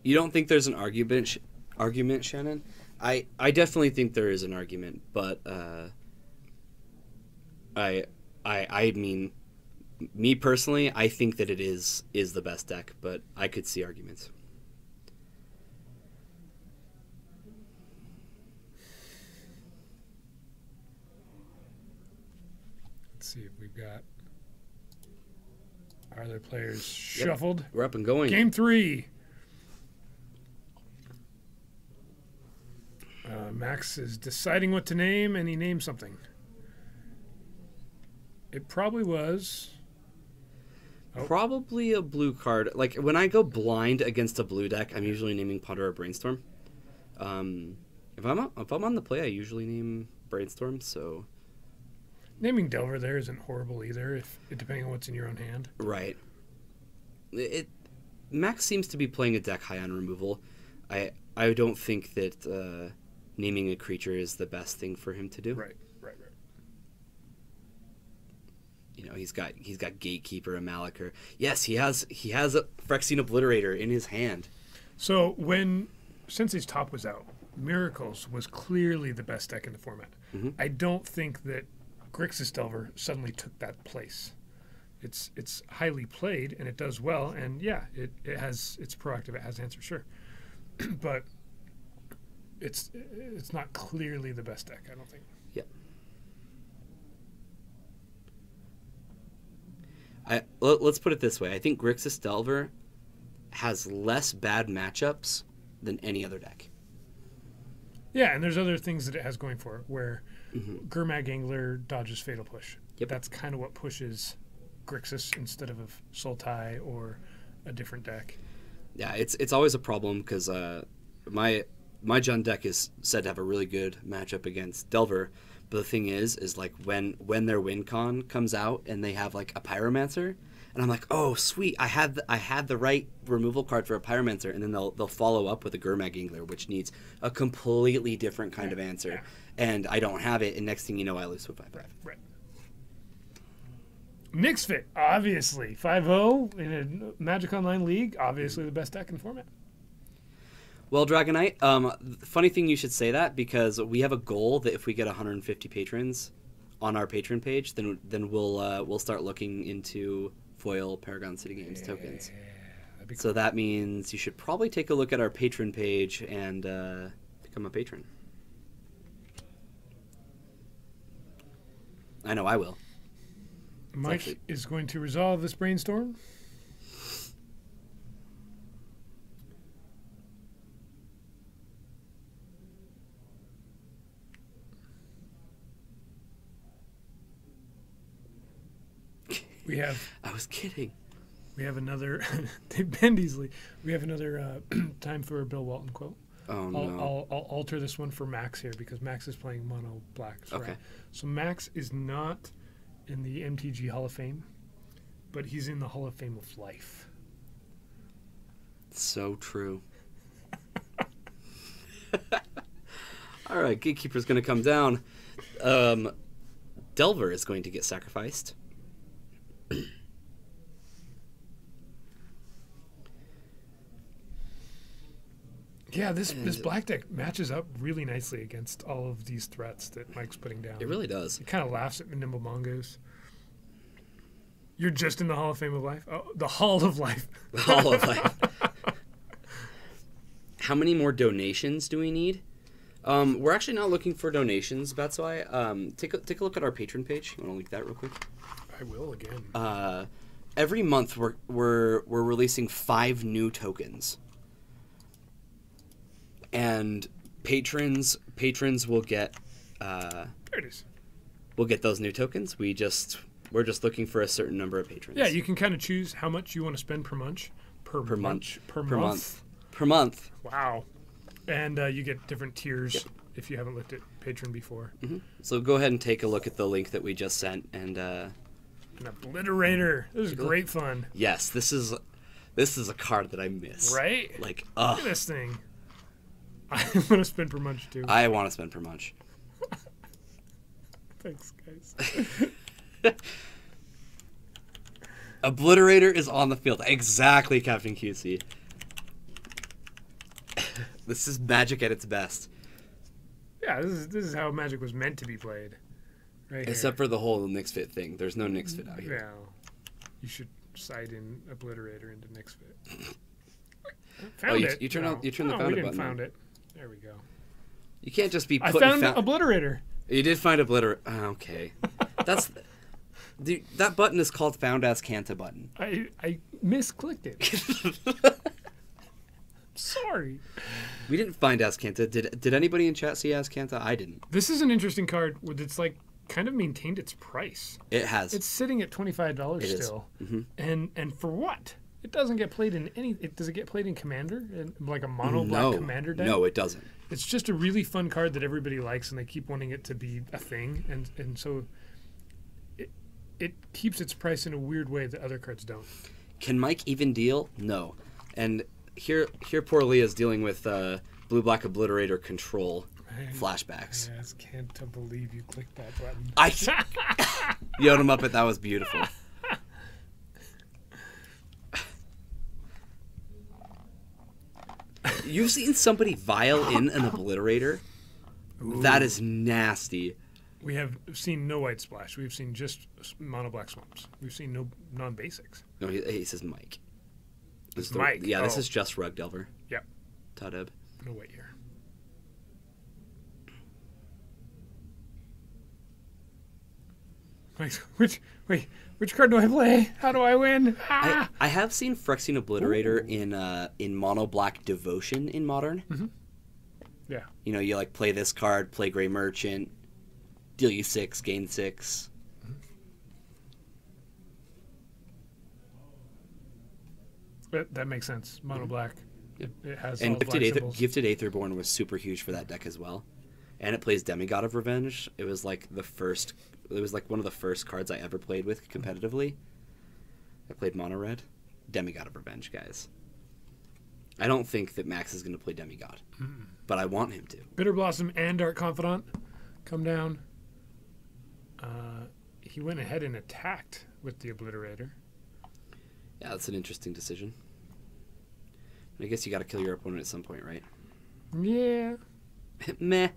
You don't think there's an argument, Shannon? I definitely think there is an argument, but I mean, me personally, I think that it is the best deck, but I could see arguments. Let's see if we've got our other players shuffled. We're up and going. Game 3. Max is deciding what to name, and he named something. It probably was... Probably a blue card. Like, when I go blind against a blue deck, I'm usually naming Ponder or Brainstorm. If I'm on the play, I usually name Brainstorm, so... Naming Delver there isn't horrible either, depending on what's in your own hand. Right. Max seems to be playing a deck high on removal. I don't think that naming a creature is the best thing for him to do. Right. You know, he's got Gatekeeper and Malakir. Yes, he has a Phyrexian Obliterator in his hand. So since his top was out, Miracles was clearly the best deck in the format. Mm-hmm. I don't think that Grixis Delver suddenly took that place. It's highly played and it does well, and yeah, it's proactive, it has answers, sure. But it's not clearly the best deck, I don't think. Yeah. Let's put it this way. I think Grixis Delver has less bad matchups than any other deck. Yeah, and there's other things that it has going for it, where Gurmag Angler dodges Fatal Push. Yep. That's kind of what pushes Grixis instead of Sultai or a different deck. Yeah, it's always a problem because my Jund deck is said to have a really good matchup against Delver. But the thing is like when their win con comes out and they have like a Pyromancer, and I'm like, oh sweet, I had the right removal card for a Pyromancer, and then they'll follow up with a Gurmag Angler, which needs a completely different kind of answer, and I don't have it, and next thing you know, I lose with 5-5. Right. Mixfit, obviously 5-0 in a Magic Online League, obviously the best deck in the format. Well, Dragon Knight, funny thing you should say that, because we have a goal that if we get 150 patrons on our patron page, then we'll start looking into foil Paragon City Games tokens. That'd be cool. So that means you should probably take a look at our patron page and become a patron. I know I will. Mike is going to resolve this brainstorm. We have... I was kidding. We have another. They bend easily. We have another time for a Bill Walton quote. Oh no. I'll alter this one for Max here because Max is playing mono blacks. Okay. Right? So Max is not in the MTG Hall of Fame, but he's in the Hall of Fame of Life. So true. All right, Gatekeeper's going to come down. Delver is going to get sacrificed. Yeah, this black deck matches up really nicely against all of these threats that Mike's putting down. It really does. It kind of laughs at Nimble Mongoose. You're just in the Hall of Fame of Life? Oh, the Hall of Life. The Hall of Life. How many more donations do we need? We're actually not looking for donations, that's why. Take a look at our patron page. You want to link that real quick? I will again. Every month we're releasing 5 new tokens. And patrons will get There it is. we'll get those new tokens. We're just looking for a certain number of patrons. Yeah, you can kind of choose how much you want to spend per month. Per month. Wow. And you get different tiers if you haven't looked at Patreon before. Mm-hmm. So go ahead and take a look at the link that we just sent. And an Obliterator. This is great fun. Yes, this is a card that I miss. Right? Like, look at this thing. I want to spend per munch too. I want to spend per munch. Thanks, guys. Obliterator is on the field. Exactly, Captain QC. This is Magic at its best. Yeah, this is how Magic was meant to be played. Right. Except for the whole Nyx Fit thing. There's no Nyx Fit out here. No. You should side in Obliterator into Nyx Fit. You turn the found we it didn't button. found it. There we go. You can't just be I putting... found Obliterator. You did find Obliterator. Okay. That's... that button is called Found As Kanta button. I misclicked it. Sorry. We didn't find As Kanta. Did anybody in chat see As Kanta? I didn't. This is an interesting card where it's like kind of maintained its price. It has. It's sitting at $25 still. Mm-hmm. And for what? It doesn't get played in any... Does it get played in Commander? In like a mono-black Commander deck? No, it doesn't. It's just a really fun card that everybody likes, and they keep wanting it to be a thing. And so it keeps its price in a weird way that other cards don't. Can Mike even deal? No. And here poor Leah's dealing with blue-black Obliterator control flashbacks. I just can't believe you clicked that button. I yelled him up at that was beautiful. You've seen somebody vial in an Obliterator? Ooh. That is nasty. We have seen no white splash. We've seen just mono black swamps. We've seen no non-basics. No, he says Mike. It's Mike. Yeah, this is just Rug Delver. Yep. Tadeb. No white here. Which card do I play? How do I win? Ah! I have seen Phyrexian Obliterator in mono black Devotion in Modern. Mm-hmm. Yeah. You know, you like play this card, play Grey Merchant, deal you 6, gain 6. That makes sense. Mono black. It has and all Gifted Aetherborn was super huge for that deck as well. And it plays Demigod of Revenge. It was like one of the first cards I ever played with competitively. I played Mono Red. Demigod of Revenge, guys. I don't think that Max is going to play Demigod, but I want him to. Bitter Blossom and Dark Confidant come down. He went ahead and attacked with the Obliterator. Yeah, that's an interesting decision. I guess you got to kill your opponent at some point, right? Yeah. Meh.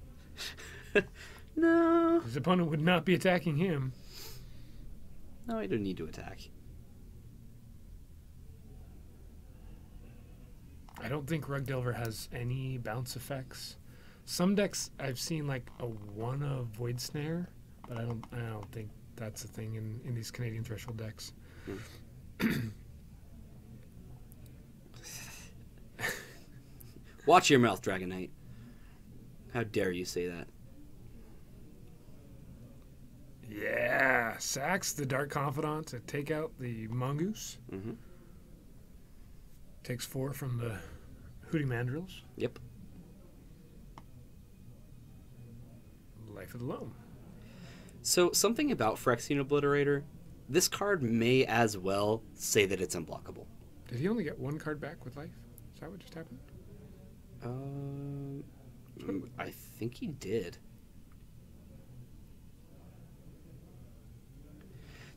No. His opponent would not be attacking him. No, he didn't need to attack. I don't think Rug Delver has any bounce effects. Some decks I've seen like a 1 of Void Snare, but I don't think that's a thing in these Canadian Threshold decks. Watch your mouth, Dragon Knight. How dare you say that? Yeah, sacks the Dark Confidant to take out the Mongoose. takes 4 from the Hooting Mandrills. Yep. Life of the Loam. So something about Phyrexian Obliterator, this card may as well say that it's unblockable. Did he only get 1 card back with life? Is that what just happened? I think he did.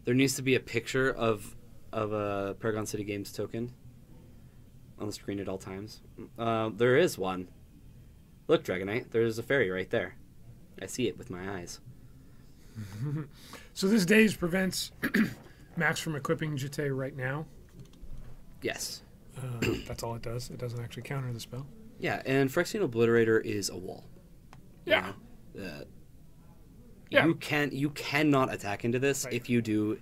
There needs to be a picture of a Paragon City Games token on the screen at all times. There is one. Look, Dragonite, there's a fairy right there. I see it with my eyes. So this daze prevents Max from equipping Jete right now. Yes. That's all it does. It doesn't actually counter the spell. Yeah, and Phyrexian Obliterator is a wall. Yeah. You cannot attack into this. Right. If you do,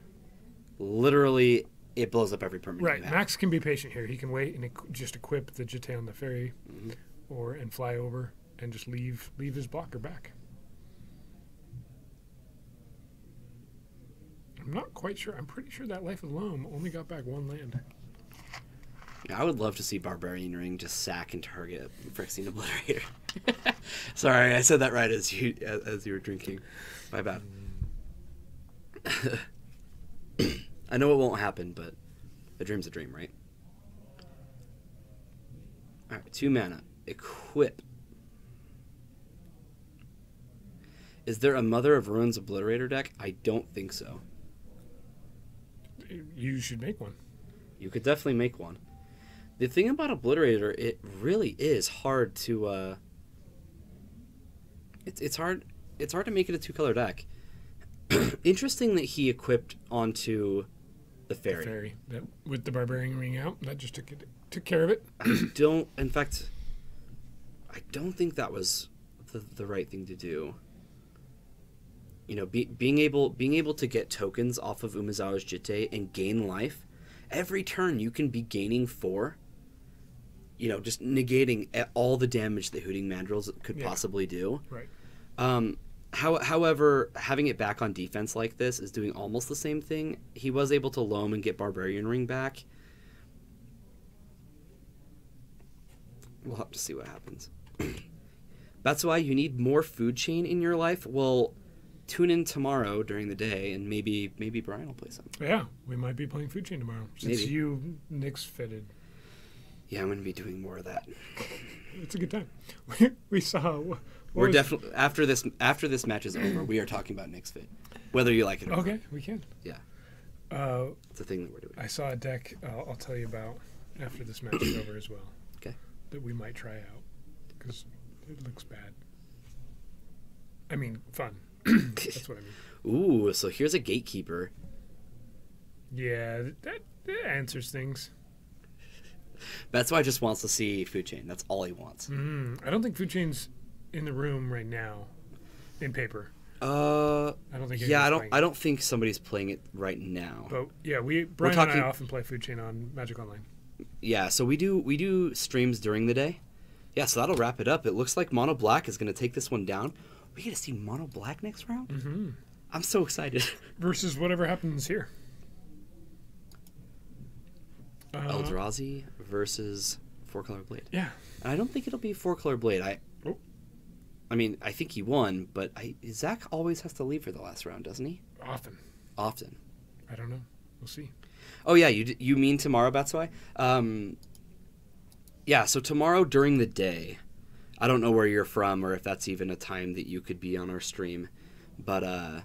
literally, it blows up every permanent. Right. Max can be patient here. He can wait and just equip the Jete on the fairy, and fly over and just leave his blocker back. I'm not quite sure. I'm pretty sure that Life of Loam only got back 1 land. I would love to see Barbarian Ring just sack and target Phyrexian Obliterator. Sorry, I said that right as you were drinking. My bad. I know it won't happen, but a dream's a dream, right? All right, 2 mana. Equip. Is there a Mother of Ruins Obliterator deck? I don't think so. You should make one. You could definitely make one. The thing about Obliterator, it really is hard to. It's hard to make it a 2-color deck. Interesting that he equipped onto the fairy. The fairy with the Barbarian Ring out. That just took care of it. In fact, I don't think that was the right thing to do. You know, being able to get tokens off of Umezawa's Jete and gain life. Every turn you can be gaining 4. You know, just negating all the damage that Hooting Mandrills could possibly do. Right. However, having it back on defense like this is doing almost the same thing. He was able to loam and get Barbarian Ring back. We'll have to see what happens. That's why you need more food chain in your life. Well, tune in tomorrow during the day, and maybe Brian will play something. Yeah, we might be playing food chain tomorrow since you Nyx fitted. Yeah, I'm going to be doing more of that. It's a good time. We saw. We're definitely after this match is over. We are talking about Nyx fit, whether you like it or not. Okay, we can. Yeah, it's a thing that we're doing. I saw a deck. I'll tell you about after this match is over as well. Okay. That we might try out because it looks bad. I mean, fun. That's what I mean. Ooh, so here's a Gatekeeper. Yeah, that answers things. That's why he just wants to see food chain. That's all he wants. I don't think food chain's in the room right now, in paper. I don't think. Yeah, I don't think somebody's playing it right now. But yeah, Brian and I often play food chain on Magic Online. Yeah, so we do streams during the day. Yeah, so that'll wrap it up. It looks like Mono Black is going to take this one down. We get to see Mono Black next round. Mm-hmm. I'm so excited. Versus whatever happens here. Eldrazi versus 4-color Blade. Yeah. I don't think it'll be 4-color Blade. I mean, I think he won, but Zach always has to leave for the last round, doesn't he? Often. I don't know. We'll see. Oh, yeah, you mean tomorrow, Batswai? Yeah, so tomorrow during the day, I don't know where you're from or if that's even a time that you could be on our stream, but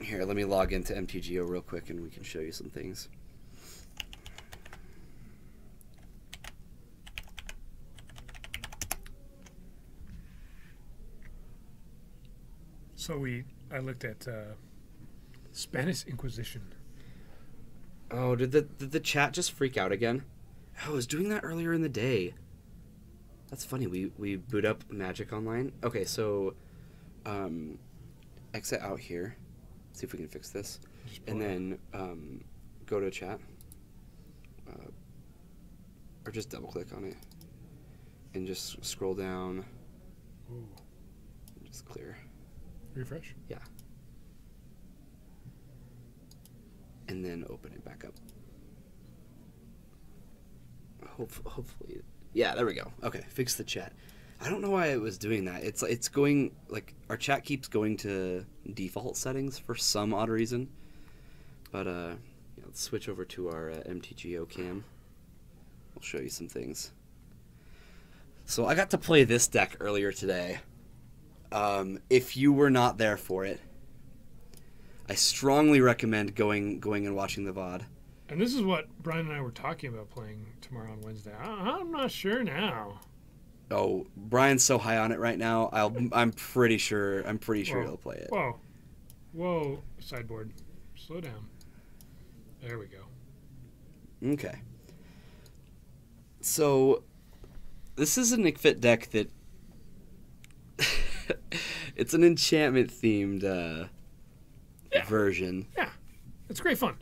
here, let me log into MTGO real quick and we can show you some things. So I looked at Spanish Inquisition. Oh, did the chat just freak out again? Oh, I was doing that earlier in the day. That's funny. We boot up Magic Online. Okay, so exit out here. See if we can fix this. And then go to chat. Or just double click on it. And just scroll down. Ooh. Just clear. Refresh? Yeah. And then open it back up. Hopefully. Yeah, there we go. Okay, fix the chat. I don't know why it was doing that. It's going, like, our chat keeps going to default settings for some odd reason. But, yeah, let's switch over to our MTGO cam. I'll show you some things. So I got to play this deck earlier today. If you were not there for it, I strongly recommend going and watching the VOD. And this is what Brian and I were talking about playing tomorrow on Wednesday. I'm not sure now. Oh, Brian's so high on it right now. I'm pretty sure he'll play it. Whoa, sideboard. Slow down. There we go. Okay. So, this is a Nick Fit deck that it's an enchantment themed version. Yeah, it's great fun.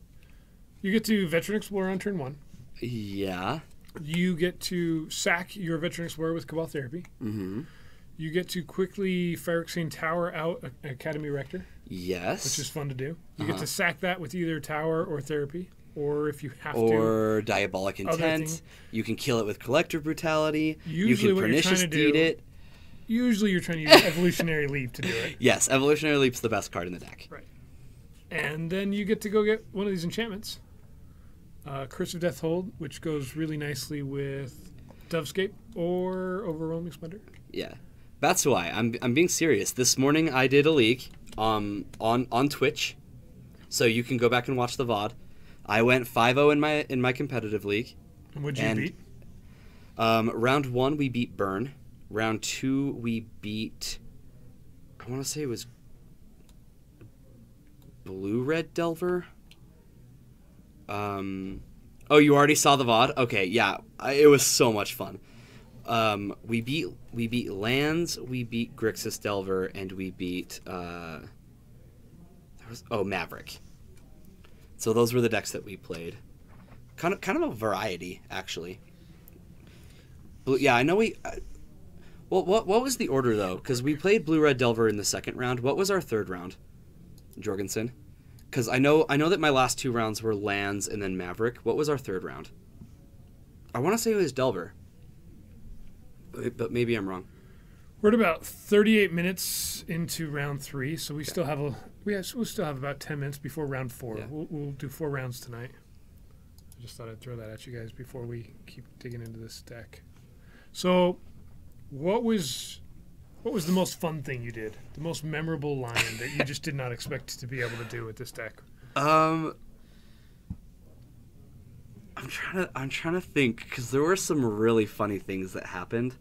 You get to Veteran Explorer on turn 1. Yeah. You get to sack your Veteran Explorer with Cabal Therapy. Mm-hmm. You get to quickly Phyrexian Tower out Academy Rector. Yes. Which is fun to do. You get to sack that with either Tower or Therapy. Or if you have to. Or Diabolic Intent. You can kill it with Collector Brutality. Usually you can Pernicious Deed it. Usually you're trying to use Evolutionary Leap to do it. Yes, Evolutionary Leap's the best card in the deck. Right. And then you get to go get one of these enchantments. Curse of Deathhold, which goes really nicely with Dovescape or Overwhelming Splendor. Yeah. That's why. I'm being serious. This morning I did a league on Twitch. So you can go back and watch the VOD. I went 5-0 in my competitive league. And what'd you beat? Round 1 we beat Burn. Round 2 we beat, I want to say it was Blue-Red Delver. Oh, you already saw the VOD? Okay, yeah. It was so much fun. We beat Lands, we beat Grixis Delver, and we beat Maverick. So those were the decks that we played. Kind of a variety, actually. But yeah, I know we. Well, what was the order though? Because we played Blue Red Delver in the second round. What was our third round, Jorgensen? Because I know that my last 2 rounds were Lands and then Maverick. What was our third round? I want to say it was Delver, but maybe I'm wrong. We're at about 38 minutes into round 3, so we still have we'll still have about 10 minutes before round 4. Yeah. We'll do 4 rounds tonight. I just thought I'd throw that at you guys before we keep digging into this deck. So, what was the most fun thing you did? The most memorable line that you just did not expect to be able to do with this deck? I'm trying to think because there were some really funny things that happened.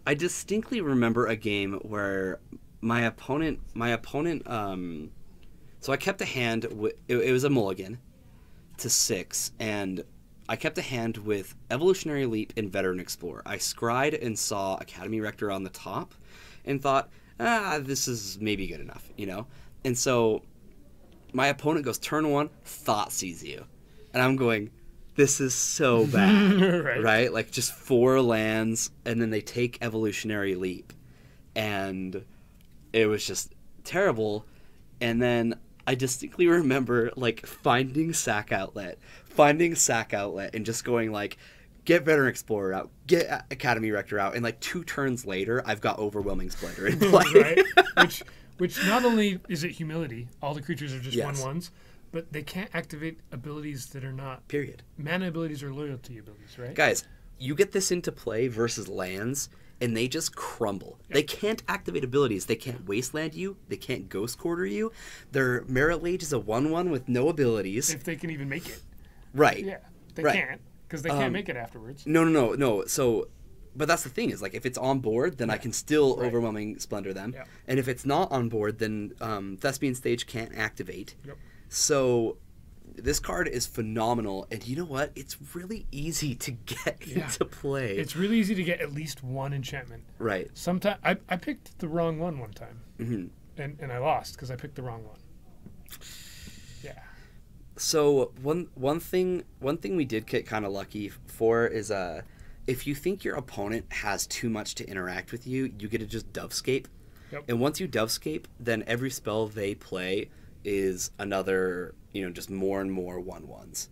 I distinctly remember a game where my opponent so I kept a hand it was a mulligan to 6, and I kept a hand with Evolutionary Leap and Veteran Explorer. I scryed and saw Academy Rector on the top and thought, this is maybe good enough, you know? And so my opponent goes turn 1, Thought Sees You. And I'm going, this is so bad, right? Like just 4 lands, and then they take Evolutionary Leap. And it was just terrible. And then I distinctly remember like finding Sack Outlet and just going like, get Veteran Explorer out, get Academy Rector out, and like 2 turns later, I've got Overwhelming Splendor in play. Right. Which not only is it humility, all the creatures are just 1/1s, but they can't activate abilities that are not... Period. Mana abilities or loyalty abilities, right? Guys, you get this into play versus lands, and they just crumble. Yep. They can't activate abilities. They can't Wasteland you. They can't Ghost Quarter you. Their Merit Lage is a 1/1 with no abilities. If they can even make it. Right. Yeah, they can't, because they can't make it afterwards. No. So... But that's the thing is, like, if it's on board, then I can still Overwhelming Splendor them. Yeah. And if it's not on board, then Thespian Stage can't activate. Yep. So this card is phenomenal. And you know what? It's really easy to get into play. It's really easy to get at least 1 enchantment. Right. Sometimes I picked the wrong one time. Mm-hmm. And I lost because I picked the wrong one. Yeah. So one thing we did get kind of lucky for is... if you think your opponent has too much to interact with you, you get to just Dovescape. Yep. And once you Dovescape, then every spell they play is another, just more and more 1/1s.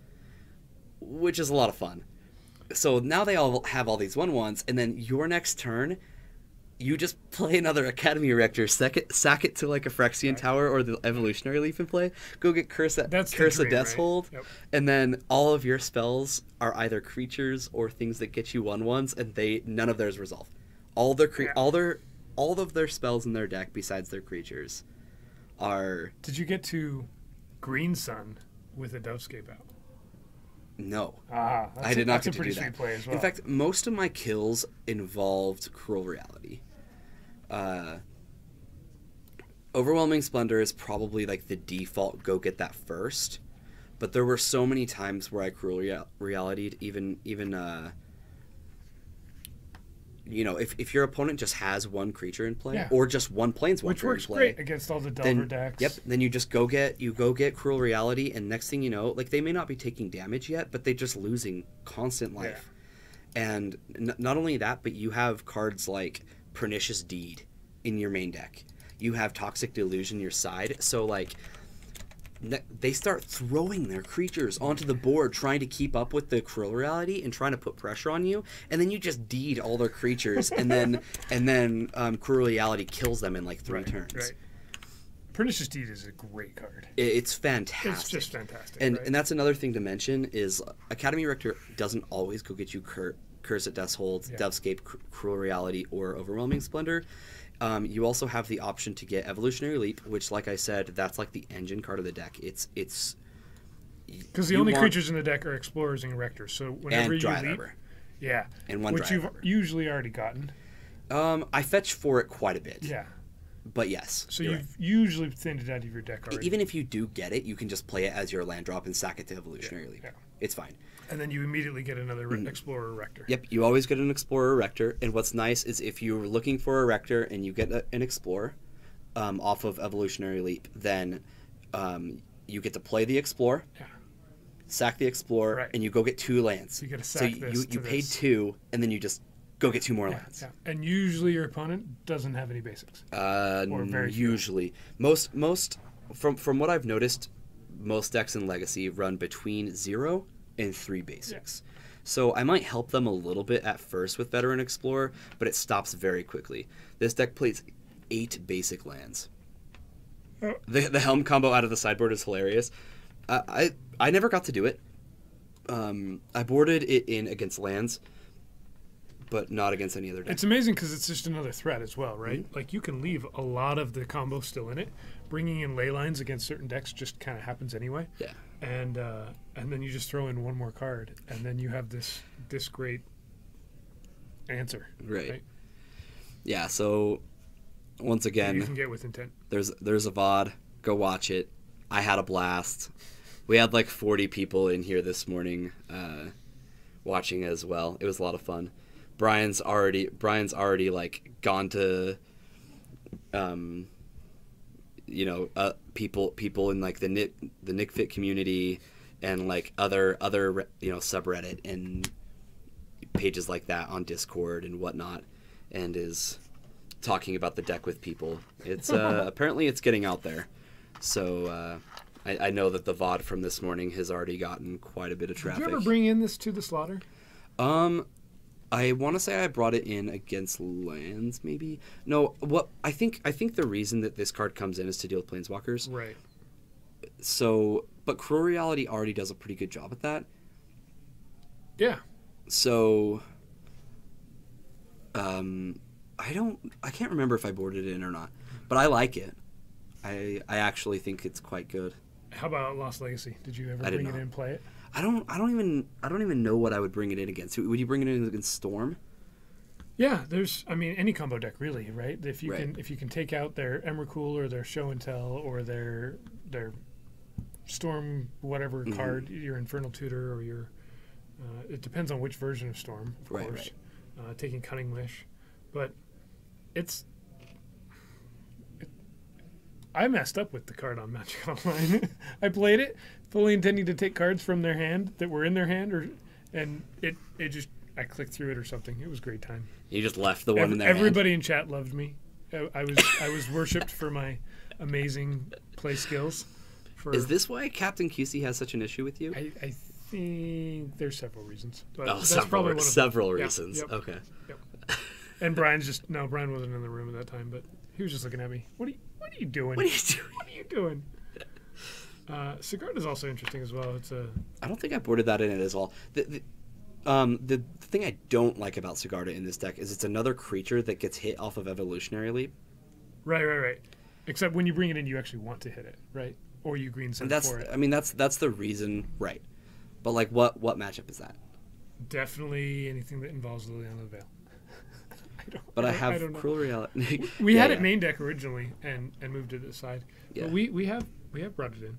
which is a lot of fun. So now they all have all these 1/1s, and then your next turn, you just play another Academy Erector, sack it to like a Phyrexian Tower or the Evolutionary Leaf in play, go get Curse of Death's Hold, Yep. and then all of your spells are either creatures or things that get you 1/1s, and none of theirs resolve. All of their spells in their deck besides their creatures are... Did you get to Green Sun with a Dovescape out? No. I did not get to do that. That's a pretty sweet play as well. In fact, most of my kills involved Cruel Reality. Overwhelming Splendor is probably like the default go get that first, but there were so many times where I Cruel Reality'd even you know, if your opponent just has one creature in play or just one planeswalker which works in play, great against all the Delver decks. Yep. Then you just go get Cruel Reality, and next thing you know, like they may not be taking damage yet, but they're just losing constant life. Yeah. And not only that, but you have cards like Pernicious Deed in your main deck. You have Toxic Delusion your side, so like they start throwing their creatures onto the board, trying to keep up with the Cruel Reality and trying to put pressure on you, and then you just deed all their creatures, and then Cruel Reality kills them in like 3 turns. Right. Pernicious Deed is a great card. It's fantastic. It's just fantastic. And that's another thing to mention is Academy Rector doesn't always go get you Curse at Death's Hold, Dovescape, Cruel Reality, or Overwhelming Splendor. You also have the option to get Evolutionary Leap, which, like I said, that's like the engine card of the deck. It's because the only creatures in the deck are Explorers and Erectors. So whenever you leap, and one which you've usually already gotten. I fetch for it quite a bit. Yeah. But yes. So you've usually thinned it out of your deck already. Even if you do get it, you can just play it as your land drop and sack it to Evolutionary Leap. Yeah. It's fine. And then you immediately get another Explorer Erector. Yep, you always get an Explorer Erector. And what's nice is if you're looking for a Erector and you get an Explorer off of Evolutionary Leap, then you get to play the Explorer, sack the Explorer, and you go get 2 lands. So you get to sack you paid 2, and then you just go get 2 more lands. Yeah. And usually your opponent doesn't have any basics. Or very usually. Most from what I've noticed, most decks in Legacy run between 0 and 3 basics. Yeah. So I might help them a little bit at first with Veteran Explorer, but it stops very quickly. This deck plays 8 basic lands. Oh. The Helm combo out of the sideboard is hilarious. I never got to do it. I boarded it in against lands, but not against any other deck. It's amazing because it's just another threat as well, right? Mm-hmm. Like you can leave a lot of the combo still in it. Bringing in ley lines against certain decks just kind of happens anyway. Yeah. And then you just throw in one more card, and then you have this great answer. Right. Yeah. So once again, you can get with intent. There's a VOD. Go watch it. I had a blast. We had like 40 people in here this morning watching as well. It was a lot of fun. Brian's already like gone to people in like the Nick Fit community and like other subreddit and pages like that on Discord and whatnot, and is talking about the deck with people. It's apparently it's getting out there. So I know that the VOD from this morning has already gotten quite a bit of traffic. Did you ever bring in this to the slaughter? I want to say I brought it in against lands, maybe. No, what I think the reason that this card comes in is to deal with planeswalkers. Right. So, but Cruel Reality already does a pretty good job at that. Yeah. So, I can't remember if I boarded it in or not, but I like it. I actually think it's quite good. How about Lost Legacy? Did you ever bring it in and play it? I don't even know what I would bring it in against. Would you bring it in against Storm? Yeah, any combo deck really, right? If you can take out their Emrakul or their Show and Tell or their Storm whatever card, your Infernal Tutor or your it depends on which version of Storm, of course. Right. Taking Cunning Wish, but I messed up with the card on Magic Online. I played it fully intending to take cards from their hand that were in their hand, and I clicked through it or something. It was a great time. You just left the one in their Everybody hand. in chat loved me. I was worshipped for my amazing play skills. Is this why Captain QC has such an issue with you? I There's several reasons. But Oh, that's probably one of several them. reasons. Yep. Okay. And Brian wasn't in the room at that time, but he was just looking at me. What are you doing? What are you doing? What are you doing? Sigurd is also interesting as well. I don't think I boarded that in it as well. The thing I don't like about Sigarda in this deck is it's another creature that gets hit off of Evolutionary Leap. Right. Except when you bring it in, you actually want to hit it, right? Or you green send for it. I mean, that's the reason, right? But like, what matchup is that? Definitely anything that involves Liliana Veil. I have Cruel Reality. We had it main deck originally and moved it aside. Yeah. But we have brought it in.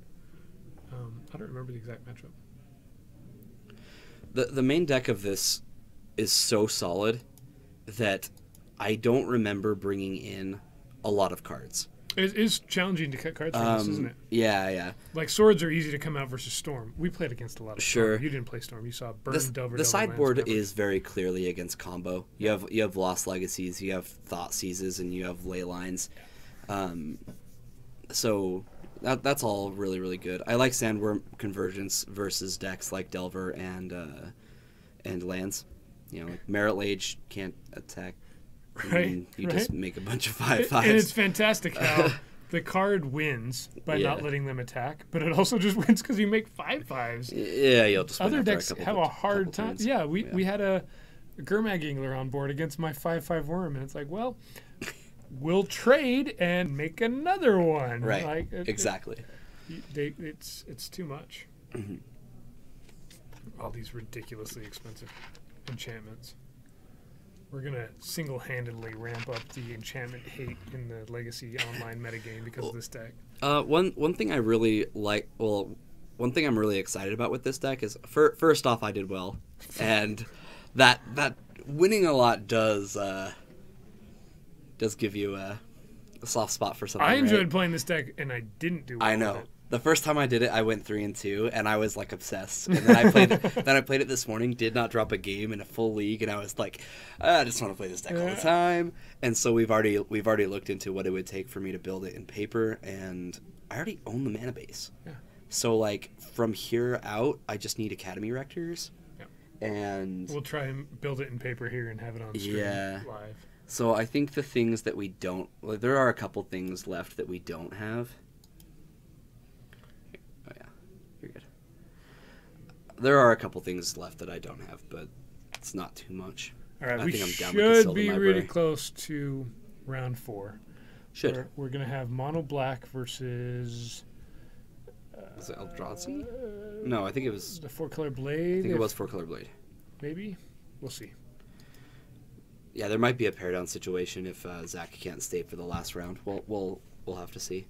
I don't remember the exact matchup. The main deck of this is so solid that I don't remember bringing in a lot of cards. It is challenging to cut cards from this, isn't it? Yeah. Like swords are easy to come out versus Storm. We played against a lot of Sure. Storm. You didn't play Storm. You saw Burn, Delver. The sideboard is very clearly against combo. You have Lost Legacies, you have Thought Seizes, and you have Ley Lines. So that's all really, really good. I like Sandworm Convergence versus decks like Delver and lands. You know, like Merit Lage can't attack. Right. You just make a bunch of 5/5s. And it's fantastic how the card wins by not letting them attack, but it also just wins because you make 5/5s. Yeah, you'll just Other decks have a hard time. Turns. Yeah, we had a Gurmag Angler on board against my 5/5 Worm, and it's like, well, we'll trade and make another one. Right. Like, exactly. It's too much. Mm-hmm. All these ridiculously expensive enchantments. We're going to single-handedly ramp up the enchantment hate in the Legacy Online metagame because of this deck. One thing I really like, one thing I'm really excited about with this deck is, first off, I did well. And that winning a lot does give you a soft spot for something. I enjoyed playing this deck, and I didn't do well. I know. With it. The first time I did it, I went 3-2, and I was like obsessed. And then I played it this morning. Did not drop a game in a full league, and I was like, I just want to play this deck all the time. And so we've already looked into what it would take for me to build it in paper, and I already own the mana base. Yeah. So like from here out, I just need Academy Rectors. Yeah. And we'll try and build it in paper here and have it on stream live. So I think the things that we don't, there are a couple things left that we don't have. You're good. There are a couple things left that I don't have, but it's not too much. All right, I think I'm down with the should Sylvan be Library. really close to round 4. Should. We're going to have Mono Black versus... Was it Eldrazi? No, I think it was... The 4-color Blade? I think it was 4-color Blade. Maybe? We'll see. Yeah, there might be a pair down situation if Zach can't stay for the last round. We'll have to see.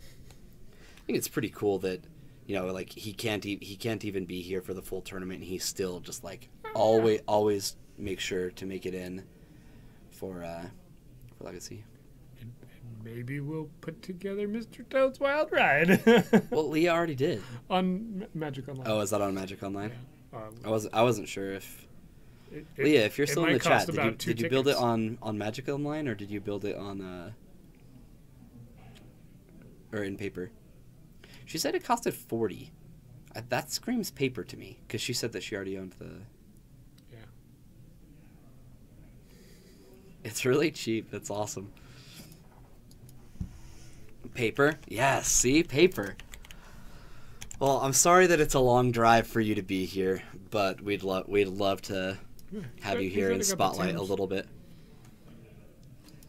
I think it's pretty cool that, you know, like he can't even be here for the full tournament, and he's still just like always make sure to make it in for Legacy. And maybe we'll put together Mr. Toad's Wild Ride. Well, Leah already did on Magic Online. Oh, is that on Magic Online? Yeah. I wasn't sure if Leah, if you're still in the chat, did you build it on Magic Online, or did you build it on or in paper? She said it costed $40. That screams paper to me, because she said that she already owned the... Yeah. It's really cheap. That's awesome. Paper? Yes, see? Paper. Well, I'm sorry that it's a long drive for you to be here, but we'd love to have you here and spotlight a little bit.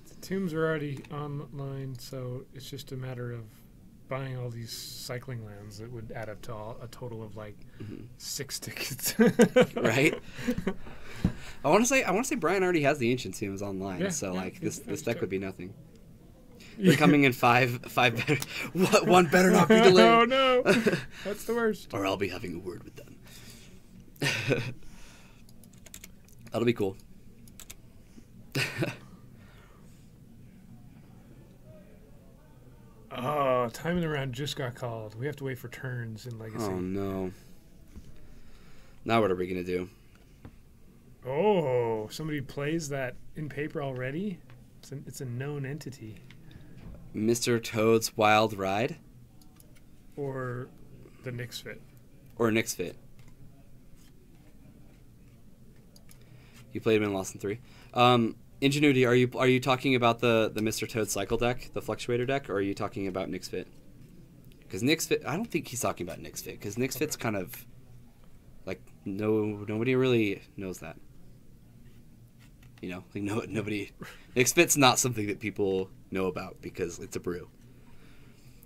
The tombs are already online, so it's just a matter of buying all these cycling lands that would add up to a total of like 6 tickets. Right? I want to say Brian already has the Ancient Tombs online, so like this deck would be nothing. They're coming in 5 better. One better not be delayed. Oh no, that's the worst. Or I'll be having a word with them. That'll be cool. Oh, time in the round just got called. We have to wait for turns in Legacy. Oh no. Now what are we gonna do? Oh, somebody plays that in paper already? It's a known entity. Mr. Toad's Wild Ride? Or the Nyx Fit. Or Nyx Fit. You played him and lost in 3. Ingenuity, are you talking about the Mr. Toad cycle deck, the Fluctuator deck, or are you talking about Nick's Fit? Because Nick's Fit, I don't think he's talking about Nick's Fit, because Nick's Fit's kind of like nobody really knows that. You know, like nobody. Nick's Fit's not something that people know about because it's a brew.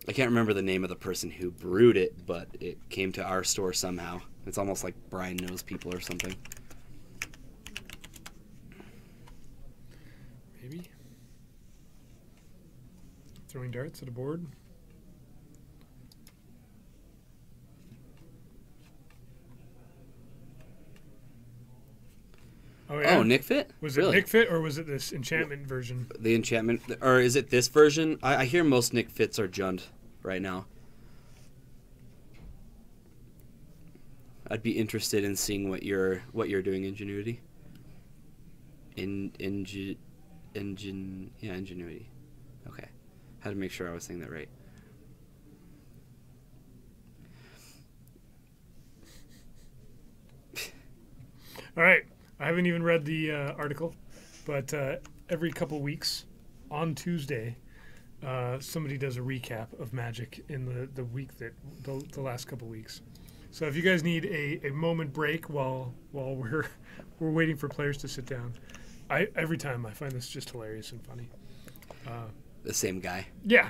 I can't remember the name of the person who brewed it, but it came to our store somehow. It's almost like Brian knows people or something. Maybe. Throwing darts at a board. Oh, yeah? Oh, Nick Fit? Was Really? it Nick Fit or was it this enchantment version? The enchantment, or is it this version? I hear most Nick Fits are Jund right now. I'd be interested in seeing what you're doing, Ingenuity. Ingenuity. Okay, had to make sure I was saying that right. All right. I haven't even read the article, but every couple weeks on Tuesday, somebody does a recap of Magic in the week that the last couple weeks. So if you guys need a moment break while we're waiting for players to sit down, every time I find this just hilarious and funny. The same guy. Yeah,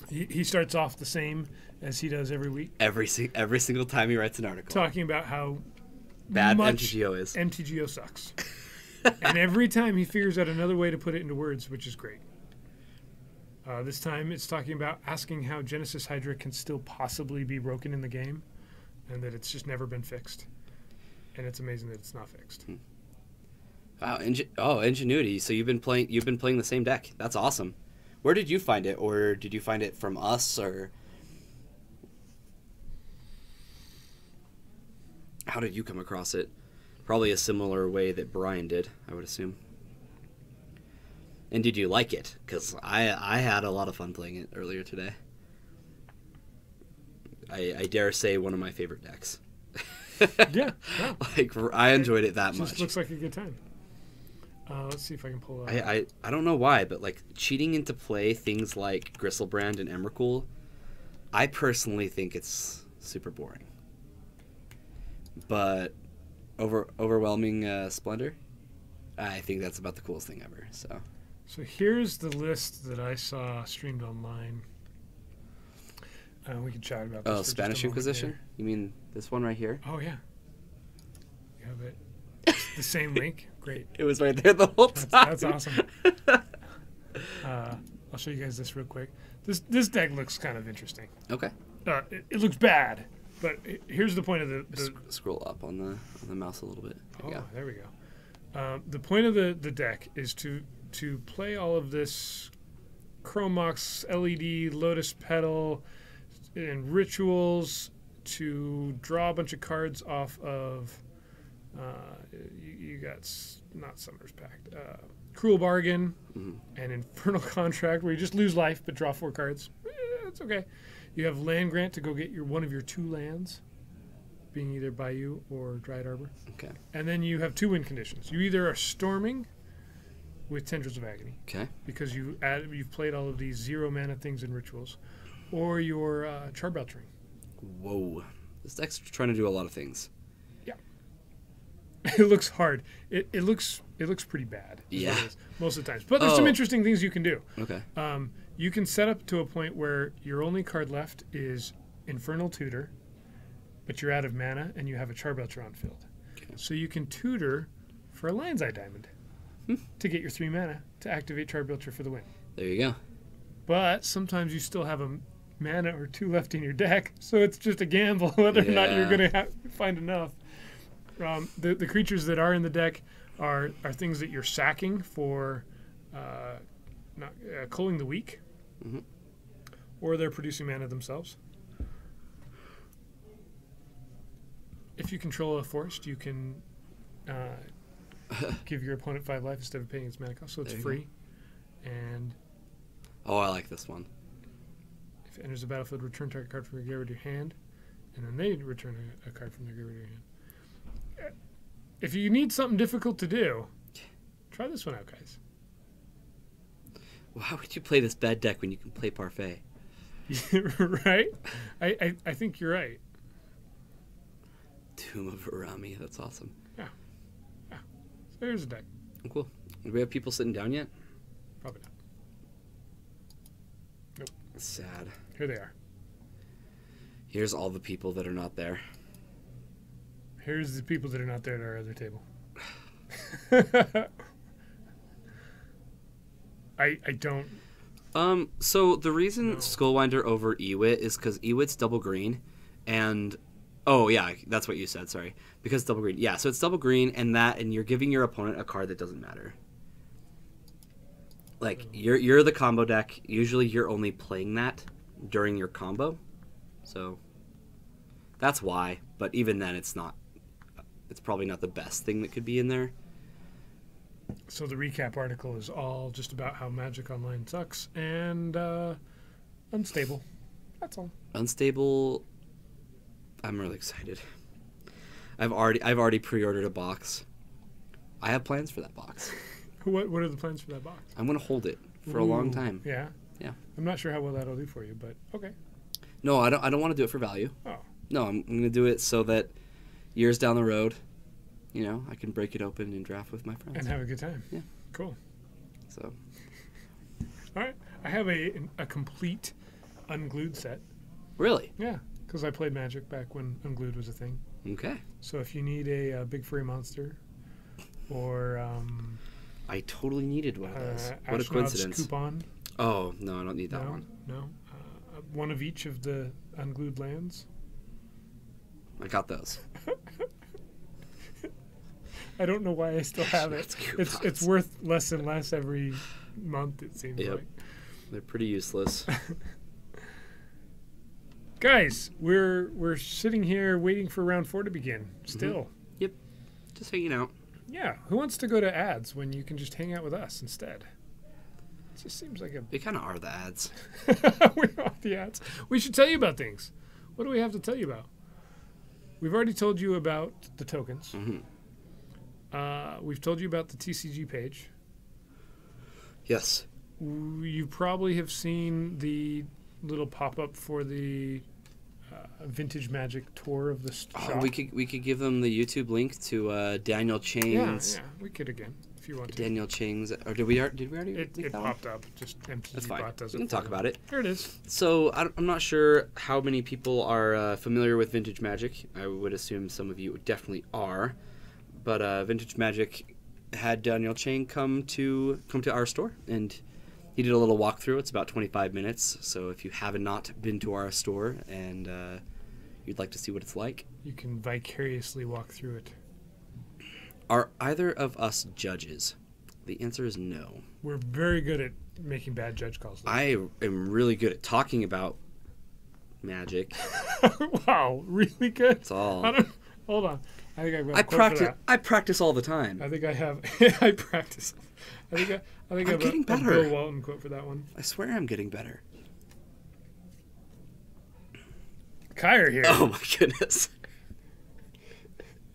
he starts off the same as he does every week. Every single time he writes an article. Talking about how bad much MTGO is. MTGO sucks. And every time he figures out another way to put it into words, which is great. This time it's talking about asking how Genesis Hydra can still possibly be broken in the game and that it's just never been fixed. And it's amazing that it's not fixed. Wow, Ingenuity. So you've been playing the same deck. That's awesome. Where did you find it, or did you find it from us, or how did you come across it? Probably a similar way that Brian did, I would assume. And did you like it? Because I had a lot of fun playing it earlier today. I dare say one of my favorite decks. Yeah. Wow. Like, I enjoyed it that much. Just looks like a good time. Let's see if I can pull up. I don't know why, but like cheating into play things like Gristlebrand and Emrakul, I personally think it's super boring. But overwhelming splendor, I think that's about the coolest thing ever. So here's the list that I saw streamed online. We can chat about this. Oh, for just a Spanish moment Inquisition? here. You mean this one right here? Oh yeah. You have it. The same link. Great. It was right there the whole time. That's awesome. I'll show you guys this real quick. This deck looks kind of interesting. Okay. It looks bad, but here's the point of the Scroll up on the mouse a little bit. There we go. There we go. The point of the deck is to play all of this Chromox, LED, Lotus Petal, and rituals to draw a bunch of cards off of. You got not Summer's Pact, Cruel Bargain, and Infernal Contract, where you just lose life but draw 4 cards. That's okay. You have Land Grant to go get one of your 2 lands, being either Bayou or Dryad Arbor. Okay. And then you have 2 win conditions. You either are storming with Tendrils of Agony, Okay. because you've played all of these 0 mana things and rituals, or you're Charbeltering. Whoa. This deck's trying to do a lot of things. It looks hard. It looks pretty bad. Yeah. It is, most of the times. But there's some interesting things you can do. Okay. You can set up to a point where your only card left is Infernal Tutor, but you're out of mana and you have a Charbelcher on field. Okay. So you can tutor for a Lion's Eye Diamond to get your 3 mana to activate Charbelcher for the win. There you go. But sometimes you still have a mana or 2 left in your deck, so it's just a gamble whether or not you're going to find enough. The creatures that are in the deck are things that you're sacking for culling the weak, or they're producing mana themselves. If you control a forest, you can give your opponent 5 life instead of paying its mana cost, so it's free. And I like this one. if it enters the battlefield, return target card from your graveyard to your hand, and then they return a card from their graveyard to your hand. if you need something difficult to do, try this one out, guys. Why would you play this bad deck when you can play Parfait? Right? I think you're right. Tomb of Arami. That's awesome. Yeah. So here's a deck. Oh, cool. Do we have people sitting down yet? Probably not. Nope. Sad. Here they are. Here's all the people that are not there. Here's the people that are not there at our other table. I don't. So the reason Skullwinder over Ewit is because Ewit's double green, and oh yeah, that's what you said. Sorry, because double green. Yeah, so it's double green, and you're giving your opponent a card that doesn't matter. Like you're the combo deck. Usually, you're only playing that during your combo, so that's why. But even then, it's not. It's probably not the best thing that could be in there. So the recap article is all just about how Magic Online sucks and unstable. That's all. Unstable. I'm really excited. I've already pre-ordered a box. I have plans for that box. What are the plans for that box? I'm gonna hold it for a long time. Yeah. Yeah. I'm not sure how well that'll do for you, but okay. No, I don't want to do it for value. Oh. No, I'm gonna do it so that years down the road, you know, I can break it open and draft with my friends. And have a good time. Yeah. Cool. So. All right. I have a complete unglued set. Really? Yeah, because I played Magic back when unglued was a thing. Okay. So if you need a big furry monster or I totally needed one of those. What a Astronaut's coincidence. Coupon. Oh, no, I don't need that one. No. One of each of the unglued lands. I got those. I don't know why I still have it. It's worth less and less every month, it seems like. They're pretty useless. Guys, we're sitting here waiting for round 4 to begin. Still. Mm-hmm. Yep. Just hanging out. Yeah. Who wants to go to ads when you can just hang out with us instead? It just seems like We kind of are the ads. we are the ads. We should tell you about things. What do we have to tell you about? We've already told you about the tokens. Mm-hmm. We've told you about the TCG page. Yes. You probably have seen the little pop-up for the Vintage Magic tour of the shop. We could give them the YouTube link to Daniel Chang's. Yeah, we could again if you want to. Daniel Chang's. Or did we already? It popped up. Just MTG That's fine. Bot does We it. can talk about it. Here it is. So I'm not sure how many people are familiar with Vintage Magic. I would assume some of you definitely are. But Vintage Magic had Daniel Chang come to our store, and he did a little walkthrough. It's about 25 minutes. So if you have not been to our store and you'd like to see what it's like, you can vicariously walk through it. Are either of us judges? The answer is no. We're very good at making bad judge calls. I am really good at talking about magic. Wow, really good. That's all. Hold on. I think I've got a quote for that. I practice all the time. I think I have. I practice. I think I have getting a better. Bill Walton quote for that one. I swear I'm getting better. Kyer here. Oh my goodness.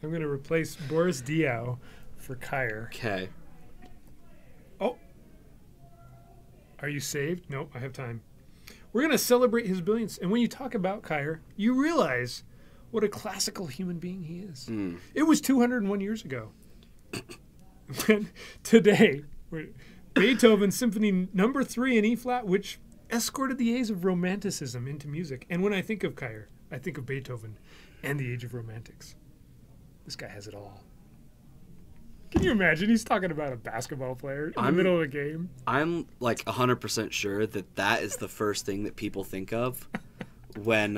I'm going to replace Boris Diaw for Kyer. Okay. Oh. Are you saved? Nope, I have time. We're going to celebrate his brilliance. And when you talk about Kyer, you realize what a classical human being he is. Mm. It was 201 years ago. When today, Beethoven's Symphony No. 3 in E-flat, which escorted the age of Romanticism into music. And when I think of Kyer, I think of Beethoven and the Age of Romantics. This guy has it all. Can you imagine? He's talking about a basketball player in the middle of a game. I'm like 100% sure that is the first thing that people think of when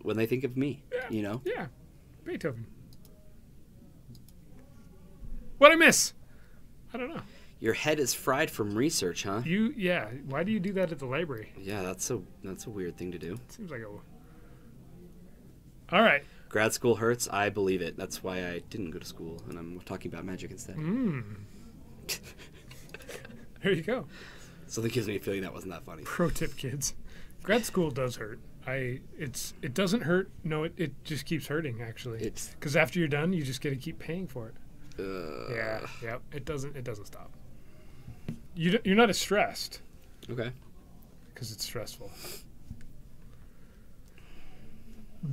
they think of me. Yeah, you know? Yeah, Beethoven. What'd I miss? I don't know. Your head is fried from research, huh? Yeah. Why do you do that at the library? Yeah, that's a weird thing to do. Seems like a. All right. Grad school hurts. I believe it. That's why I didn't go to school, and I'm talking about magic instead. There you go. So that gives me a feeling that wasn't that funny. Pro tip, kids. Grad school does hurt. It doesn't hurt. No, it just keeps hurting actually. It's Because after you're done, you just get to keep paying for it. yeah. Yeah. It doesn't stop. You're not as stressed Okay. because it's stressful.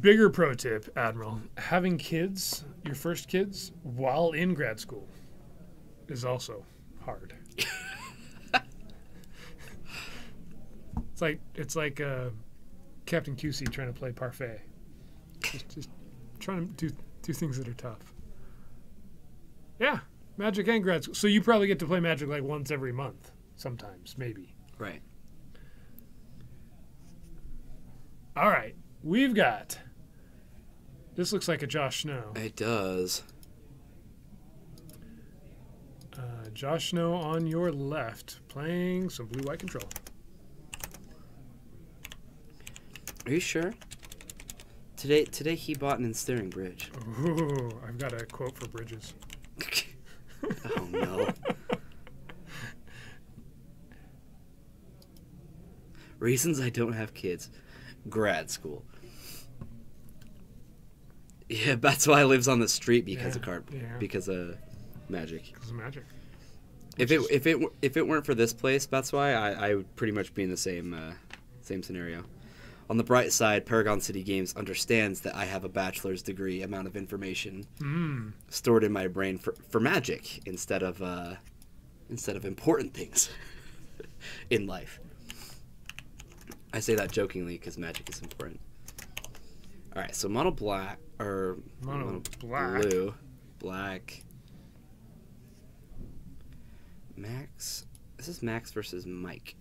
Bigger pro tip, Admiral: having kids, your first kids, while in grad school, is also hard. It's like Captain QC trying to play parfait. Just trying to do things that are tough. Yeah, Magic and grad school. So you probably get to play Magic like once every month, sometimes, maybe. Right. All right, we've got. This looks like a Josh Snow. It does. Josh Snow on your left, playing some blue-white control. Are you sure? Today he bought an ensnaring bridge. Ooh, I've got a quote for Bridges. Oh no. Reasons I don't have kids. Grad school. Yeah, that's why I lives on the street because of because of Magic. Because of Magic. If it weren't for this place, that's why I would pretty much be in the same scenario. On the bright side, Paragon City Games understands that I have a bachelor's degree amount of information stored in my brain for Magic instead of important things in life. I say that jokingly because Magic is important. All right, so mono black or Mono black. blue, black. Max. This is Max versus Mike.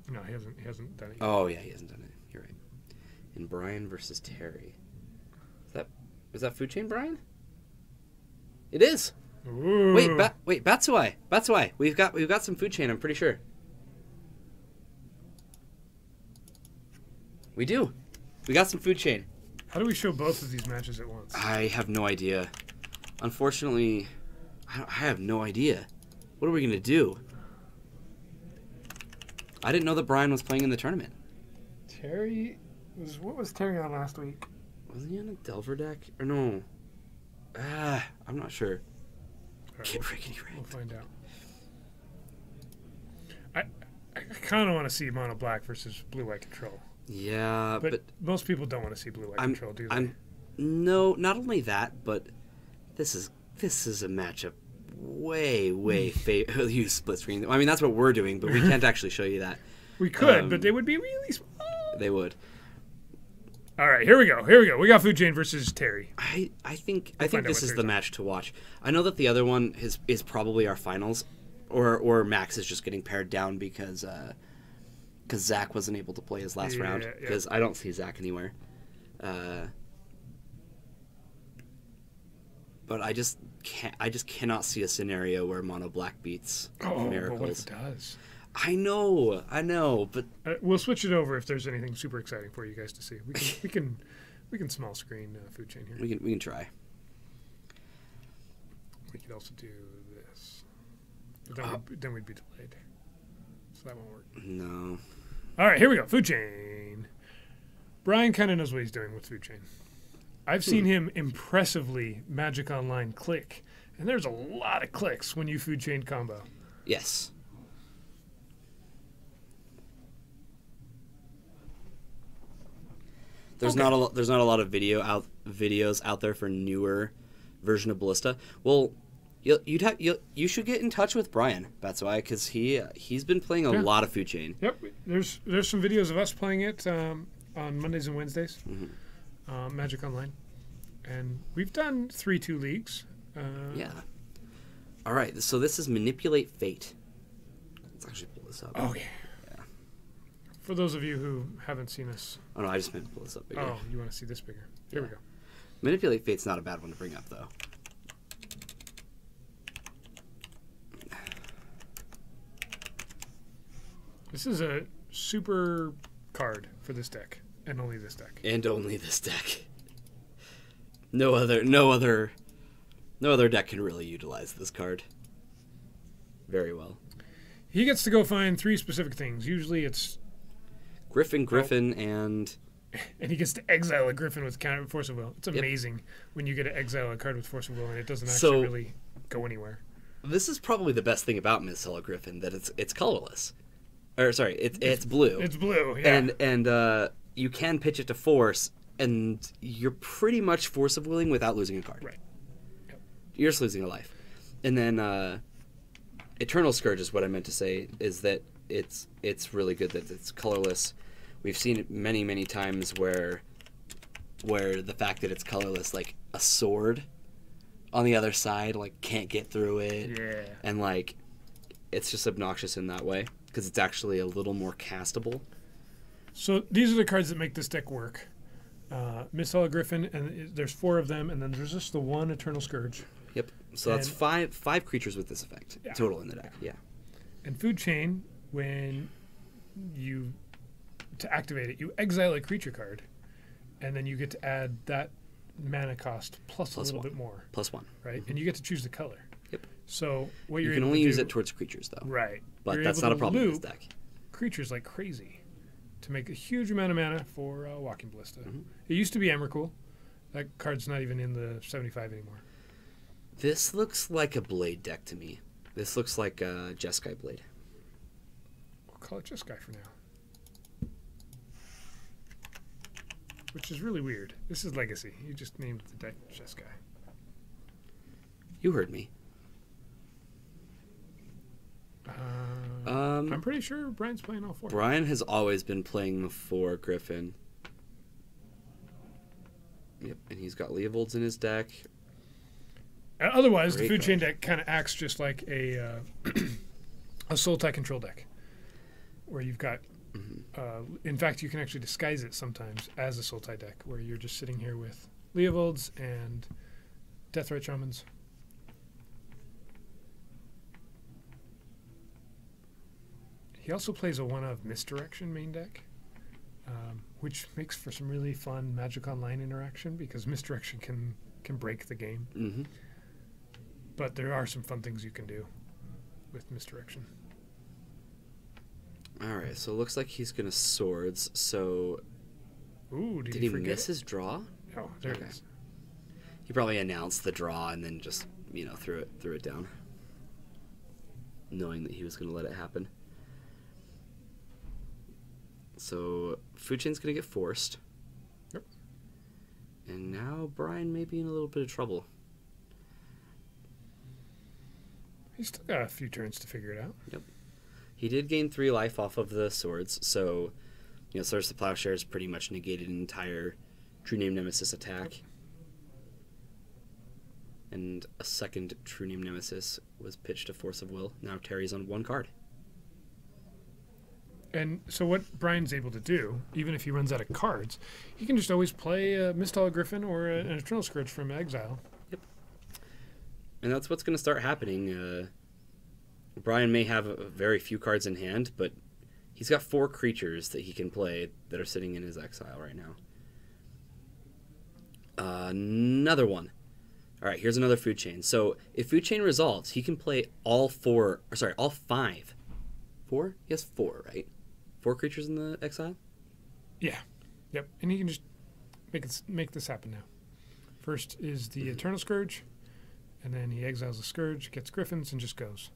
No, he hasn't done it yet. Oh yeah, he hasn't done it. You're right. And Brian versus Terry. Is that Food Chain Brian? It is. Ooh. Wait, Batsuai. We've got some Food Chain. I'm pretty sure. We do. We got some Food Chain. How do we show both of these matches at once? I have no idea. Unfortunately, I have no idea. What are we gonna do? I didn't know that Brian was playing in the tournament. What was Terry on last week? Wasn't he on a Delver deck? Or no? I'm not sure. All right, Get rickety we'll ranked. find out. I kind of want to see mono black versus blue-white control. Yeah, But most people don't want to see blue-white control, do they? No, not only that, but this is a matchup way use split screen. I mean, that's what we're doing, but we can't actually show you that. We could, but they would be really small. They would. All right, here we go. We got Food Chain versus Terry. I think find out this what is the Terry's match to watch. I know that the other one is probably our finals, or Max is just getting pared down because Zach wasn't able to play his last round because I don't see Zach anywhere. But I just cannot see a scenario where mono black beats Miracles. But what if it does? I know, but We'll switch it over if there's anything super exciting for you guys to see. We can small screen Food Chain here. we can try. We could also do this. But then we'd be delayed. So that won't work. No. All right, here we go. Food Chain. Brian kind of knows what he's doing with Food Chain. I've seen him impressively Magic Online click. And there's a lot of clicks when you Food Chain combo. Yes. There's not a lot of videos out there for newer version of Ballista. Well, you should get in touch with Brian. That's why, because he's been playing a lot of Food Chain. Yep, there's some videos of us playing it on Mondays and Wednesdays, Magic Online, and we've done 3-2 leagues. Yeah. All right, so this is Manipulate Fate. Let's actually pull this up. Oh yeah. For those of you who haven't seen us. Oh no, I just meant to pull this up bigger. Oh, you want to see this bigger? Here we go. Manipulate Fate's not a bad one to bring up, though. This is a super card for this deck, and only this deck. And only this deck. No other deck can really utilize this card very well. He gets to go find 3 specific things. Usually it's Griffin, and And he gets to exile a Griffin with counter Force of Will. It's amazing when you get to exile a card with Force of Will and it doesn't actually really go anywhere. This is probably the best thing about Miscella Griffin, that it's colorless. Or sorry, it's blue. It's blue, yeah. And you can pitch it to Force, and you're pretty much Force of Willing without losing a card. Right. Yep. You're just losing a life. And then Eternal Scourge is what I meant to say, is that it's really good that it's colorless. We've seen it many, many times where the fact that it's colorless, like a sword on the other side, like can't get through it. Yeah. And like it's just obnoxious in that way because it's actually a little more castable. So these are the cards that make this deck work. Miscella Griffin, and there's 4 of them, and then there's just the 1 Eternal Scourge. Yep. So that's five creatures with this effect total in the deck. Yeah. And Food Chain, when to activate it, you exile a creature card, and then you get to add that mana cost plus a little bit more. +1. Right? And you get to choose the color. Yep. So what you can only use it towards creatures, though. Right. But that's not a problem in this deck. Creatures like crazy to make a huge amount of mana for Walking Ballista. It used to be Emrakul. That card's not even in the 75 anymore. This looks like a Blade deck to me. This looks like a Jeskai Blade. We'll call it Jeskai for now. Which is really weird. This is Legacy. You just named the deck Jeskai. You heard me. I'm pretty sure Brian's playing all 4. Brian has always been playing for Griffin. Yep, and he's got Leovolds in his deck. Otherwise, the Food Chain deck kind of acts just like a Sultai control deck, where you've got. In fact, you can actually disguise it sometimes as a Sultai deck, where you're just sitting here with Leovolds and Deathrite Shamans. He also plays a 1-of Misdirection main deck, which makes for some really fun Magic Online interaction because Misdirection can break the game. But there are some fun things you can do with Misdirection. All right, so it looks like he's going to Swords. So Ooh, did he miss his draw? Oh, there it is. He probably announced the draw and then just, threw it down, knowing that he was going to let it happen. So Food Chain's going to get forced. Yep. And now Brian may be in a little bit of trouble. He's still got a few turns to figure it out. Yep. He did gain 3 life off of the Swords, so Source of Plowshare has pretty much negated an entire True Name Nemesis attack. And a second True Name Nemesis was pitched to Force of Will. Now Terry's on 1 card. And so what Brian's able to do, even if he runs out of cards, he can just always play a Miscella Griffin or an Eternal Scourge from exile. Yep. And that's what's going to start happening. Brian may have very few cards in hand, but he's got 4 creatures that he can play that are sitting in his exile right now. Another one. All right, here's another Food Chain. So if Food Chain resolves, he can play all 5. 4? He has 4, right? 4 creatures in the exile? Yeah. Yep. And he can just make this happen now. First is the Eternal Scourge, and then he exiles the Scourge, gets Griffins, and just goes.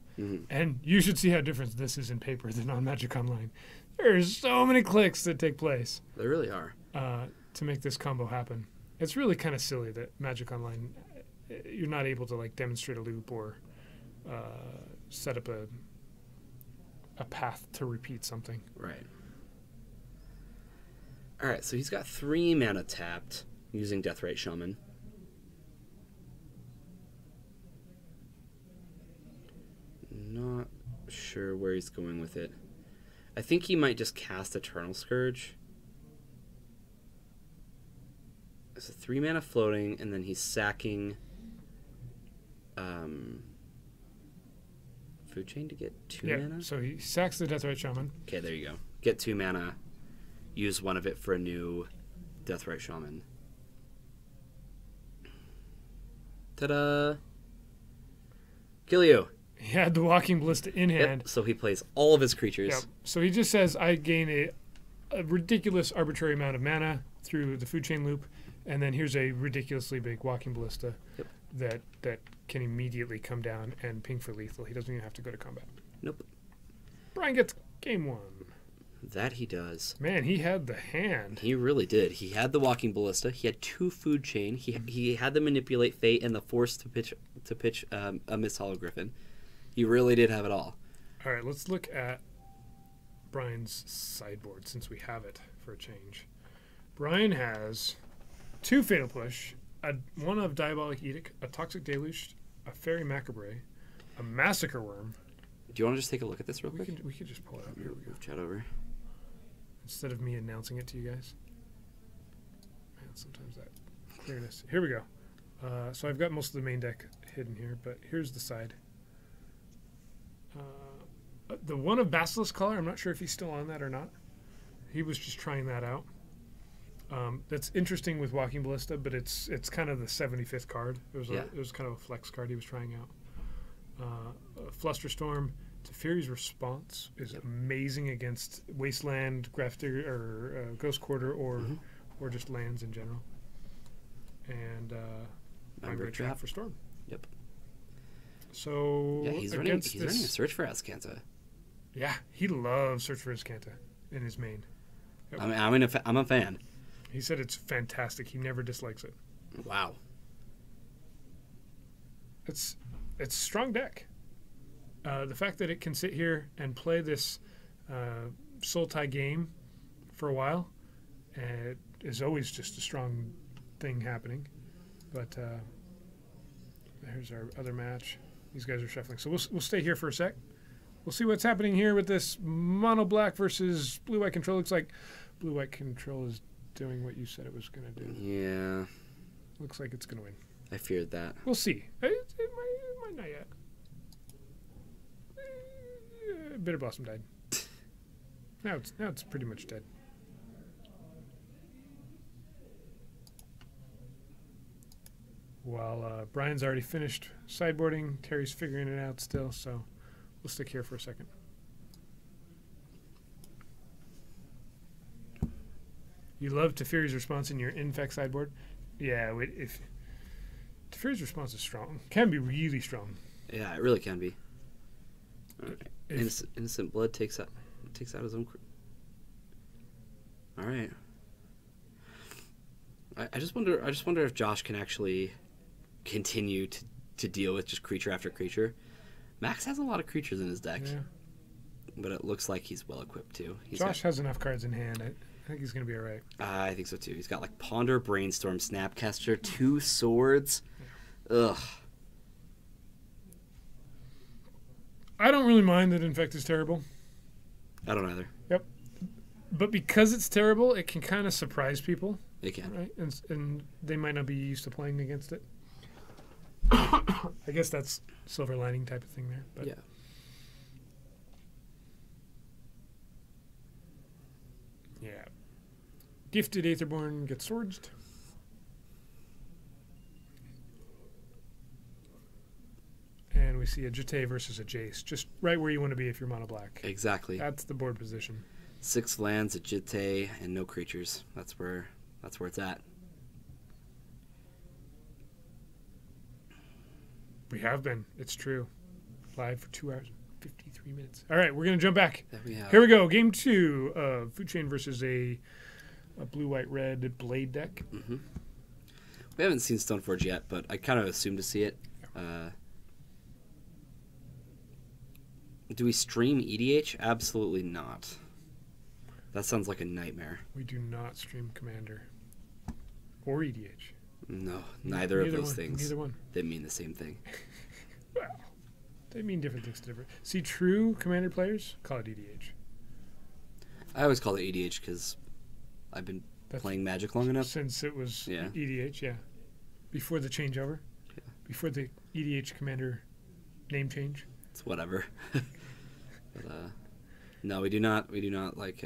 And you should see how different this is in paper than on Magic Online. There's so many clicks that take place. There really are. To make this combo happen. It's really kind of silly that Magic Online, you're not able to demonstrate a loop or set up a path to repeat something. Right. All right, so he's got 3 mana tapped using Deathrite Shaman. Not sure where he's going with it. I think he might just cast Eternal Scourge. It's a 3 mana floating, and then he's sacking Food Chain to get 2 mana? So he sacks the Deathrite Shaman. Okay, there you go. Get 2 mana. Use 1 of it for a new Deathrite Shaman. Ta-da! Kill you! He had the Walking Ballista in hand. Yep, so he plays all of his creatures. Yep. So he just says, I gain a ridiculous arbitrary amount of mana, through the food chain loop, and then here's a ridiculously big walking ballista Yep. that can immediately come down and ping for lethal. He doesn't even have to go to combat. Nope. Brian gets game 1. That he does. Man, he had the hand. He really did. He had the walking ballista. He had 2 food chain. He had the manipulate fate and the force to pitch a Miss Hollow Griffin. He really did have it all. All right, let's look at Brian's sideboard since we have it for a change. Brian has 2 Fatal Push, one of Diabolic Edict, a Toxic Deluge, a Fairy Macabre, a Massacre Worm. Do you want to just take a look at this real quick? We could just pull it up here. Move chat over. Instead of me announcing it to you guys. Man, sometimes that clearness. Here we go. So I've got most of the main deck hidden here, but here's the side. The one of Basilisk Collar, I'm not sure if he's still on that or not. He was just trying that out. That's interesting with Walking Ballista, but it's kind of the 75th card. It was kind of a flex card he was trying out. Flusterstorm, Teferi's Response is amazing against Wasteland, Grafdigger, or Ghost Quarter, or just lands in general. And Primary Trap for Storm. Yep. So yeah, he's running a Search for Azcanta. Yeah, he loves Search for Azcanta in his main. I mean, I'm a fan. He said it's fantastic. He never dislikes it. Wow. It's a strong deck. The fact that it can sit here and play this soul tie game for a while is always just a strong thing happening. But there's our other match. These guys are shuffling. So we'll stay here for a sec. We'll see what's happening here with this mono black versus blue white control. Looks like blue white control is doing what you said it was going to do. Yeah. Looks like it's going to win. I feared that. We'll see. It might not yet. Bitter Blossom died. Now it's pretty much dead. While Brian's already finished sideboarding, Terry's figuring it out still, so we'll stick here for a second. You love Teferi's Response in your Infect sideboard? Yeah, if Teferi's Response is strong. Can be really strong. Yeah, it really can be. Innocent Blood takes out his own. All right. I just wonder if Josh can actually continue to deal with just creature after creature. Max has a lot of creatures in his deck, but it looks like he's well equipped too. Josh has enough cards in hand. I think he's going to be all right. I think so too. He's got like Ponder, Brainstorm, Snapcaster, 2 swords. Ugh. I don't really mind that Infect is terrible. I don't either. Yep. But because it's terrible, it can kind of surprise people. It can. Right? And they might not be used to playing against it. I guess that's silver lining type of thing there. But yeah. Yeah. Gifted Aetherborn gets swordsed. And we see a Jete versus a Jace, just right where you want to be if you're mono black. Exactly. That's the board position. 6 lands, a Jete, and no creatures. That's where it's at. We have been. It's true. Live for 2 hours, 53 minutes. All right, we're going to jump back. Here we go. Game 2 of Food Chain versus a blue-white-red blade deck. Mm-hmm. We haven't seen Stoneforge yet, but I kind of assumed to see it. Do we stream EDH? Absolutely not. That sounds like a nightmare. We do not stream Commander or EDH. No, neither of those things. Neither one. They mean the same thing. Well, they mean different things to different. See, true Commander players call it EDH. I always call it EDH because I've been playing Magic long enough. Since it was EDH, yeah. Before the changeover. Yeah. Before the EDH Commander name change. It's whatever. But, no, we do not like...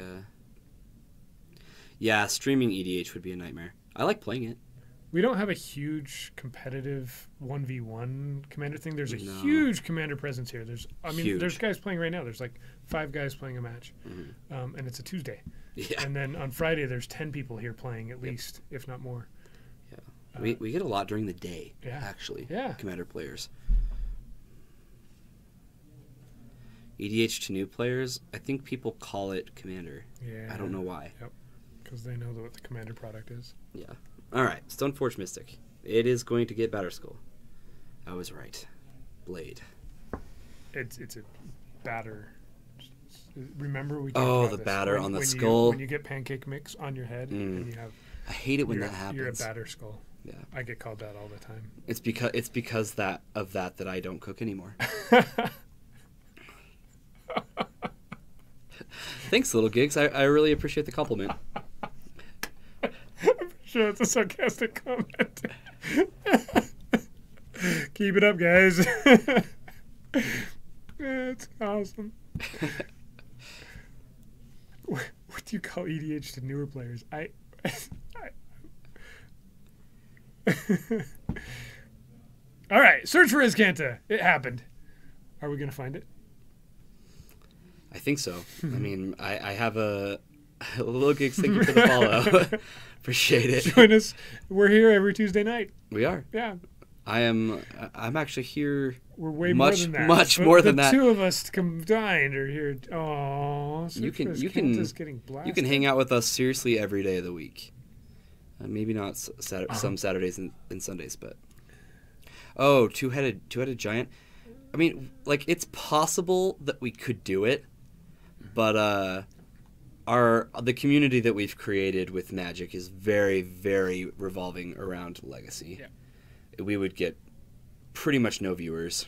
yeah, streaming EDH would be a nightmare. I like playing it. We don't have a huge competitive 1v1 commander thing. There's a No. huge commander presence here. There's Huge. there's guys playing right now. There's like 5 guys playing a match, Mm-hmm. and it's a Tuesday. Yeah. And then on Friday there's 10 people here playing at least, if not more. Yeah. We get a lot during the day, Yeah. actually. Yeah. Commander players. EDH to new players, I think people call it Commander. Yeah. I don't know why. Because they know what the commander product is. Yeah. All right. Stoneforge Mystic. It is going to get Batterskull. I was right. Blade. It's a batter. Remember we talked Oh, about the this. batter on the when skull. when you get pancake mix on your head and you have I hate it when you're, that happens. you're a batter skull. Yeah. I get called that all the time. It's because that I don't cook anymore. Thanks, little gigs. I really appreciate the compliment. I'm sure it's a sarcastic comment. Keep it up, guys. It's awesome. What do you call EDH to newer players? All right, search for Iskanta. It happened. Are we going to find it? I think so. I mean, I have a little gigs. Thank you for the follow. Appreciate it. Join us. We're here every Tuesday night. We are. Yeah. I'm actually here. We're way Much- more than that. much But more than the that. two of us combined are here. Oh, You can getting blasted. you can hang out with us seriously every day of the week. Maybe not some Saturdays and Sundays, but two-headed giant. I mean, like, it's possible that we could do it, but the community that we've created with Magic is very, very revolving around Legacy. Yeah. We would get pretty much no viewers.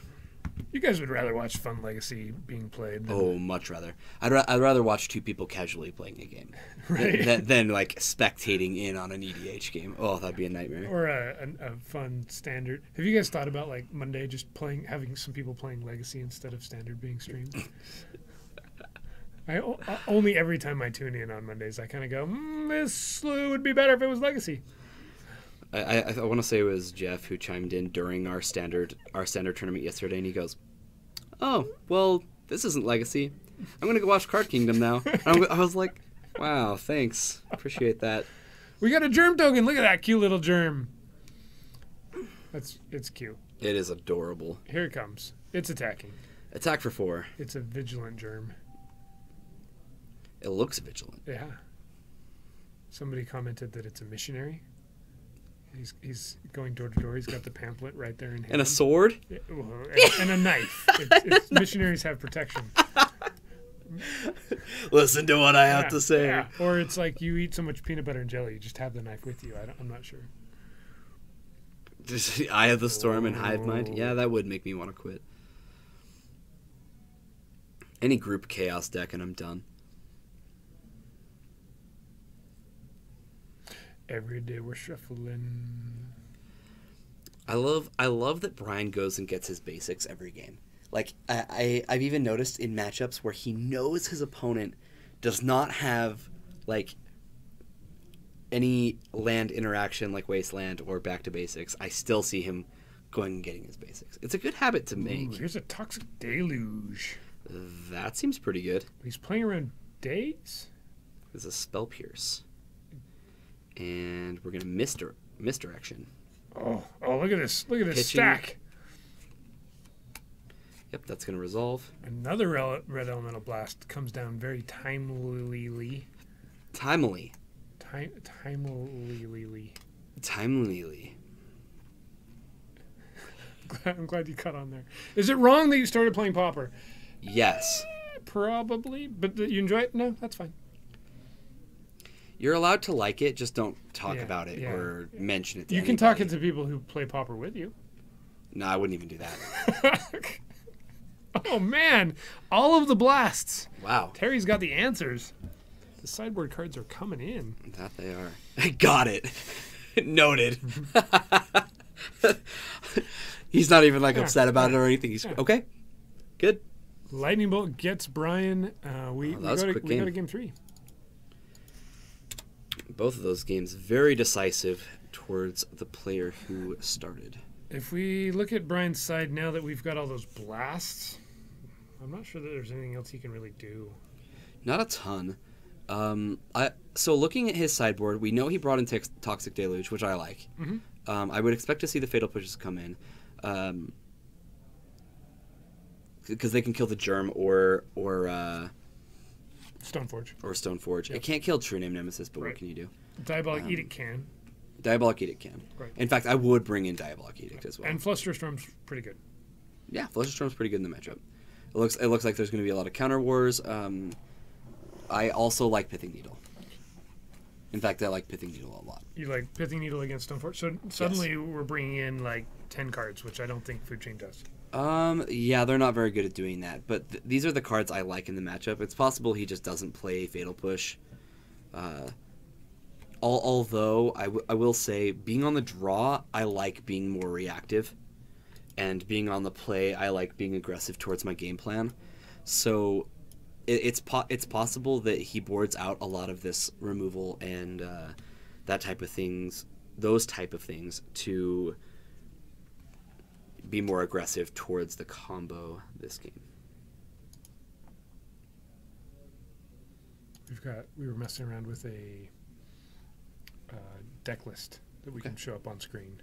You guys would rather watch Fun Legacy being played than Oh, much rather. I'd rather watch two people casually playing a game Right. than like spectating in on an EDH game. Oh, that'd be a nightmare. or a fun standard. Have you guys thought about like Monday just having some people playing Legacy instead of standard being streamed? Only every time I tune in on Mondays, I kind of go, this would be better if it was Legacy. I want to say it was Jeff who chimed in during our standard tournament yesterday, and he goes, "Oh, well, this isn't Legacy. I'm gonna go watch Card Kingdom now." I was like, "Wow, thanks, appreciate that." We got a germ token. Look at that cute little germ. It's cute. It is adorable. Here it comes. It's attacking. Attack for 4. It's a vigilant germ. It looks vigilant. Yeah. Somebody commented that it's a missionary. He's going door to door. He's got the pamphlet right there in hand. And a sword. Yeah, well, and a knife. Missionaries have protection. Listen to what I have Yeah, to say. yeah. Or it's like you eat so much peanut butter and jelly, you just have the knife with you. I'm not sure. Just Eye of the Storm and Hive Mind. Yeah, that would make me want to quit. Any group chaos deck and I'm done. Every day we're shuffling. I love that Brian goes and gets his basics every game. Like I've even noticed in matchups where he knows his opponent does not have like any land interaction like Wasteland or Back to Basics. I still see him going and getting his basics. It's a good habit to make. Ooh, here's a Toxic Deluge. That seems pretty good. He's playing around days? There's a Spell Pierce. And we're going to misdirection. Oh, look at this. Look at this Pitching. stack. Yep, that's going to resolve. Another red elemental blast comes down very timely. Timely. Timely. I'm glad you cut on there. Is it wrong that you started playing Pauper? Yes. Probably, but you enjoy it? No, that's fine. You're allowed to like it, just don't talk Yeah, about it yeah. or mention it to You can talk it to people who play Pauper with you. No, I wouldn't even do that. Oh, man. All of the blasts. Wow. Terry's got the answers. The sideboard cards are coming in. That they are. I got it. Noted. He's not even like upset about it or anything. He's okay. Good. Lightning Bolt gets Brian. We that was a quick go game. to game 3. Both of those games very decisive. towards the player who started. If we look at Brian's side now that we've got all those blasts, I'm not sure that there's anything else he can really do. Not a ton. So looking at his sideboard, we know he brought in Toxic Deluge, which I like. Mm-hmm. I would expect to see the Fatal Pushes come in. Because they can kill the Germ or Stoneforge. Yep. It can't kill True Name Nemesis, but Right. what can you do? Diabolic Edict can. Diabolic Edict can. Right. In fact, I would bring in Diabolic Edict as well. And Flusterstorm's pretty good. Yeah, Flusterstorm's pretty good in the matchup. It looks like there's going to be a lot of counter wars. I also like Pithing Needle. In fact, I like Pithing Needle a lot. You like Pithing Needle against Stoneforge? So suddenly we're bringing in like 10 cards, which I don't think Food Chain does. Yeah, they're not very good at doing that. But these are the cards I like in the matchup. It's possible he just doesn't play Fatal Push. Although I will say, being on the draw, I like being more reactive. And being on the play, I like being aggressive towards my game plan. So it's possible that he boards out a lot of this removal and those type of things to be more aggressive towards the combo this game. We were messing around with a deck list that we can show up on screen,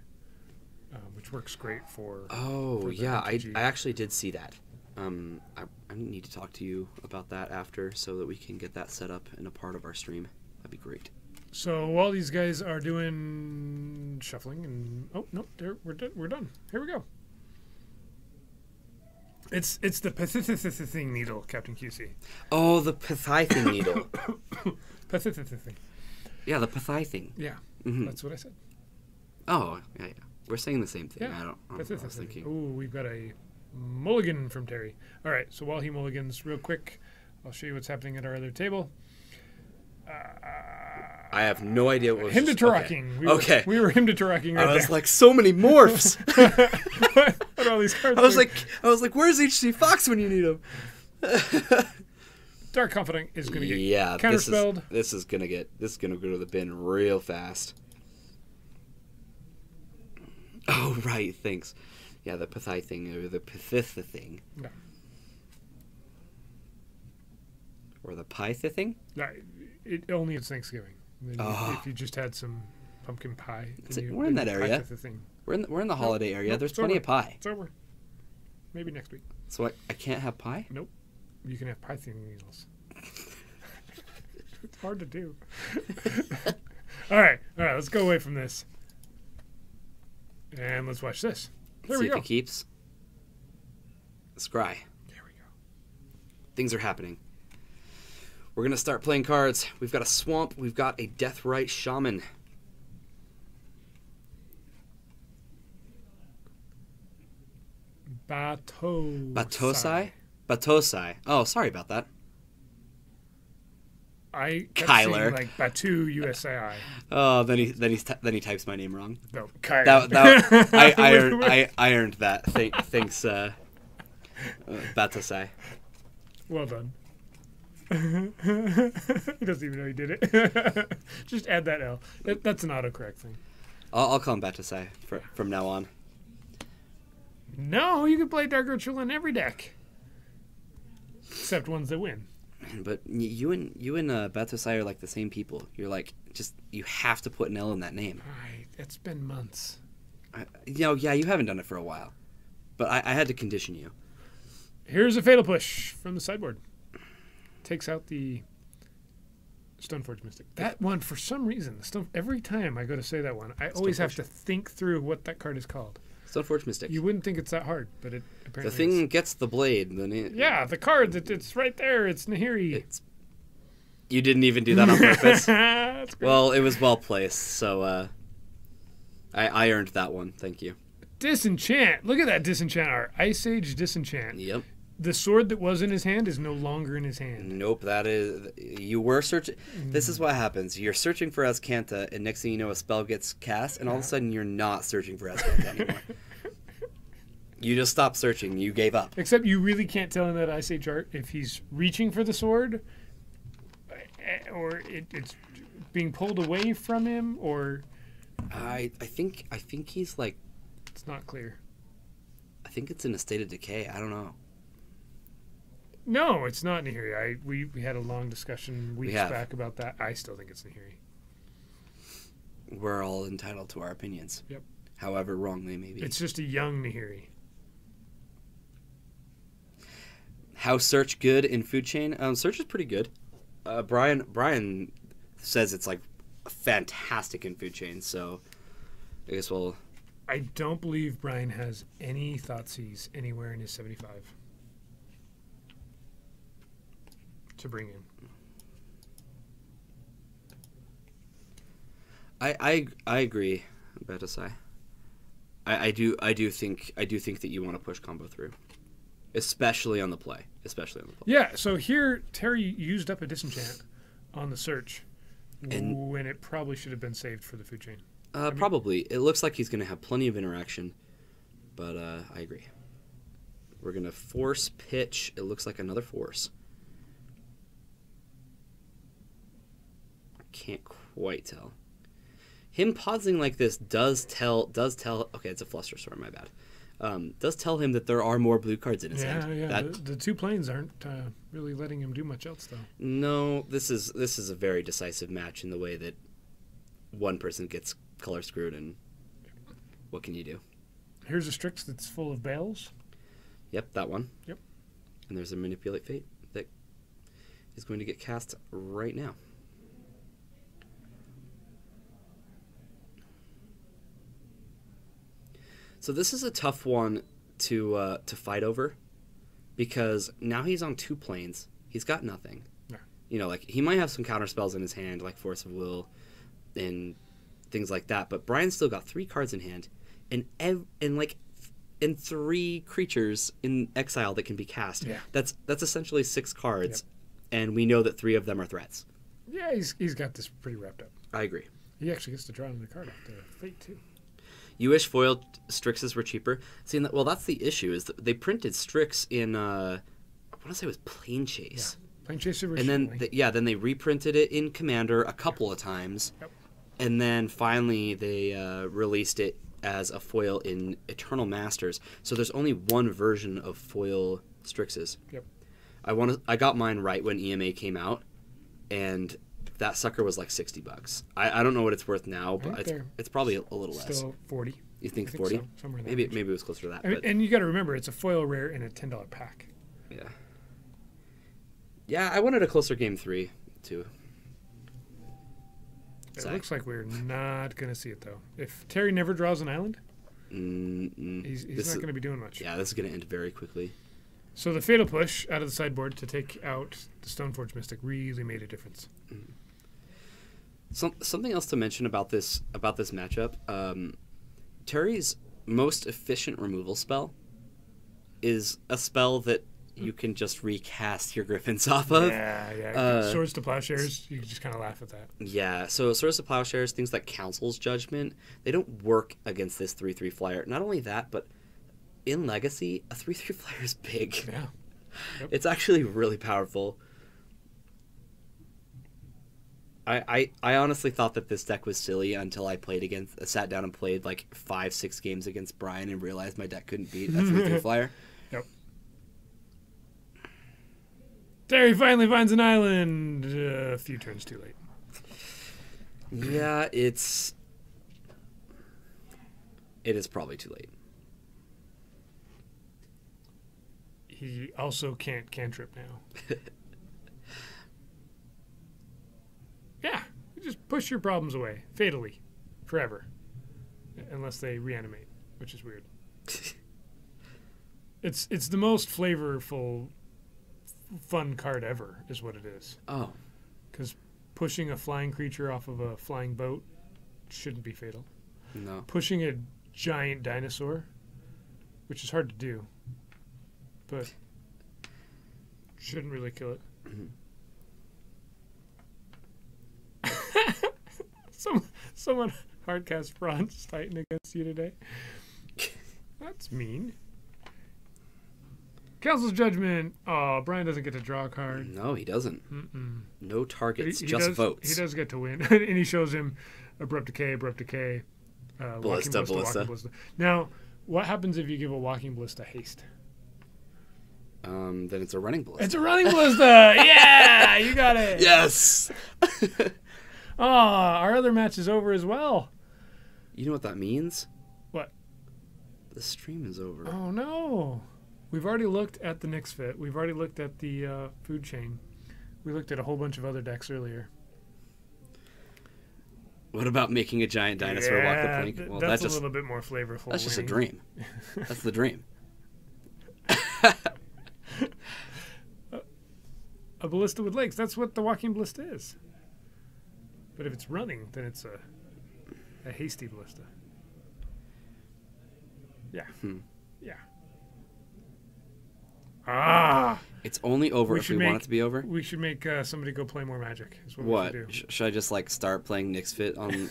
which works great for. Oh, for the yeah, I PCG. actually did see that. I need to talk to you about that after so that we can get that set up in a part of our stream. That'd be great. So while these guys are doing shuffling and we're done. Here we go. It's the Pithithithithing needle, Captain QC. Oh, the Pithithithing needle. Pithithithithing. Yeah, the Pithithithing. Yeah, Mm-hmm. that's what I said. Oh, yeah. We're saying the same thing. Yeah, I don't know what I was thinking. Ooh, we've got a mulligan from Terry. All right, so while he mulligans, real quick, I'll show you what's happening at our other table. I have no idea what was Him to Taraking. Okay. We were him to Taraking right I was there. like, so many morphs. What are all these cards? I was like, where's HC Fox when you need him? Dark Confidant is going to get Yeah, counterspelled. this is gonna go to the bin real fast. Oh right, thanks. Yeah, the Pithithing or the Pithithithing. No. Or the Pythithing? No, it only is Thanksgiving. Then Oh. If you just had some pumpkin pie. We're in that area. Thing. We're in the holiday area. Nope, There's it's plenty over. of pie. It's over. Maybe next week. So I can't have pie? Nope. You can have pie thing needles. It's hard to do. All right. Let's go away from this. And let's watch this. There See we if go. it keeps. Scry. There we go. Things are happening. We're going to start playing cards. We've got a Swamp. We've got a Deathrite Shaman. Batosai. Batosai. Oh, sorry about that. I kept Kyler. saying, like Batu USAI. Oh, then he types my name wrong. No, Kyler. I earned that. Thanks, Batosai. Well done. He doesn't even know he did it. Just add that L. That's an autocorrect thing. I'll call him Batosai from now on. No, you can play Dark Ritual in every deck, except ones that win. But you and Batosai are like the same people. You're like, you have to put an L in that name. Right, it's been months. Yeah, you haven't done it for a while, but I had to condition you. Here's a Fatal Push from the sideboard. Takes out the Stoneforge Mystic. That one, for some reason, every time I go to say that one, I always have to think through what that card is called. Stoneforge Mystic. You wouldn't think it's that hard, but it apparently The thing is. gets the blade. Then Yeah, the card, it's right there. It's Nahiri. You didn't even do that on purpose. That's great. Well, it was well placed, so I earned that one. Thank you. Disenchant. Look at that Disenchant art. Ice Age Disenchant. Yep. The sword that was in his hand is no longer in his hand. Nope, that is... You were searching... This is what happens. You're searching for Azcanta, and next thing you know, a spell gets cast, and all of a sudden you're not searching for Azcanta anymore. You just stopped searching. You gave up. Except you really can't tell in that Ice Age art if he's reaching for the sword, or it's being pulled away from him, or I think he's like, It's not clear. I think it's in a state of decay. I don't know. No, it's not Nahiri. We had a long discussion weeks have. back about that. I still think it's Nahiri. We're all entitled to our opinions. Yep. However wrong they may be. It's just a young Nahiri. How Search good in food chain? Search is pretty good. Brian says it's like fantastic in food chain, so I guess we'll... I don't believe Brian has any Thoughtseize anywhere in his 75 to bring in. I agree, Betasai. I do think that you want to push combo through, especially on the play. Yeah. So here Terry used up a disenchant on the search, And- when it probably should have been saved for the food chain. Probably. It looks like he's going to have plenty of interaction, but I agree. We're going to force pitch. It looks like another force. I can't quite tell. Him pausing like this does tell. Okay, it's a fluster storm. My bad. Does tell him that there are more blue cards in his hand. Yeah. The two planes aren't really letting him do much else, though. No, this is a very decisive match in the way that one person gets color screwed, and what can you do? Here's a Strix that's full of bales. Yep, that one. Yep. And there's a Manipulate Fate that is going to get cast right now. So this is a tough one to fight over, because now he's on two planes. He's got nothing. Yeah. You know, like he might have some counter spells in his hand, like Force of Will, and things like that. But Brian's still got 3 cards in hand, and three creatures in exile that can be cast. Yeah. That's essentially 6 cards, and we know that 3 of them are threats. Yeah, he's got this pretty wrapped up. I agree. He actually gets to draw another card off the Fate, too. You wish foil Strixes were cheaper. See, well, that's the issue, is that they printed Strix in, I want to say it was Plane Chase. Yeah. Plane Chase And originally. then, then they reprinted it in Commander a couple of times. Yep. And then finally they released it as a foil in Eternal Masters. So there's only one version of foil Strixes. Yep. I got mine right when EMA came out, and that sucker was like $60. I don't know what it's worth now, but Right it's probably a little less. Still 40. You think I think 40? so, somewhere in that Maybe range. it was closer to that. I mean, But and you got to remember, it's a foil rare in a $10 pack. yeah. Yeah, I wanted a closer game 3 too. It Zach? looks like we're not going to see it, though. If Terry never draws an island, Mm-mm. he's This not is- going to be doing much. Yeah, this is going to end very quickly. So the Fatal Push out of the sideboard to take out the Stoneforge Mystic really made a difference. Something else to mention about this matchup. Terry's most efficient removal spell is a spell that you can just recast your Griffins off of. Yeah. Swords to Plowshares, you can just kind of laugh at that. Yeah, so Swords to Plowshares, things like Council's Judgment, they don't work against this 3/3 flyer. Not only that, but in Legacy, a 3/3 flyer is big. Yeah. Yep. It's actually really powerful. I honestly thought that this deck was silly until I sat down and played like 5-6 games against Brian and realized my deck couldn't beat a 3/3 flyer. Yep. Terry finally finds an island a few turns too late. Yeah, it is probably too late. He also can't cantrip now. Yeah, you just push your problems away, fatally, forever, unless they reanimate, which is weird. It's the most flavorful, fun card ever, is what it is. Oh. Because pushing a flying creature off of a flying boat shouldn't be fatal. No. Pushing a giant dinosaur, which is hard to do, but shouldn't really kill it. Someone hardcast Bronze Titan against you today. That's mean. Council's judgment. Oh, Brian doesn't get to draw a card. No, he doesn't. Mm-mm. No targets, He just does, votes. He does get to win. And he shows him abrupt decay, walking Ballista. walking ballista. Now, what happens if you give a walking ballista haste? Then it's a running ballista. It's a running ballista. Yeah, you got it. Yes. Oh, our other match is over as well. You know what that means? What? The stream is over. Oh no. We've already looked at the Knicks fit. We've already looked at the food chain. We looked at a whole bunch of other decks earlier. What about making a giant dinosaur walk the plank? Well, that's a little bit more flavorful. That's just a dream. That's the dream. A ballista with legs. That's what the walking ballista is. But if it's running, then it's a hasty ballista. Yeah. Yeah. Ah! It's only over if we want it to be over? We should make somebody go play more Magic. Is what? What? We should do. Should I just like start playing Knicks Fit on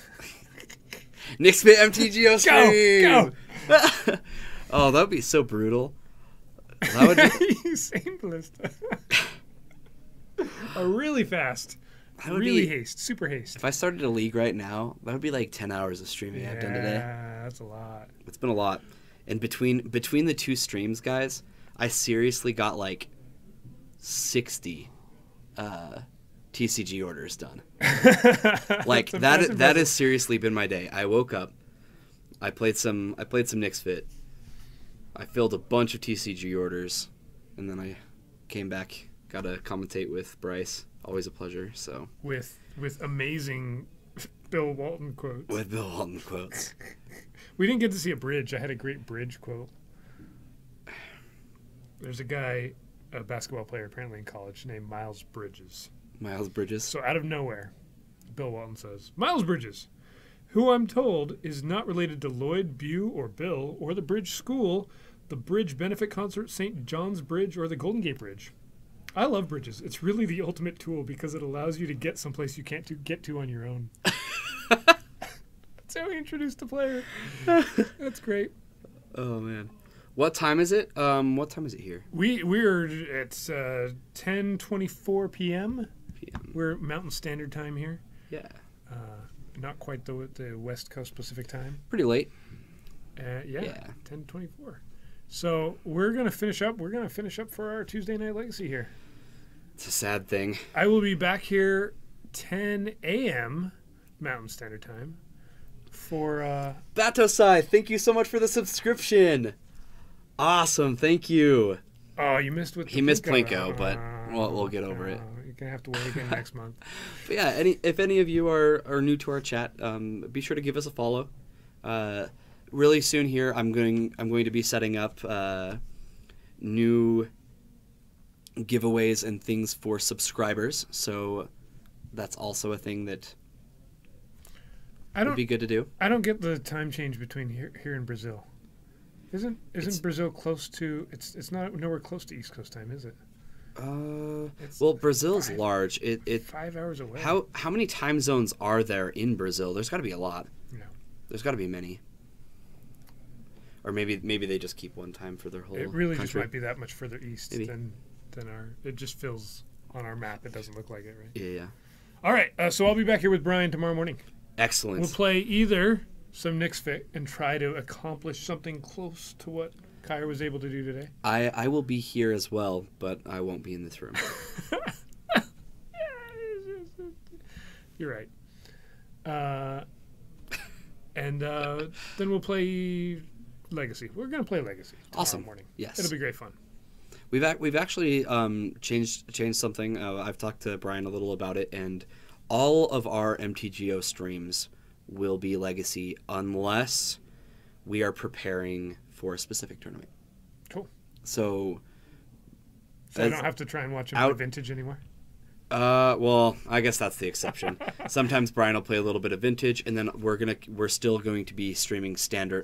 Knicks Fit MTGO stream? Go! Oh, that would be so brutal. That would be Usain ballista. Really fast. That would Really be, haste. Super haste. If I started a league right now, that would be like 10 hours of streaming I've done today. Yeah, that's a lot. It's been a lot. And between the two streams, guys, I seriously got like 60 TCG orders done. Like that has seriously been my day. I woke up, I played some Knicks Fit. I filled a bunch of TCG orders, and then I came back, got to commentate with Bryce. Always a pleasure. So with amazing Bill Walton quotes. With Bill Walton quotes. We didn't get to see a bridge. I had a great bridge quote. There's a guy, a basketball player apparently in college, named Miles Bridges. Miles Bridges. So out of nowhere, Bill Walton says, Miles Bridges, who I'm told is not related to Lloyd, Bew, or Bill, or the Bridge School, the Bridge Benefit Concert, St. John's Bridge, or the Golden Gate Bridge. I love bridges. It's really the ultimate tool because it allows you to get someplace you can't get to on your own. That's how we introduced the player. That's great. Oh man, what time is it? What time is it here? We're it's 10:24 p.m. We're Mountain Standard Time here. Yeah. Not quite the West Coast Pacific Time. Pretty late. Yeah. 10:24. So we're gonna finish up. We're gonna finish up for our Tuesday Night Legacy here. It's a sad thing. I will be back here 10 a.m. Mountain Standard Time for Batosai, thank you so much for the subscription. Awesome, thank you. Oh, you missed with the He missed Plinko, but we'll get over it. You're gonna have to wait again next month. But yeah, if any of you are new to our chat, be sure to give us a follow. Really soon here, I'm going to be setting up new giveaways and things for subscribers. So that's also a thing that would be good to do. I don't get the time change between here and Brazil. Isn't Brazil close to? It's not nowhere close to East Coast time, is it? Well, Brazil's large. It 5 hours away. How many time zones are there in Brazil? There's got to be a lot. No. There's got to be many. Or maybe they just keep one time for their whole It really country. just might be that much further east Maybe. than our. It just feels on our map. It doesn't look like it, right? Yeah. All right. So I'll be back here with Brian tomorrow morning. Excellent. We'll play either some Knicks Fit and try to accomplish something close to what Kyra was able to do today. I will be here as well, but I won't be in this room. You're right. And then we'll play Legacy. We're going to play Legacy tomorrow morning. Yes. It'll be great fun. We've actually changed something. I've talked to Brian a little about it, and all of our MTGO streams will be Legacy unless we are preparing for a specific tournament. Cool. So I don't have to try and watch him play Vintage anymore? Well, I guess that's the exception. Sometimes Brian will play a little bit of Vintage, and then we're still going to be streaming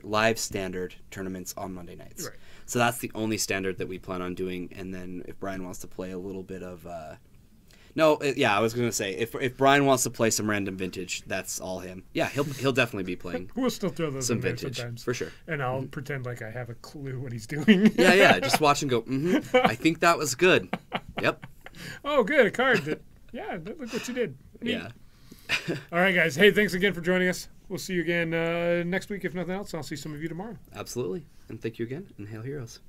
live standard tournaments on Monday nights. Right. So that's the only standard that we plan on doing. And then if Brian wants to play a little bit of No, yeah, I was gonna say if Brian wants to play some random vintage, that's all him. Yeah, he'll definitely be playing We'll still throw those some in there vintage sometimes. for sure. And I'll pretend like I have a clue what he's doing. Yeah, just watch and go. I think that was good. Yep. Oh, good, a card. Look what you did. Neat. Yeah. All right, guys. Hey, thanks again for joining us. We'll see you again next week, if nothing else. I'll see some of you tomorrow. Absolutely. And thank you again. And Hail Heroes.